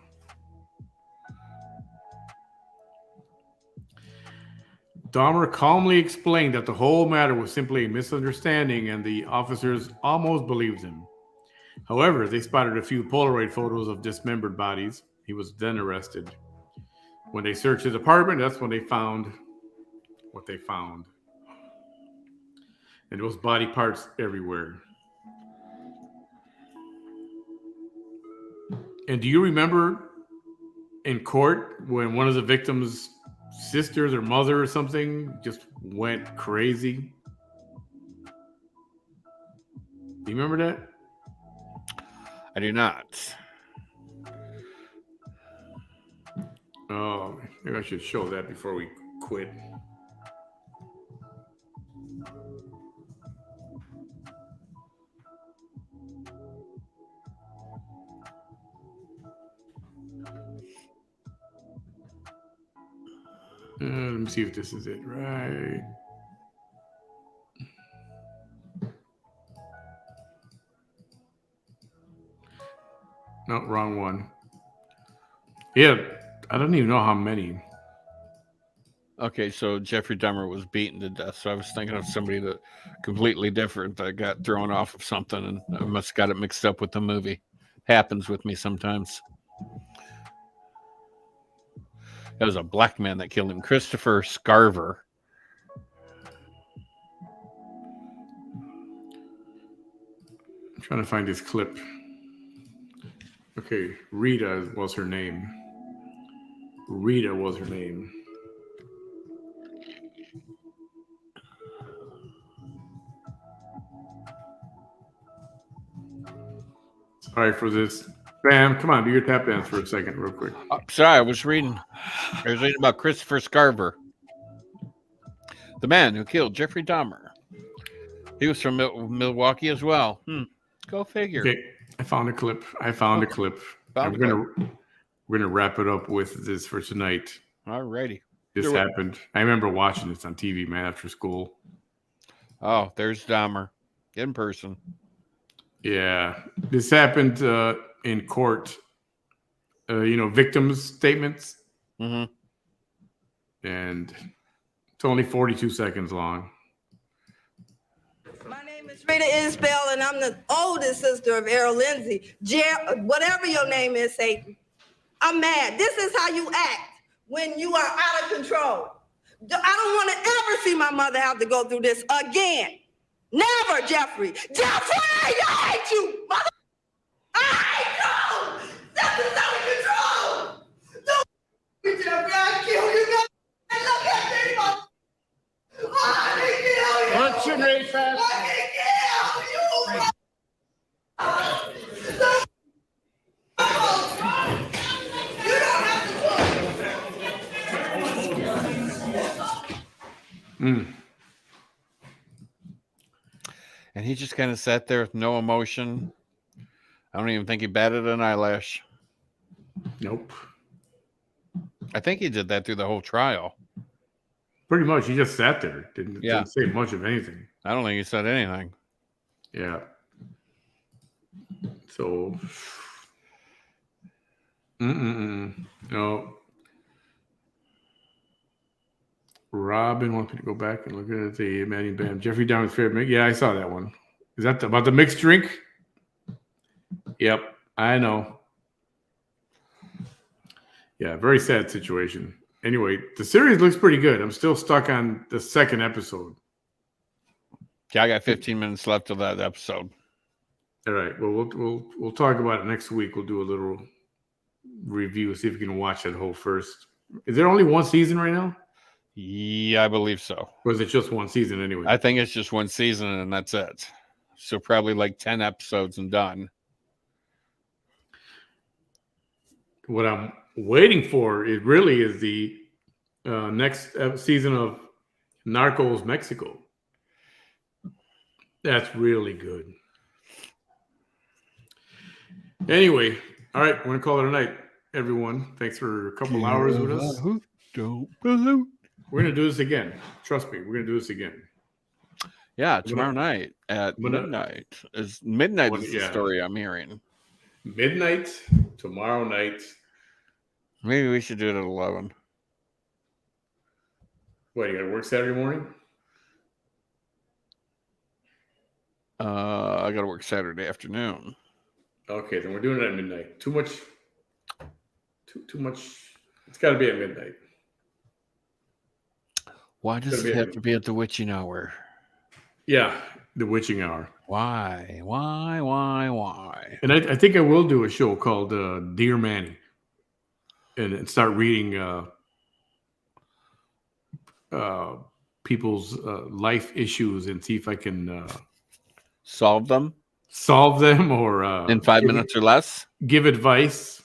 Dahmer calmly explained that the whole matter was simply a misunderstanding, and the officers almost believed him. However, they spotted a few Polaroid photos of dismembered bodies. He was then arrested. When they searched his apartment, that's when they found what they found. And there was body parts everywhere. And do you remember in court when one of the victims' sisters or mother or something just went crazy? Do you remember that? I do not. Oh, maybe I should show that before we quit. Let me see if this is it. Right. No, wrong one. Yeah, I don't even know how many. Okay, so Jeffrey Dahmer was beaten to death. So I was thinking of somebody that completely different that got thrown off of something, and I must have got it mixed up with the movie. Happens with me sometimes. That was a black man that killed him, Christopher Scarver. I'm trying to find this clip. Okay, Rita was her name. Rita was her name. Sorry for this. Bam, come on, do your tap dance for a second, real quick. Sorry, I was reading about Christopher Scarver, the man who killed Jeffrey Dahmer. He was from Milwaukee as well. Go figure. Okay, I found a clip. We're gonna wrap it up with this for tonight. Alrighty. This happened. I remember watching this on TV, man, after school. Oh, there's Dahmer in person. Yeah, this happened in court. Victims' statements. Mm-hmm. And it's only 42 seconds long. My name is Rita Isbell, and I'm the oldest sister of Errol Lindsay. Whatever your name is, Satan. I'm mad. This is how you act when you are out of control. I don't want to ever see my mother have to go through this again. Never, Jeffrey. Jeffrey, I hate you, mother. I hate you. This is out of control. Don't Jeffrey, I kill you. And look at me, mother. I can kill you. What's your name, fast? I can kill you. You don't have to. And he just kind of sat there with no emotion. I don't even think he batted an eyelash. Nope. I think he did that through the whole trial. Pretty much, he just sat there. Didn't say much of anything. I don't think he said anything. Yeah. So, no. Robin wants me to go back and look at the Manny Bam. Jeffrey Dahmer's favorite. Yeah, I saw that one. Is that about the mixed drink? Yep, I know. Yeah, very sad situation. Anyway, the series looks pretty good. I'm still stuck on the second episode. Yeah, I got 15 minutes left of that episode. All right. Well, we'll talk about it next week. We'll do a little review, see if we can watch that whole first. Is there only one season right now? Yeah, I believe so. Or is it just one season anyway? I think it's just one season and that's it. So probably like 10 episodes and done. What I'm waiting for, it really is the next season of Narcos Mexico. That's really good. Anyway, all right, we're going to call it a night, everyone. Thanks for a couple hours with us. Don't pollute. We're going to do this again. Trust me, we're going to do this again. Yeah, tomorrow night at midnight. Midnight is the story I'm hearing. Midnight, tomorrow night. Maybe we should do it at 11. What, you got to work Saturday morning? I got to work Saturday afternoon. Okay, then we're doing it at midnight. Too much. It's got to be at midnight. Why does it have to be at the witching hour? Yeah, the witching hour. Why? And I think I will do a show called Dear Manny, and start reading people's life issues and see if I can solve them or in 5 minutes or less. Give advice.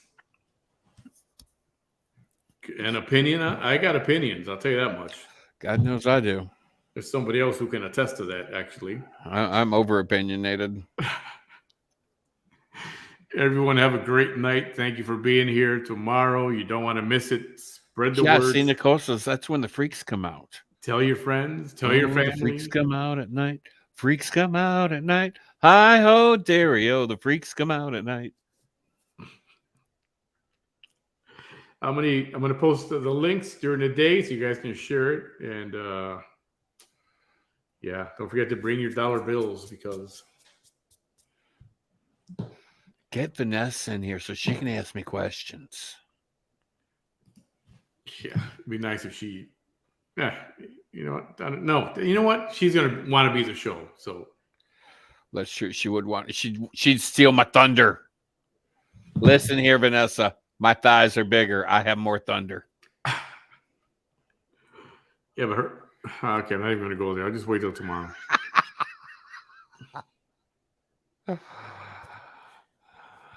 An opinion. I got opinions. I'll tell you that much. God knows I do. There's somebody else who can attest to that, actually. I'm over opinionated. Everyone have a great night. Thank you for being here tomorrow. You don't want to miss it. Spread the word. Yeah, Nicosas, that's when the freaks come out. Tell your friends. Tell your family. The freaks come out at night. Freaks come out at night. Hi-ho, Dario. The freaks come out at night. I'm gonna post the links during the day so you guys can share it. And yeah, don't forget to bring your dollar bills because get Vanessa in here so she can ask me questions. Yeah, it'd be nice if she. Yeah, you know what? No, you know what? She's gonna want to be the show. So that's true. She would want. She'd steal my thunder. Listen here, Vanessa. My thighs are bigger. I have more thunder. Yeah, but her. Okay, I'm not even going to go there. I'll just wait till tomorrow.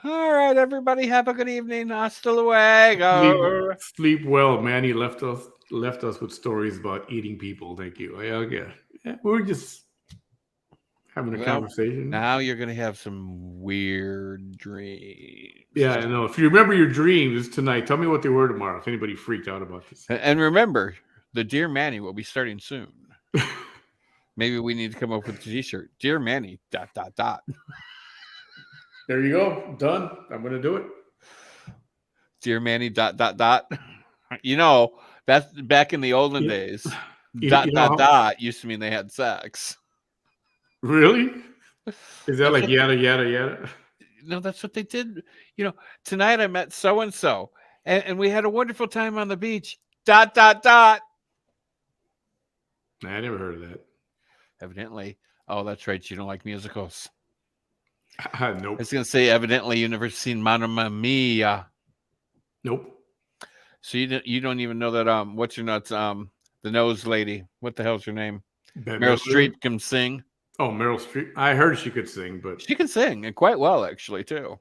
All right, everybody. Have a good evening. Hasta luego. Sleep well. Manny left us with stories about eating people. Thank you. Yeah, we're just having a conversation. Now you're going to have some weird dreams. Yeah, I know. If you remember your dreams tonight, tell me what they were tomorrow. If anybody freaked out about this. And remember, the Dear Manny will be starting soon. Maybe we need to come up with a t-shirt. Dear Manny, ... There you go. Done. I'm going to do it. Dear Manny, ... You know, that's back in the olden days. ... used to mean they had sex. Really? Is that like yada, yada, yada? No, that's what they did. You know, tonight I met so-and-so, and we had a wonderful time on the beach. ... Nah, I never heard of that. Evidently. Oh, that's right. You don't like musicals. Nope. I was going to say, evidently, you never seen Mamma Mia. Nope. So you don't even know that, what's your nuts, the nose lady. What the hell's her name? Meryl Streep can sing. Oh, Meryl Streep. I heard she could sing, but she can sing, and quite well, actually, too.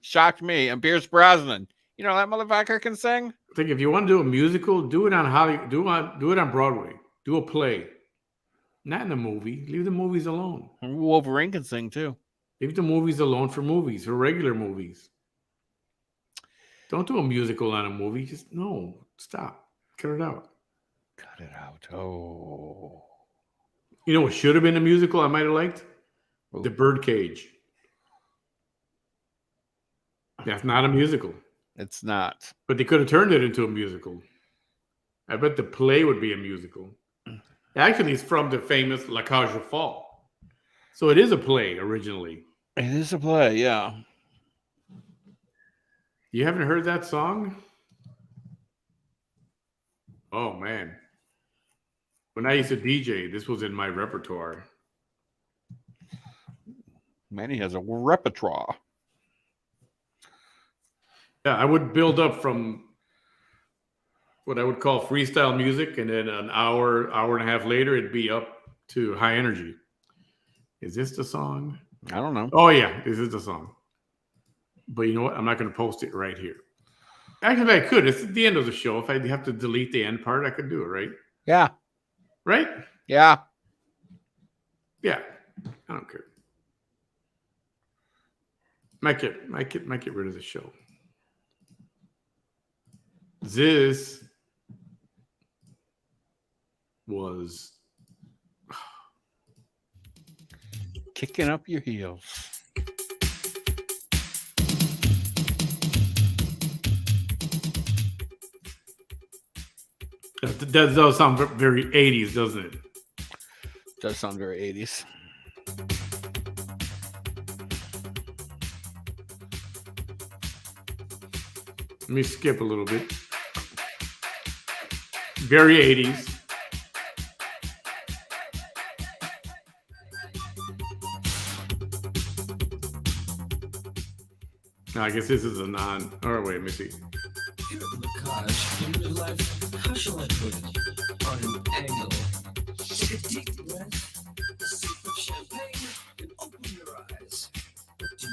Shocked me. And Pierce Brosnan. You know that motherfucker can sing? I think if you want to do a musical, do it on Hollywood. Do it on Broadway. Do a play. Not in a movie. Leave the movies alone. Wolverine can sing, too. Leave the movies alone for movies, for regular movies. Don't do a musical on a movie. Just, no. Stop. Cut it out. Cut it out. Oh. You know what should have been a musical I might have liked? Ooh. The Birdcage. That's not a musical. It's not. But they could have turned it into a musical. I bet the play would be a musical. Actually, it's from the famous La Cage aux Folles. So it is a play originally. It is a play, yeah. You haven't heard that song? Oh, man. When I used to DJ, this was in my repertoire. Manny has a repertoire. Yeah, I would build up from what I would call freestyle music, and then an hour and a half later, it'd be up to high energy. Is this the song? I don't know. Oh, yeah, this is the song. But you know what? I'm not going to post it right here. Actually, I could. It's at the end of the show. If I have to delete the end part, I could do it, right? Yeah. right? Yeah. Yeah, I don't care. Might get rid of the show. This was Kicking up your heels. that does sound very 80s, doesn't it? Does sound very 80s. Let me skip a little bit. Very 80s. No, I guess this is a non. Or wait, let me see. Here at the Macaj, in real life, how shall I put it? On an angle. Take a deep breath, a sip of champagne, and open your eyes. What do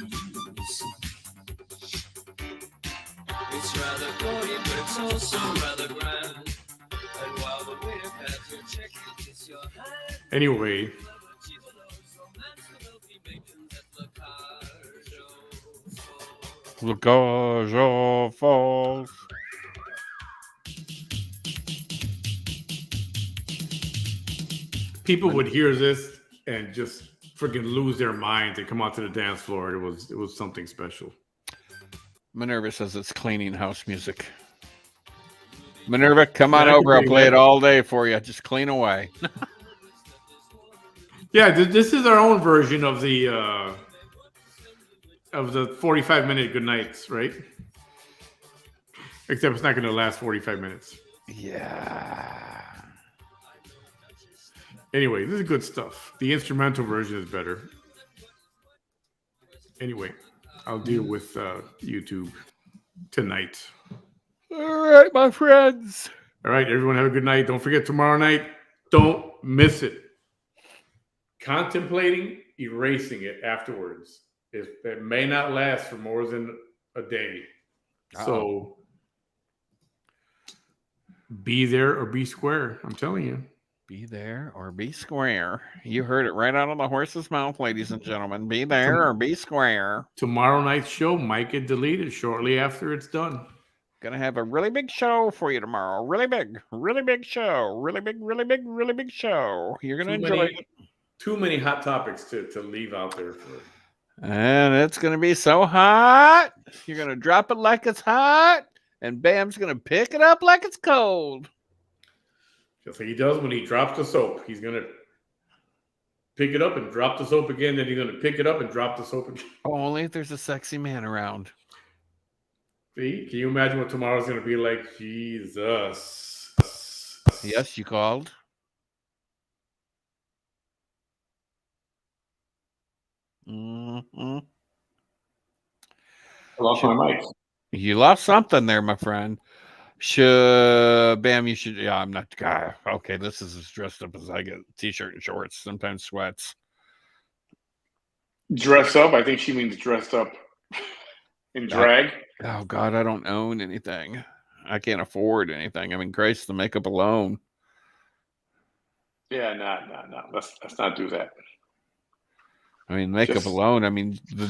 you see? It's rather gaudy, but it's also rather grand. And while the waiter pats your check, you kiss your hand. Anyway. Lacage Falls. People would hear this and just freaking lose their minds and come out to the dance floor. It was something special. Minerva says it's cleaning house music. Minerva, come on Yeah, over. I'll play it all day for you. Just clean away. Yeah, this is our own version of the 45-minute good nights, right? Except it's not going to last 45 minutes. Yeah. Anyway, this is good stuff. The instrumental version is better. Anyway, I'll deal with YouTube tonight. All right, my friends. All right, everyone have a good night. Don't forget tomorrow night. Don't miss it. Contemplating erasing it afterwards. It may not last for more than a day. So be there or be square. I'm telling you. Be there or be square. You heard it right out of the horse's mouth, ladies and gentlemen. Be there or be square. Tomorrow night's show might get deleted shortly after it's done. Gonna have a really big show for you tomorrow. Really big show. Really big show. You're gonna enjoy it. Too many hot topics to leave out there for. And it's going to be so hot. You're going to drop it like it's hot. And Bam's going to pick it up like it's cold. Just like he does when he drops the soap. He's going to pick it up and drop the soap again. Then he's going to pick it up and drop the soap again. Only if there's a sexy man around. See? Can you imagine what tomorrow's going to be like? Jesus. Yes, you called. Mm-hmm. I lost my mic. You lost something there, my friend. Bam, you should. Yeah, I'm not the guy. Okay, this is as dressed up as I get. T-shirt and shorts, sometimes sweats. Dress up? I think she means dressed up in drag. Oh, God, I don't own anything. I can't afford anything. I mean, Grace, the makeup alone. Yeah, no. Let's not do that. I mean, makeup alone. I mean, the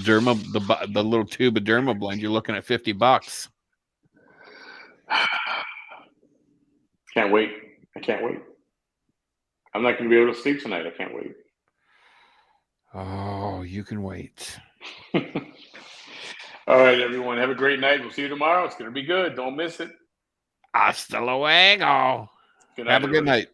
little tube of Derma blend. You're looking at $50. Can't wait. I can't wait. I'm not going to be able to sleep tonight. I can't wait. Oh, you can wait. All right, everyone. Have a great night. We'll see you tomorrow. It's going to be good. Don't miss it. Hasta luego. Good night, Have a good night.